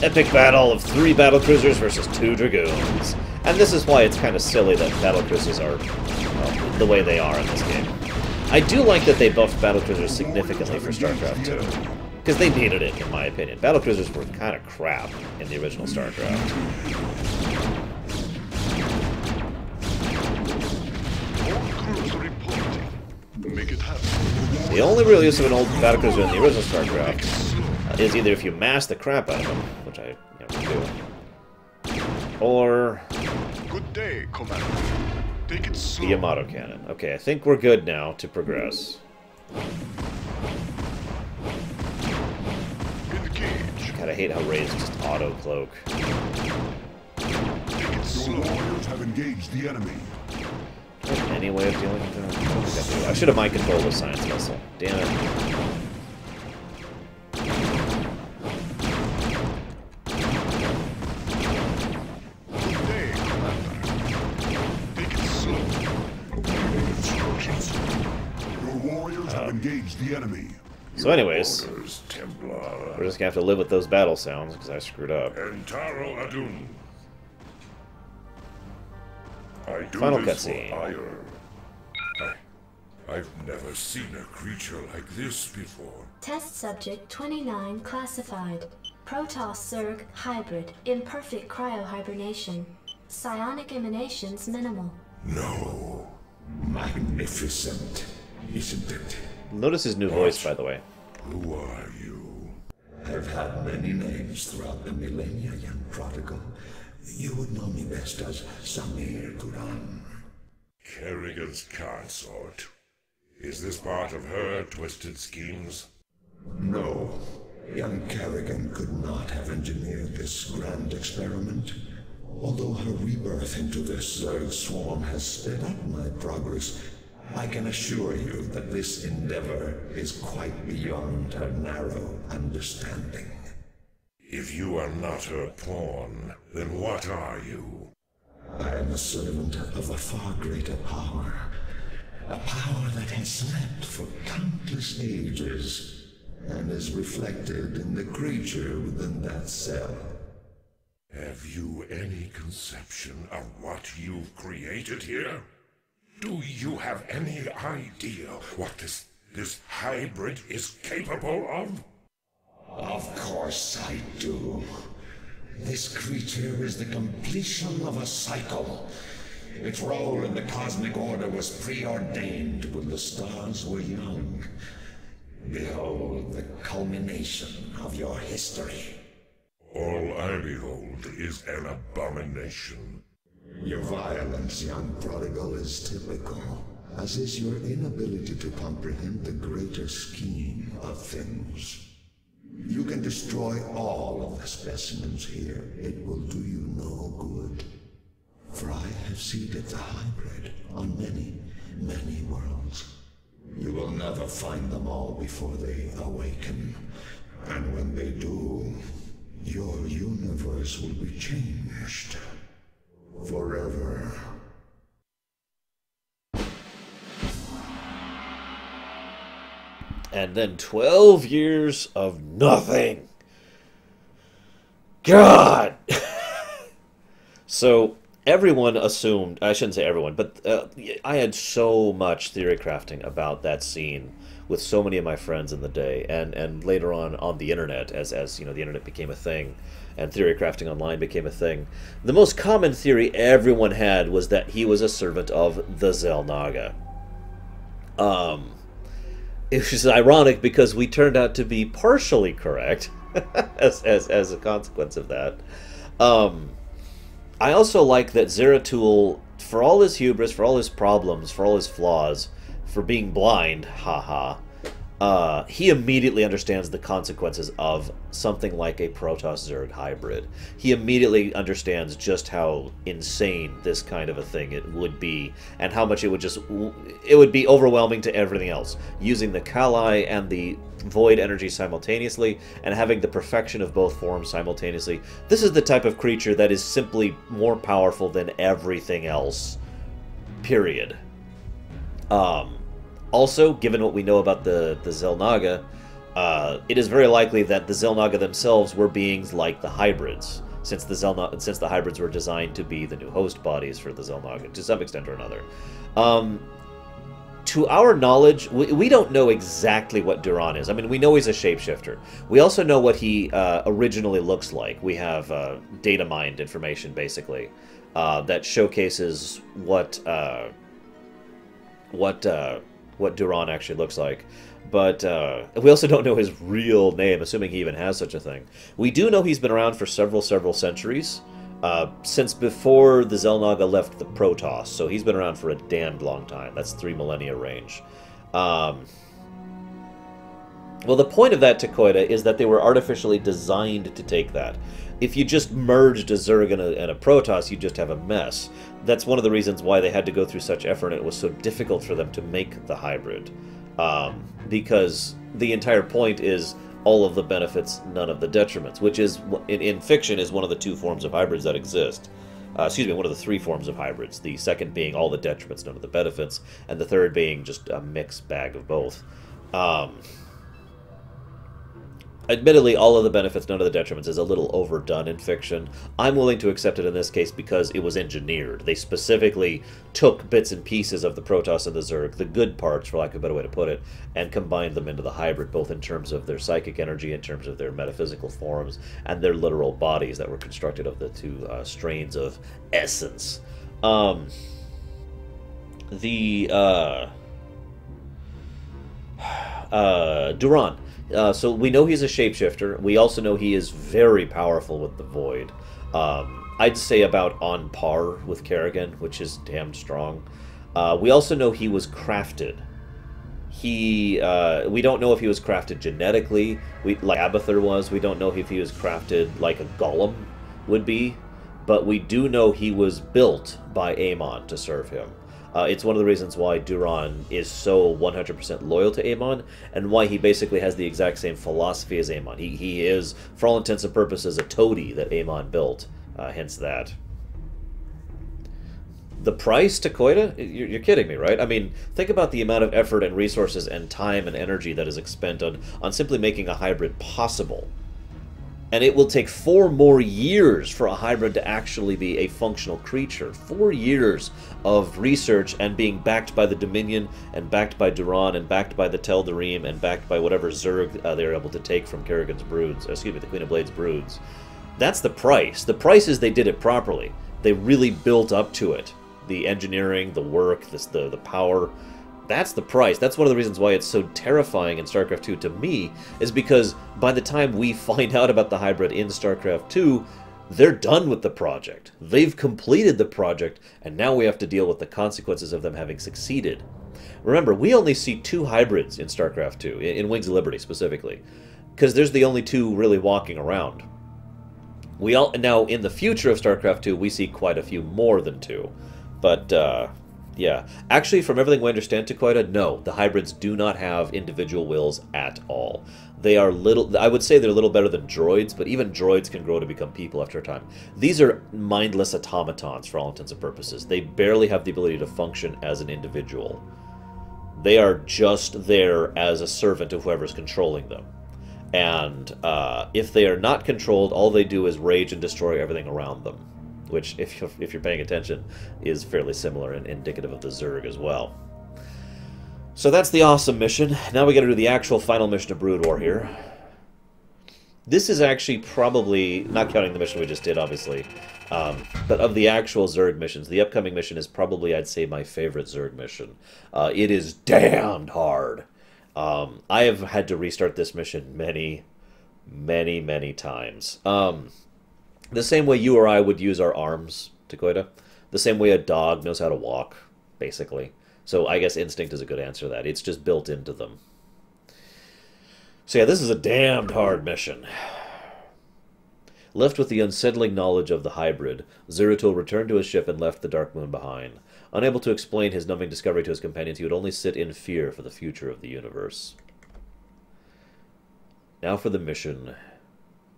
Epic battle of 3 battlecruisers versus 2 dragoons. And this is why it's kind of silly that battlecruisers are the way they are in this game. I do like that they buffed battlecruisers significantly for StarCraft 2. Because they needed it, in my opinion. Battlecruisers were kind of crap in the original StarCraft. The only real use of an old battlecruiser in the original StarCraft is either if you mash the crap out of them, which I do, or Good day, Commander. Take it slow. the Yamato cannon. Okay, I think we're good now to progress. God, I hate how Ray's just auto-cloak. Your warriors have engaged the enemy. Do I have any way of dealing with that? I should have mind control the science vessel. Damn it. warriors have engaged the enemy. So anyways, Orders, Templar. we're just gonna have to live with those battle sounds because I screwed up. Entaro Adun. I do Final this cutscene. for ire. I've never seen a creature like this before. Test subject 29 classified. Protoss Zerg hybrid, imperfect cryohibernation. Psionic emanations minimal. No. Magnificent, isn't it? Notice his new voice, by the way. Who are you? I've had many names throughout the millennia, young prodigal. You would know me best as Samir Duran. Kerrigan's consort. Is this part of her twisted schemes? No. Young Kerrigan could not have engineered this grand experiment. Although her rebirth into this Zerg swarm has sped up my progress, I can assure you that this endeavor is quite beyond her narrow understanding. If you are not her pawn, then what are you? I am a servant of a far greater power. A power that has slept for countless ages, and is reflected in the creature within that cell. Have you any conception of what you've created here? Do you have any idea what this hybrid is capable of? Of course I do. This creature is the completion of a cycle. Its role in the cosmic order was preordained when the stars were young. Behold the culmination of your history. All I behold is an abomination. Your violence, young prodigal, is typical, as is your inability to comprehend the greater scheme of things. You can destroy all of the specimens here. It will do you no good. For I have seeded the hybrid on many, many worlds. You will never find them all before they awaken. And when they do, your universe will be changed. Forever. And then 12 years of nothing. God! So, everyone assumed, I shouldn't say everyone, but I had so much theory crafting about that scene with so many of my friends in the day, and later on the internet, as you know, the internet became a thing, and theory crafting online became a thing. The most common theory everyone had was that he was a servant of the Xel'Naga. It was ironic because we turned out to be partially correct as a consequence of that. I also like that Zeratul, for all his hubris, for all his problems, for all his flaws, for being blind, haha, he immediately understands the consequences of something like a Protoss-Zerg hybrid. He immediately understands just how insane this kind of a thing it would be, and how much it would be overwhelming to everything else. Using the Kali and the void energy simultaneously, and having the perfection of both forms simultaneously. This is the type of creature that is simply more powerful than everything else. Period. Also, given what we know about the Xel'Naga, it is very likely that the Xel'Naga themselves were beings like the hybrids, since the hybrids were designed to be the new host bodies for the Xel'Naga, to some extent or another. To our knowledge, we don't know exactly what Duran is. I mean, we know he's a shapeshifter. We also know what he originally looks like. We have data mined information, basically, that showcases what Duran actually looks like. But we also don't know his real name, assuming he even has such a thing. We do know he's been around for several centuries, since before the Xel'Naga left the Protoss, so he's been around for a damned long time. That's 3 millennia range. Well, the point of that Takoida is that they were artificially designed to take that. If you just merged a Zerg and a Protoss, you just have a mess. That's one of the reasons why they had to go through such effort, and it was so difficult for them to make the hybrid. Because the entire point is all of the benefits, none of the detriments, which is, in fiction, is one of the 2 forms of hybrids that exist. Excuse me, one of the three forms of hybrids. The second being all the detriments, none of the benefits, and the third being just a mixed bag of both. Admittedly, all of the benefits, none of the detriments is a little overdone in fiction. I'm willing to accept it in this case because it was engineered. They specifically took bits and pieces of the Protoss and the Zerg, the good parts, for lack of a better way to put it, and combined them into the hybrid, both in terms of their psychic energy, in terms of their metaphysical forms, and their literal bodies that were constructed of the two strains of essence. Duran. So we know he's a shapeshifter. We also know he is very powerful with the Void. I'd say about on par with Kerrigan, which is damn strong. We also know he was crafted. We don't know if he was crafted genetically, like Abathur was. We don't know if he was crafted like a golem would be. But we do know he was built by Amon to serve him. It's one of the reasons why Duran is so 100% loyal to Amon, and why he basically has the exact same philosophy as Amon. He is, for all intents and purposes, a toady that Amon built, hence that. The price to Koida? You're kidding me, right? I mean, think about the amount of effort and resources and time and energy that is expended on simply making a hybrid possible. And it will take 4 more years for a hybrid to actually be a functional creature. 4 years of research and being backed by the Dominion, and backed by Duran, and backed by the Teldarim, and backed by whatever Zerg they were able to take from Kerrigan's broods. Excuse me, the Queen of Blades broods. That's the price. The price is they did it properly. They really built up to it. The engineering, the work, the power. That's the price. That's one of the reasons why it's so terrifying in StarCraft 2 to me, is because by the time we find out about the hybrid in StarCraft 2, they're done with the project. They've completed the project, and now we have to deal with the consequences of them having succeeded. Remember, we only see 2 hybrids in StarCraft 2, in Wings of Liberty specifically, because there's the only 2 really walking around. Now, in the future of StarCraft 2, we see quite a few more than 2, but, yeah. Actually, from everything we understand, Takoida, no, the hybrids do not have individual wills at all. They are I would say they're a little better than droids, but even droids can grow to become people after a time. These are mindless automatons for all intents and purposes. They barely have the ability to function as an individual. They are just there as a servant of whoever's controlling them. And if they are not controlled, all they do is rage and destroy everything around them. Which, if you're paying attention, is fairly similar and indicative of the Zerg as well. So that's the awesome mission. Now we gotta do the actual final mission of Brood War here. This is actually probably, not counting the mission we just did, obviously, but of the actual Zerg missions, the upcoming mission is probably, I'd say, my favorite Zerg mission. It is damned hard. I have had to restart this mission many, many, many times. The same way you or I would use our arms, Takoida. The same way a dog knows how to walk, basically. So I guess instinct is a good answer to that. It's just built into them. So yeah, this is a damned hard mission. Left with the unsettling knowledge of the hybrid, Zeratul returned to his ship and left the Dark Moon behind. Unable to explain his numbing discovery to his companions, he would only sit in fear for the future of the universe. Now for the mission,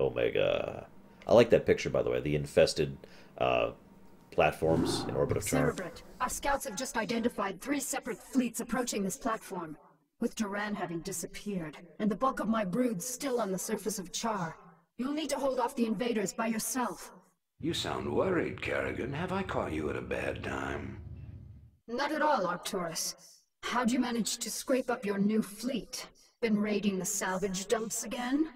Omega. I like that picture, by the way, the infested platforms in orbit of Charm. Cerebrate, our scouts have just identified 3 separate fleets approaching this platform, with Duran having disappeared, and the bulk of my broods still on the surface of Char. You'll need to hold off the invaders by yourself. You sound worried, Kerrigan. Have I caught you at a bad time? Not at all, Arcturus. How'd you manage to scrape up your new fleet? Been raiding the salvage dumps again?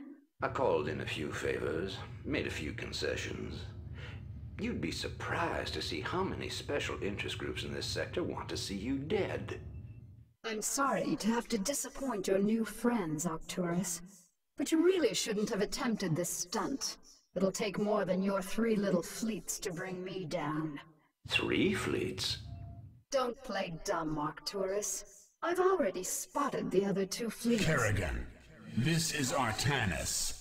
I called in a few favors, made a few concessions. You'd be surprised to see how many special interest groups in this sector want to see you dead. I'm sorry to have to disappoint your new friends, Arcturus, but you really shouldn't have attempted this stunt. It'll take more than your 3 little fleets to bring me down. 3 fleets? Don't play dumb, Arcturus. I've already spotted the other 2 fleets. Kerrigan, this is Artanis.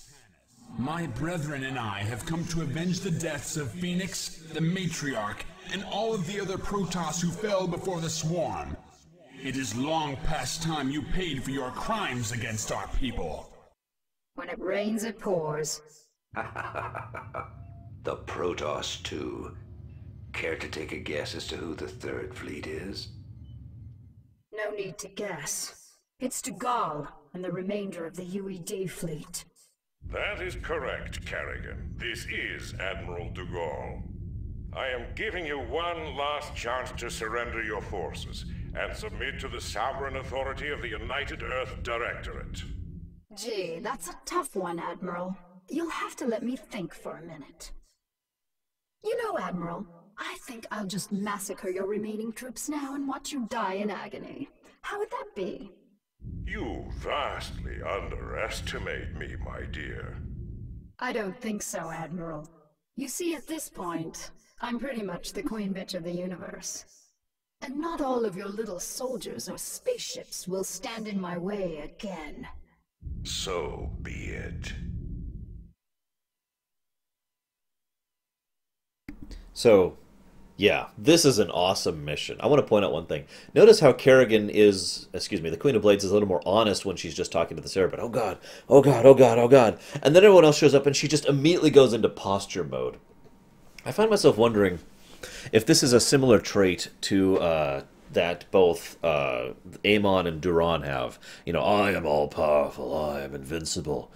My brethren and I have come to avenge the deaths of Phoenix, the Matriarch, and all of the other Protoss who fell before the Swarm. It is long past time you paid for your crimes against our people. When it rains, it pours. The Protoss, too. Care to take a guess as to who the third fleet is? No need to guess. It's Dugall and the remainder of the UED fleet. That is correct, Kerrigan. This is Admiral Dugall. I am giving you one last chance to surrender your forces and submit to the sovereign authority of the United Earth Directorate. Gee, that's a tough one, Admiral. You'll have to let me think for a minute. You know, Admiral, I think I'll just massacre your remaining troops now and watch you die in agony. How would that be? You vastly underestimate me, my dear. I don't think so, Admiral. You see, at this point, I'm pretty much the queen bitch of the universe. And not all of your little soldiers or spaceships will stand in my way again. So be it. So, yeah, this is an awesome mission. I want to point out one thing. Notice how Kerrigan is, the Queen of Blades is a little more honest when she's just talking to the Cerebrate. Oh god, oh god, oh god, oh god. And then everyone else shows up and she just immediately goes into posture mode. I find myself wondering if this is a similar trait to that both Amon and Duran have. You know, I am all-powerful, I am invincible.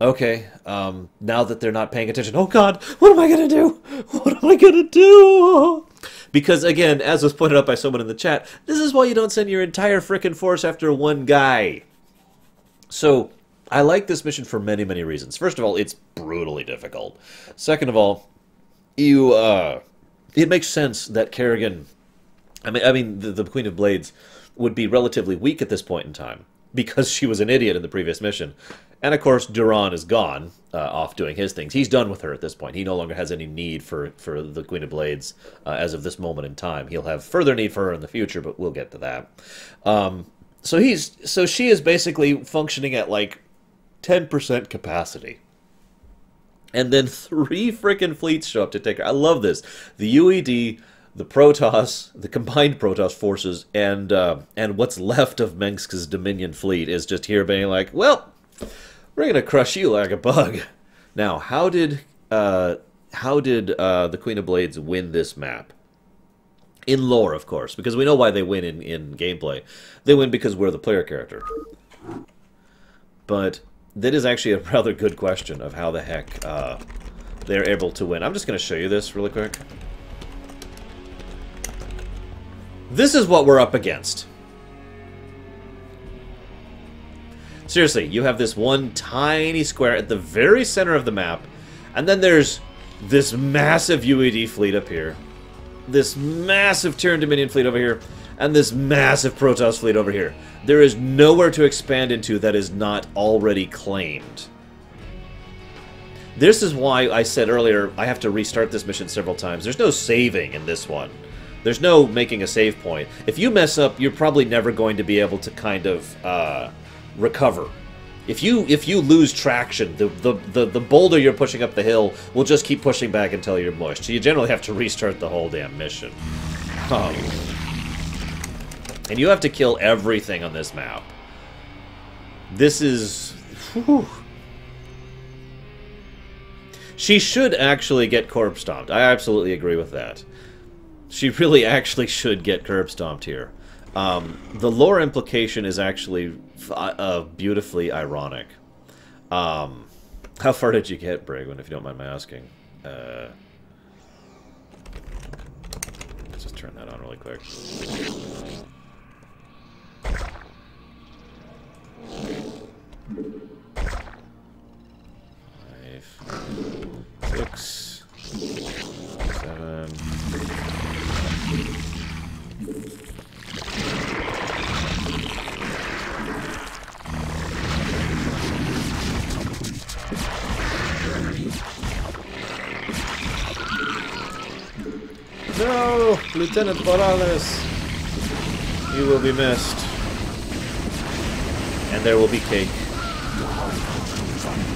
Okay, now that they're not paying attention, oh god, what am I gonna do? What am I gonna do? Because, again, as was pointed out by someone in the chat, this is why you don't send your entire frickin' force after one guy. So, I like this mission for many, many reasons. First of all, it's brutally difficult. Second of all, it makes sense that Kerrigan, the Queen of Blades would be relatively weak at this point in time, because she was an idiot in the previous mission. And, of course, Duran is gone, off doing his things. He's done with her at this point. He no longer has any need for the Queen of Blades as of this moment in time. He'll have further need for her in the future, but we'll get to that. So she is basically functioning at, like, 10% capacity. And then 3 frickin' fleets show up to take her. I love this. The UED, the Protoss, the combined Protoss forces, and what's left of Mengsk's Dominion fleet is just here being like, well, we're gonna crush you like a bug. Now, how did the Queen of Blades win this map? In lore, of course, because we know why they win in gameplay. They win because we're the player character. But that is actually a rather good question of how the heck they're able to win. I'm just going to show you this really quick. This is what we're up against. Seriously, you have this one tiny square at the very center of the map, and then there's this massive UED fleet up here, this massive Terran Dominion fleet over here, and this massive Protoss fleet over here. There is nowhere to expand into that is not already claimed. This is why I said earlier I have to restart this mission several times. There's no saving in this one. There's no making a save point. If you mess up, you're probably never going to be able to kind of recover. If you lose traction, the boulder you're pushing up the hill will just keep pushing back until you're mushed. So you generally have to restart the whole damn mission. And you have to kill everything on this map. This is... Whew. She should actually get curb stomped. I absolutely agree with that. She really actually should get curb stomped here. The lore implication is actually beautifully ironic. How far did you get, Brigwin, if you don't mind my asking? Let's just turn that on really quick. 5, 6, 7. No, Lieutenant Morales, you will be missed, and there will be cake.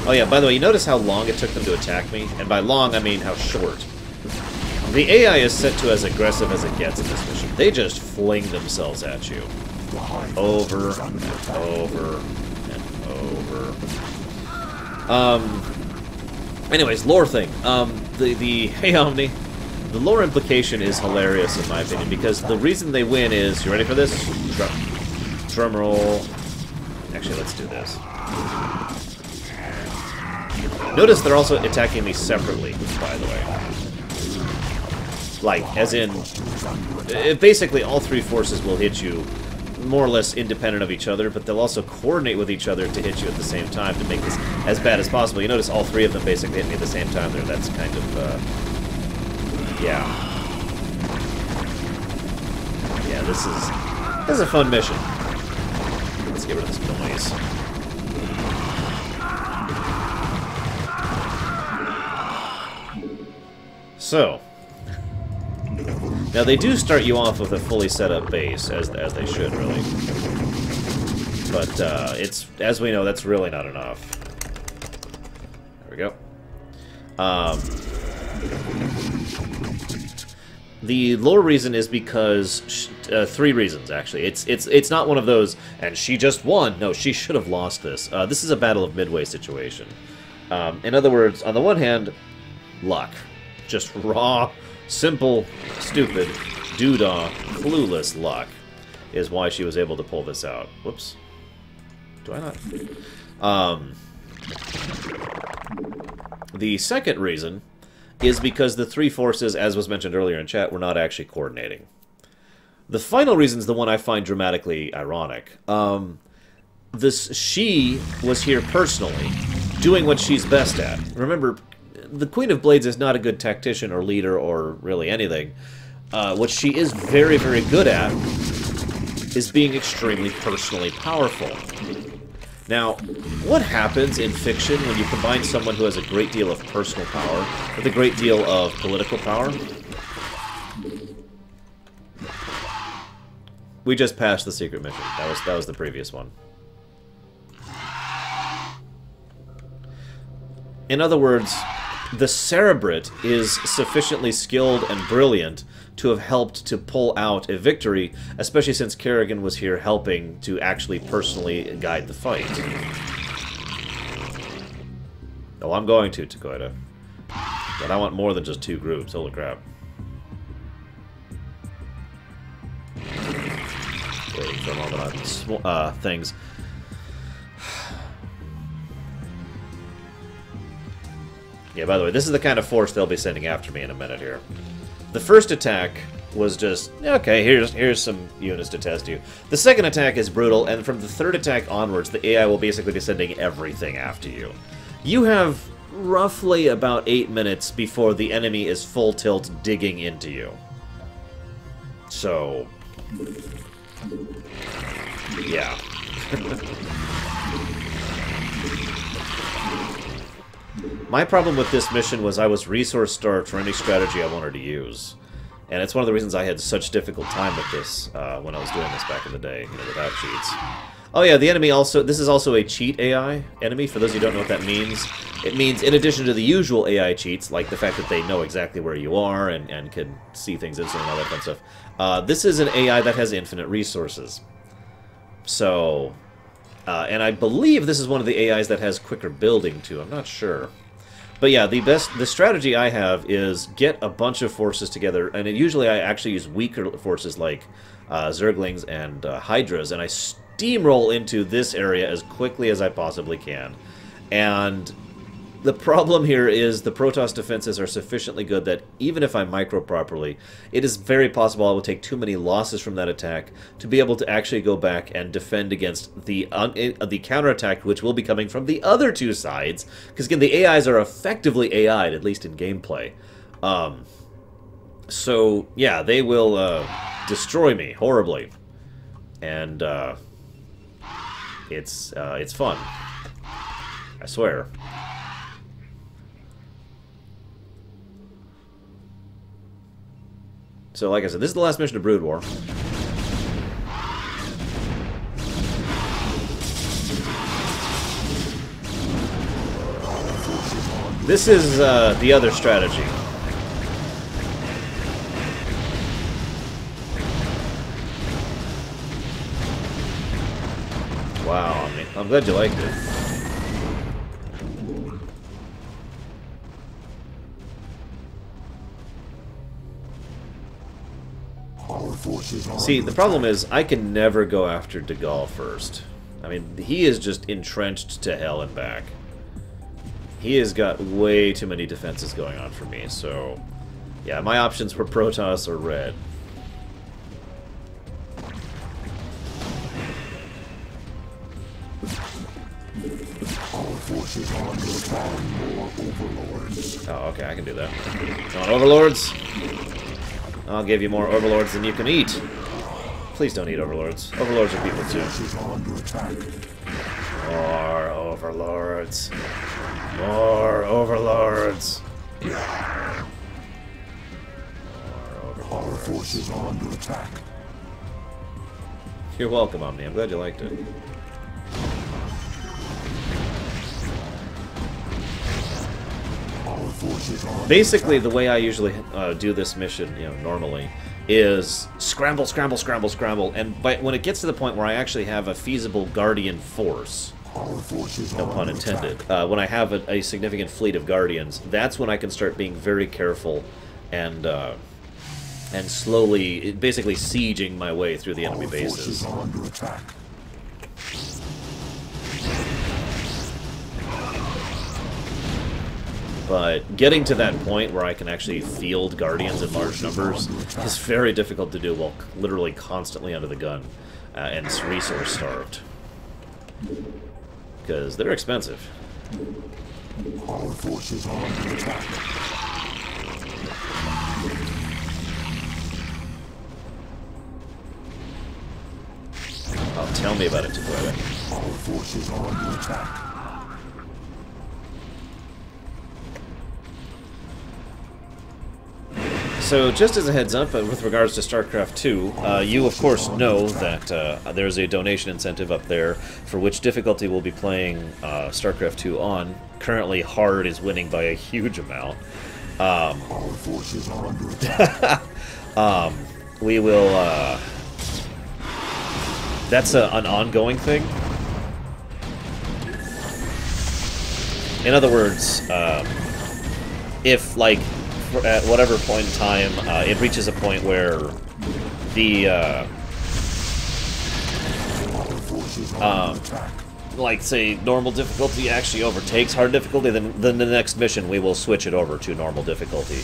Oh yeah, by the way, you notice how long it took them to attack me? And by long, I mean how short. The AI is set to as aggressive as it gets in this mission. They just fling themselves at you. Over and over and over. Anyways, lore thing. The Hey Omni, the lore implication is hilarious in my opinion, because the reason they win is, you ready for this? Drum roll. Actually, let's do this. Notice they're also attacking me separately, by the way. Like, as in, basically all three forces will hit you more or less independent of each other, but they'll also coordinate with each other to hit you at the same time to make this as bad as possible. You notice all three of them basically hit me at the same time there. That's kind of, yeah. Yeah, this is a fun mission. Let's get rid of this noise. So, now they do start you off with a fully set up base, as they should, really. But it's, as we know, that's really not enough. There we go. The lore reason is because three reasons, actually. It's not one of those, and she just won. No, she should have lost this. This is a Battle of Midway situation. In other words, on the one hand, luck. Just raw, simple, stupid, doodah, clueless luck is why she was able to pull this out. Whoops. Do I not? The second reason is because the three forces, as was mentioned earlier in chat, were not actually coordinating. The final reason is the one I find dramatically ironic. She was here personally, doing what she's best at. Remember, the Queen of Blades is not a good tactician or leader or really anything. What she is very, very good at is being extremely personally powerful. Now, what happens in fiction when you combine someone who has a great deal of personal power with a great deal of political power? We just passed the secret mission. That was the previous one. In other words, the Cerebrate is sufficiently skilled and brilliant to have helped to pull out a victory, especially since Kerrigan was here helping to actually personally guide the fight. Oh, I'm going to, Takoida. But I want more than just two groups, holy crap. Waiting for a moment on things. Yeah, by the way, this is the kind of force they'll be sending after me in a minute here. The first attack was just, okay, here's some units to test you. The second attack is brutal, and from the third attack onwards, the AI will basically be sending everything after you. You have roughly about 8 minutes before the enemy is full tilt digging into you. So, yeah. My problem with this mission was I was resource-starved for any strategy I wanted to use. And it's one of the reasons I had such difficult time with this when I was doing this back in the day, you know, without cheats. Oh yeah, the enemy also... This is also a cheat AI enemy, for those of you who don't know what that means. It means, in addition to the usual AI cheats, like the fact that they know exactly where you are and can see things instantly and all that fun stuff, this is an AI that has infinite resources. So... and I believe this is one of the AIs that has quicker building, too. I'm not sure. But yeah, the strategy I have is get a bunch of forces together, and usually I actually use weaker forces like Zerglings and Hydras, and I steamroll into this area as quickly as I possibly can. And the problem here is the Protoss defenses are sufficiently good that even if I micro properly, it is very possible I will take too many losses from that attack to be able to actually go back and defend against the counterattack, which will be coming from the other two sides. Because again, the AIs are effectively AI'd, at least in gameplay. So yeah, they will destroy me horribly, and it's fun. I swear. So, like I said, this is the last mission of Brood War. This is the other strategy. Wow, I mean, I'm glad you liked it. See, the problem is, I can never go after Degall first. I mean, he is just entrenched to hell and back. He has got way too many defenses going on for me, so... Yeah, my options were Protoss or Red. Oh, okay, I can do that. You want Overlords? I'll give you more Overlords than you can eat. Please don't eat Overlords. Overlords are people too. More Overlords. More Overlords. Our forces are under attack. You're welcome, Omni. I'm glad you liked it. Basically, the way I usually do this mission, you know, normally, is scramble, scramble, scramble, scramble, and when it gets to the point where I actually have a feasible Guardian force, no pun intended, when I have a significant fleet of Guardians, that's when I can start being very careful and slowly, basically sieging my way through the enemy bases. But getting to that point where I can actually field Guardians in large numbers is very difficult to do while literally constantly under the gun and resource-starved. Because they're expensive. Our forces are under attack. Oh, tell me about it, Takoya. Our forces are under attack. So, just as a heads up, with regards to StarCraft 2, you of course know that there's a donation incentive up there for which difficulty we'll be playing StarCraft 2 on. Currently, hard is winning by a huge amount. Our forces are under attack. We will... that's an ongoing thing. In other words, if, like, at whatever point in time, it reaches a point where the, like, say, normal difficulty actually overtakes hard difficulty, then the next mission we will switch it over to normal difficulty,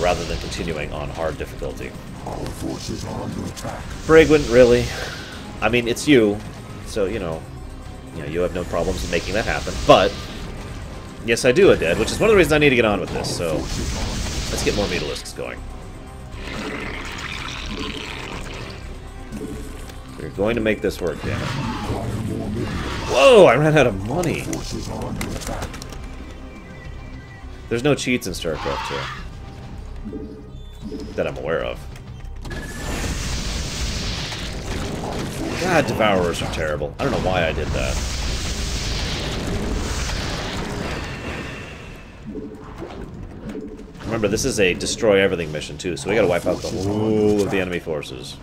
rather than continuing on hard difficulty. Our forces are under attack. Brigwin, really? I mean, it's you, so, you know, you have no problems in making that happen, but, yes, I do, Aded, which is one of the reasons I need to get on with this, so... Let's get more Metalisks going. We're going to make this work, damn it. Whoa, I ran out of money. There's no cheats in StarCraft 2. That I'm aware of. God, Devourers are terrible. I don't know why I did that. Remember, this is a destroy everything mission, too, so we gotta wipe out the whole of the enemy forces.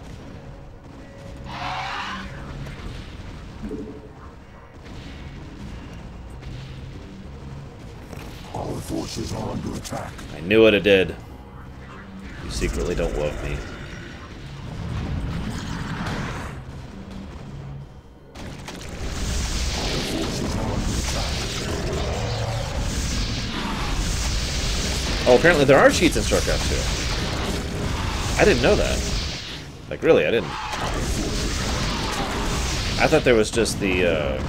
Our forces are under attack. I knew what it did. You secretly don't love me. Oh, apparently there are cheats in StarCraft 2. I didn't know that. Like, really, I didn't. I thought there was just the,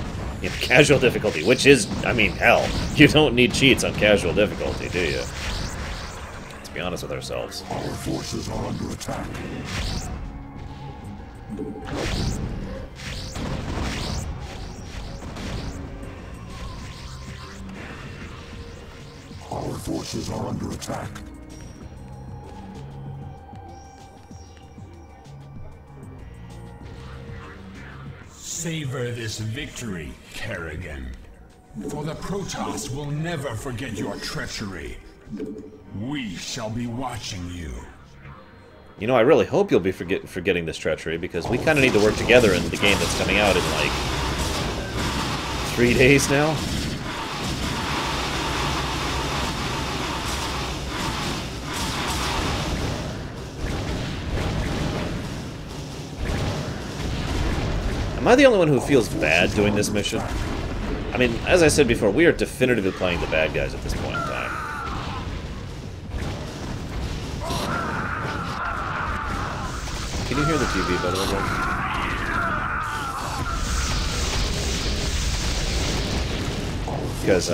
casual difficulty, which is, I mean, hell. You don't need cheats on casual difficulty, do you? Let's be honest with ourselves. Our forces are under attack. Our forces are under attack. Savor this victory, Kerrigan. For the Protoss will never forget your treachery. We shall be watching you. You know, I really hope you'll be forgetting this treachery, because we kind of need to work together in the game that's coming out in, like, 3 days now. Am I the only one who feels bad doing this mission? I mean, as I said before, we are definitively playing the bad guys at this point in time. Can you hear the TV, by the way, guys? Because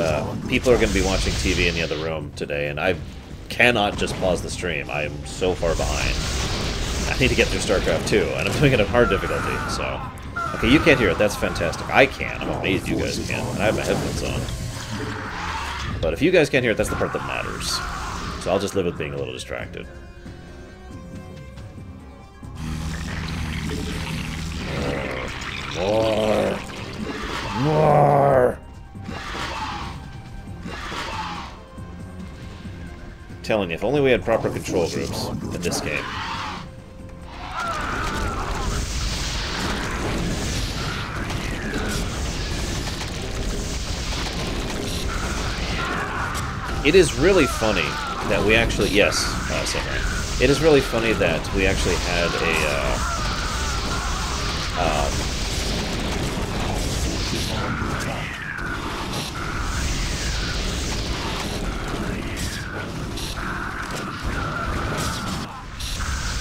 people are going to be watching TV in the other room today, and I cannot just pause the stream. I am so far behind. I need to get through Starcraft 2, and I'm doing it at hard difficulty, so... Okay, you can't hear it. That's fantastic. I can. I'm amazed you guys can. And I have my headphones on. But if you guys can't hear it, that's the part that matters. So I'll just live with being a little distracted. More! More! I'm telling you, if only we had proper control groups in this game. It is really funny that we actually... Yes, Samurai. It is really funny that we actually had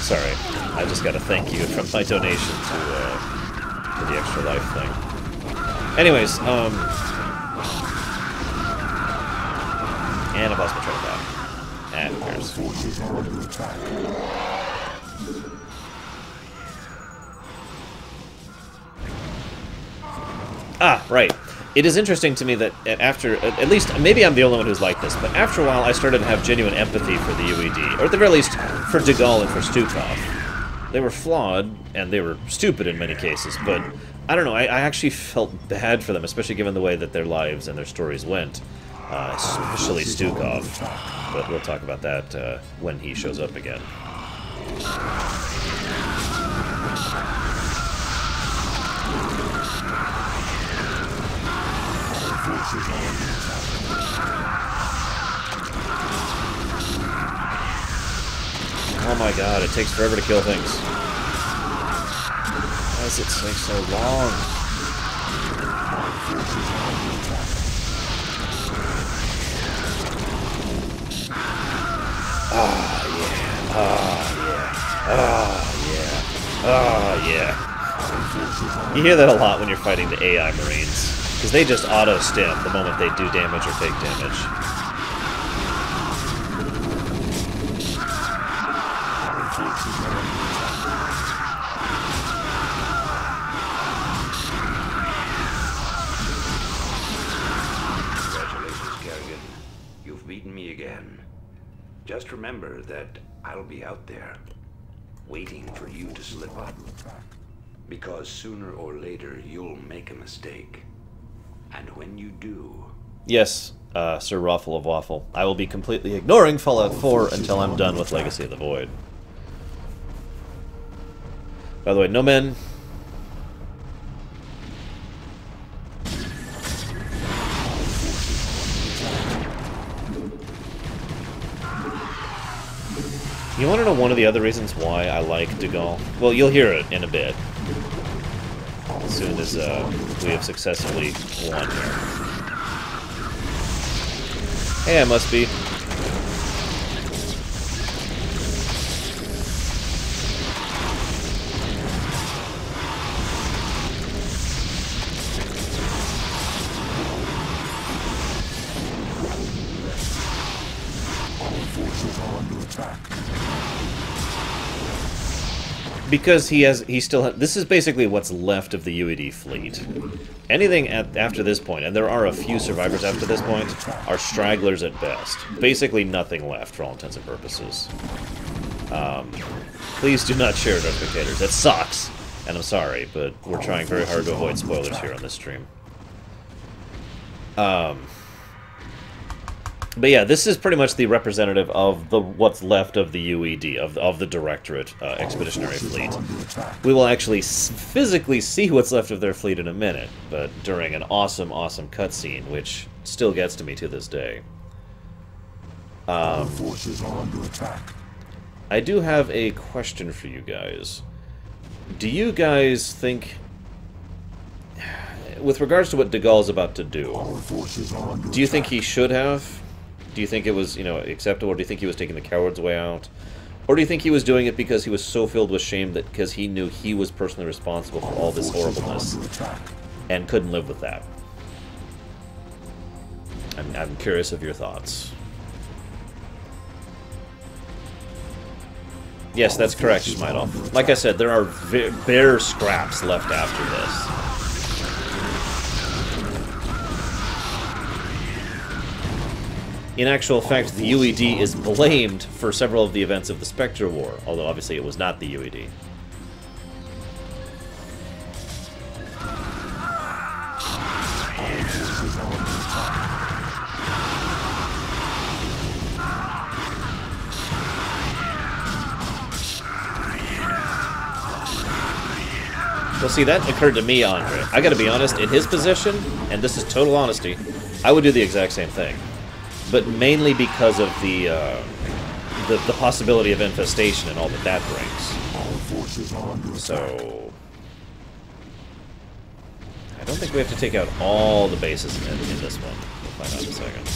sorry, I just got a thank you from my donation to the Extra Life thing. Anyways, and I've lost my train of thought. And who cares? Ah, right. It is interesting to me that after, at least, maybe I'm the only one who's like this, but after a while I started to have genuine empathy for the UED, or at the very least, for De Gaulle and for Stukov. They were flawed, and they were stupid in many cases, but I don't know, I actually felt bad for them, especially given the way that their lives and their stories went. Especially Stukov, but we'll talk about that when he shows up again. Oh my god, it takes forever to kill things. Why does it take so long? Ah, yeah. Yeah. You hear that a lot when you're fighting the AI Marines, because they just auto-stim the moment they do damage or take damage. Congratulations, Kerrigan. You've beaten me again. Just remember that I'll be out there, waiting for you to slip up. Because sooner or later, you'll make a mistake. And when you do... Yes, Sir Raffle of Waffle. I will be completely ignoring Fallout 4 until I'm done with Legacy of the Void. By the way, no men... You want to know one of the other reasons why I like De Gaulle? Well, you'll hear it in a bit. As soon as we have successfully won here. Hey, I must be. Because he still has... This is basically what's left of the UED fleet. Anything after this point, and there are a few survivors after this point, are stragglers at best. Basically nothing left for all intents and purposes. Please do not share it on spectators. That sucks! And I'm sorry, but we're trying very hard to avoid spoilers here on this stream. But yeah, this is pretty much the representative of what's left of the UED, of the Directorate Expeditionary Fleet. We will actually physically see what's left of their fleet in a minute, but during an awesome, awesome cutscene, which still gets to me to this day. Forces are under attack. I do have a question for you guys. Do you guys think with regards to what De Gaulle is about to do, do you think he should have? Do you think it was, acceptable, or do you think he was taking the coward's way out? Or do you think he was doing it because he was so filled with shame that because he knew he was personally responsible for all this horribleness and couldn't live with that? I'm curious of your thoughts. Yes, that's correct, Smiteoff. Like I said, there are bare scraps left after this. In actual fact, the UED is blamed for several of the events of the Spectre War, although obviously it was not the UED. Well, see, that occurred to me, Andre. I gotta be honest, in his position, and this is total honesty, I would do the exact same thing. But mainly because of the possibility of infestation and all that brings. So... I don't think we have to take out all the bases in this one. We'll find out in a second.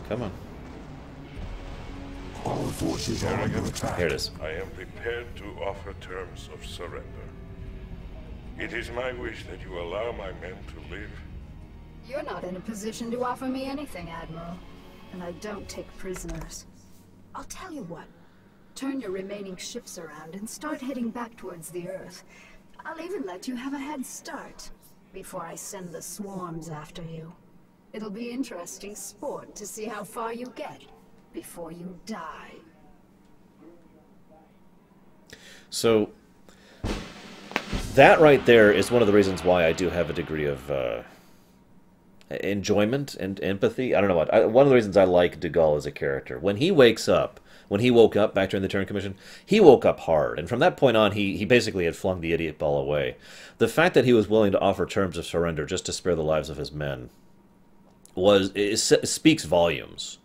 Come on. Our forces are under attack. Here it is. I am prepared to offer terms of surrender. It is my wish that you allow my men to live. You're not in a position to offer me anything, Admiral. And I don't take prisoners. I'll tell you what. Turn your remaining ships around and start heading back towards the Earth. I'll even let you have a head start before I send the swarms after you. It'll be interesting sport to see how far you get before you die. So, that right there is one of the reasons why I do have a degree of enjoyment and empathy. I don't know what. One of the reasons I like De Gaulle as a character. When he wakes up, when he woke up back during the Terran Commission, he woke up hard. And from that point on, he basically had flung the idiot ball away. The fact that he was willing to offer terms of surrender just to spare the lives of his men speaks volumes.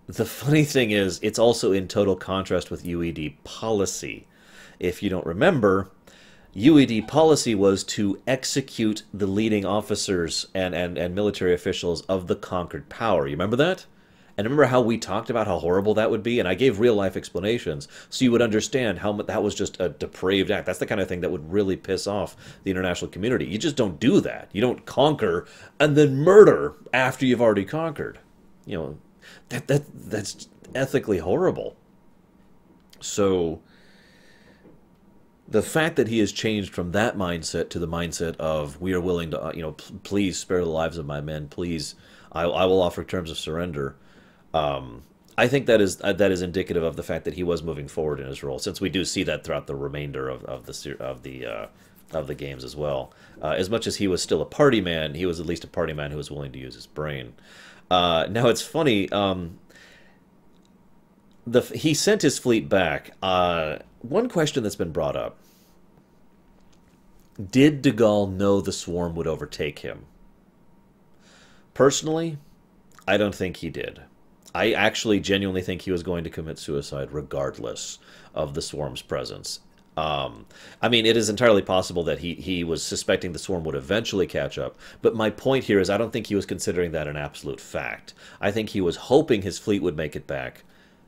The funny thing is, it's also in total contrast with UED policy. If you don't remember, UED policy was to execute the leading officers and military officials of the conquered power. You remember that? And remember how we talked about how horrible that would be? And I gave real-life explanations so you would understand how that was just a depraved act. That's the kind of thing that would really piss off the international community. You just don't do that. You don't conquer and then murder after you've already conquered. You know, that's ethically horrible. So the fact that he has changed from that mindset to the mindset of we are willing to, please spare the lives of my men, please, I will offer terms of surrender. I think that is indicative of the fact that he was moving forward in his role, since we do see that throughout the remainder of the games as well. As much as he was still a party man, he was at least a party man who was willing to use his brain. Now it's funny. He sent his fleet back. One question that's been brought up: did De Gaulle know the swarm would overtake him? Personally, I don't think he did. I actually genuinely think he was going to commit suicide regardless of the swarm's presence. I mean, it is entirely possible that he was suspecting the swarm would eventually catch up, but my point here is I don't think he was considering that an absolute fact. I think he was hoping his fleet would make it back,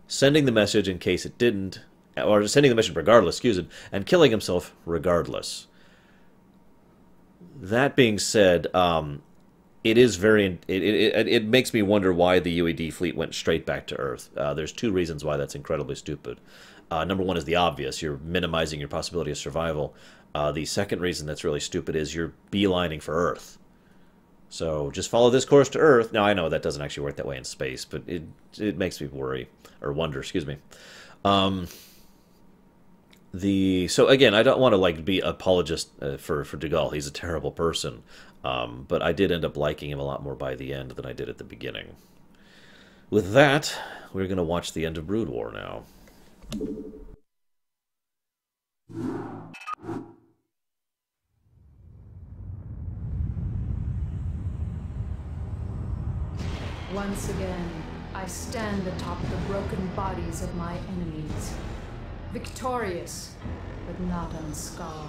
sending the message in case it didn't, or sending the message regardless, excuse me, and killing himself regardless. That being said, it is very. It makes me wonder why the UED fleet went straight back to Earth. There's two reasons why that's incredibly stupid. Number one is the obvious. You're minimizing your possibility of survival. The second reason that's really stupid is you're beelining for Earth. So just follow this course to Earth. Now, I know that doesn't actually work that way in space, but it makes me worry, or wonder, excuse me. So again, I don't want to be apologist for De Gaulle. He's a terrible person. But I did end up liking him a lot more by the end than I did at the beginning. With that, we're going to watch the end of Brood War now. Once again, I stand atop the broken bodies of my enemies. victorious, but not unscarred.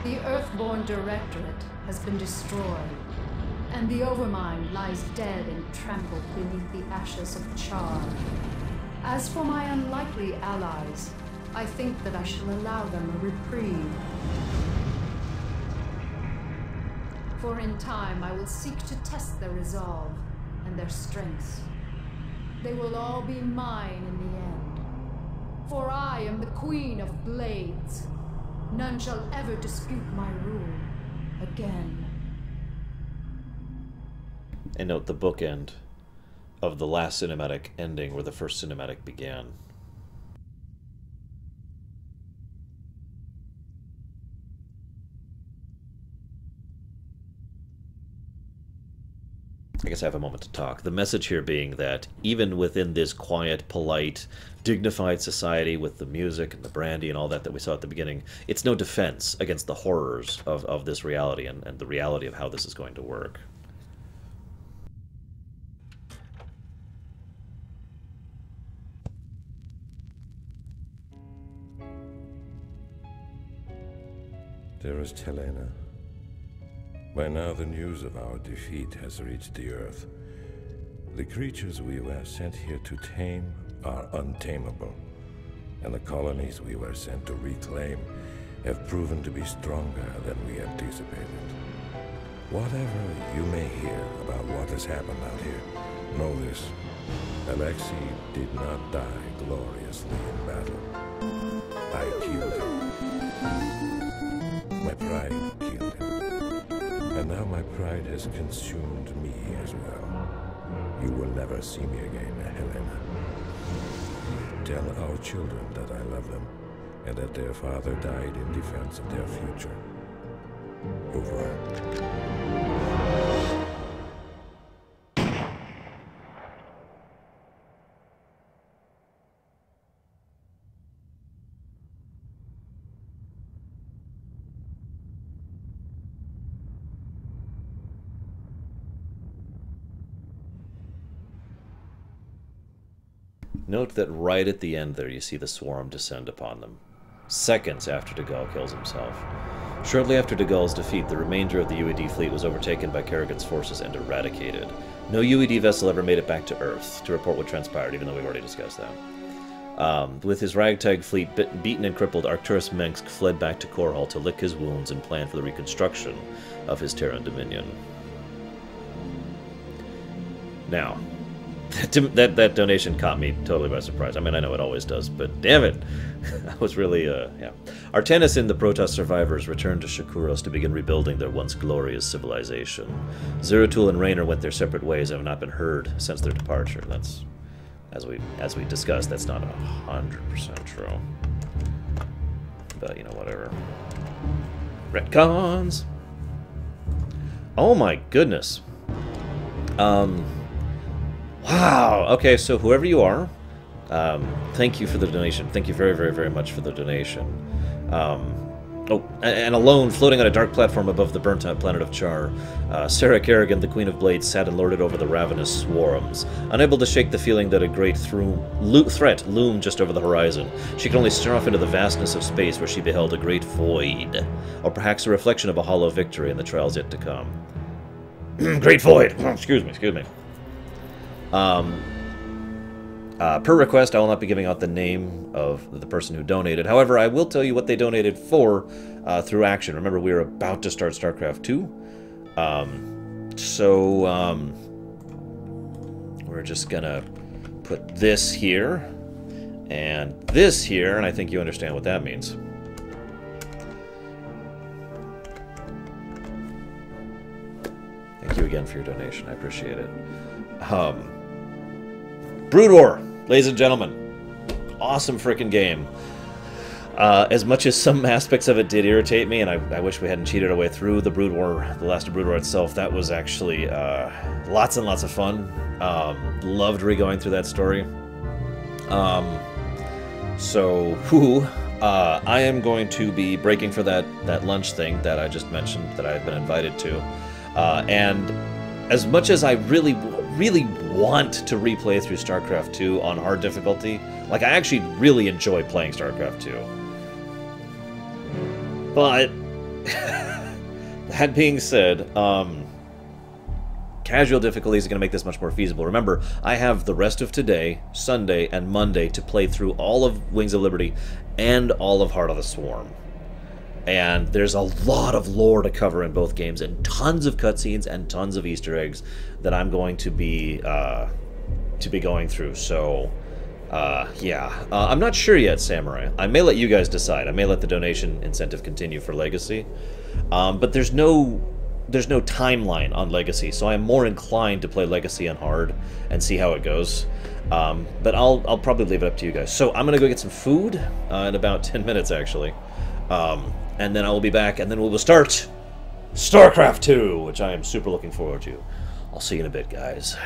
The Earthborn Directorate has been destroyed, and the Overmind lies dead and trampled beneath the ashes of Char. As for my unlikely allies, I think that I shall allow them a reprieve. For in time I will seek to test their resolve and their strengths. They will all be mine in the end. For I am the Queen of Blades. None shall ever dispute my rule again. And note the bookend of the last cinematic ending where the first cinematic began. I guess I have a moment to talk. The message here being that even within this quiet, polite, dignified society with the music and the brandy and all that we saw at the beginning, it's no defense against the horrors of this reality and the reality of how this is going to work. Dearest Helena, by now the news of our defeat has reached the Earth. The creatures we were sent here to tame are untamable, and the colonies we were sent to reclaim have proven to be stronger than we anticipated. Whatever you may hear about what has happened out here, know this: Alexei did not die gloriously in battle. I killed him. My pride killed him. And now my pride has consumed me as well. You will never see me again, Helena. Tell our children that I love them, and that their father died in defense of their future. Over. Note that right at the end there you see the swarm descend upon them, seconds after Dagul kills himself. Shortly after Dagul's defeat, the remainder of the UED fleet was overtaken by Kerrigan's forces and eradicated. No UED vessel ever made it back to Earth to report what transpired, even though we've already discussed that. With his ragtag fleet beaten and crippled, Arcturus Mengsk fled back to Korhal to lick his wounds and plan for the reconstruction of his Terran dominion. Now, that donation caught me totally by surprise. I mean, I know it always does, but damn it! I was really, yeah. Artanis and the Protoss survivors returned to Shakuros to begin rebuilding their once glorious civilization. Zeratul and Raynor went their separate ways and have not been heard since their departure. That's, as we discussed, that's not 100% true. But, you know, whatever. Retcons! Oh my goodness. Wow. Okay, so whoever you are, thank you for the donation. Thank you very, very, very much for the donation. Oh, and alone, floating on a dark platform above the burnt-out planet of Char, Sarah Kerrigan, the Queen of Blades, sat and lorded over the ravenous swarms. Unable to shake the feeling that a great threat loomed just over the horizon, she could only stare off into the vastness of space where she beheld a great void, or perhaps a reflection of a hollow victory in the trials yet to come. Great void! Excuse me. Per request, I will not be giving out the name of the person who donated. However, I will tell you what they donated for through action. Remember, we are about to start Starcraft 2. We're just gonna put this here and this here, and I think you understand what that means. Thank you again for your donation. I appreciate it. Brood War, ladies and gentlemen. Awesome freaking game. As much as some aspects of it did irritate me, and I wish we hadn't cheated our way through the Brood War, the last of Brood War itself, that was actually lots and lots of fun. Loved re-going through that story. I am going to be breaking for that lunch thing that I just mentioned that I've been invited to. And as much as I really really want to replay through StarCraft 2 on hard difficulty. Like, I actually really enjoy playing StarCraft 2. But, that being said, casual difficulty is going to make this much more feasible. Remember, I have the rest of today, Sunday, and Monday to play through all of Wings of Liberty and all of Heart of the Swarm. And there's a lot of lore to cover in both games, and tons of cutscenes and tons of Easter eggs that I'm going to be going through. So, yeah, I'm not sure yet, Samurai. I may let you guys decide. I may let the donation incentive continue for Legacy, but there's no timeline on Legacy, so I'm more inclined to play Legacy on hard and see how it goes. But I'll probably leave it up to you guys. So I'm gonna go get some food in about 10 minutes, actually. And then I will be back, and then we will start StarCraft 2, which I am super looking forward to. I'll see you in a bit, guys.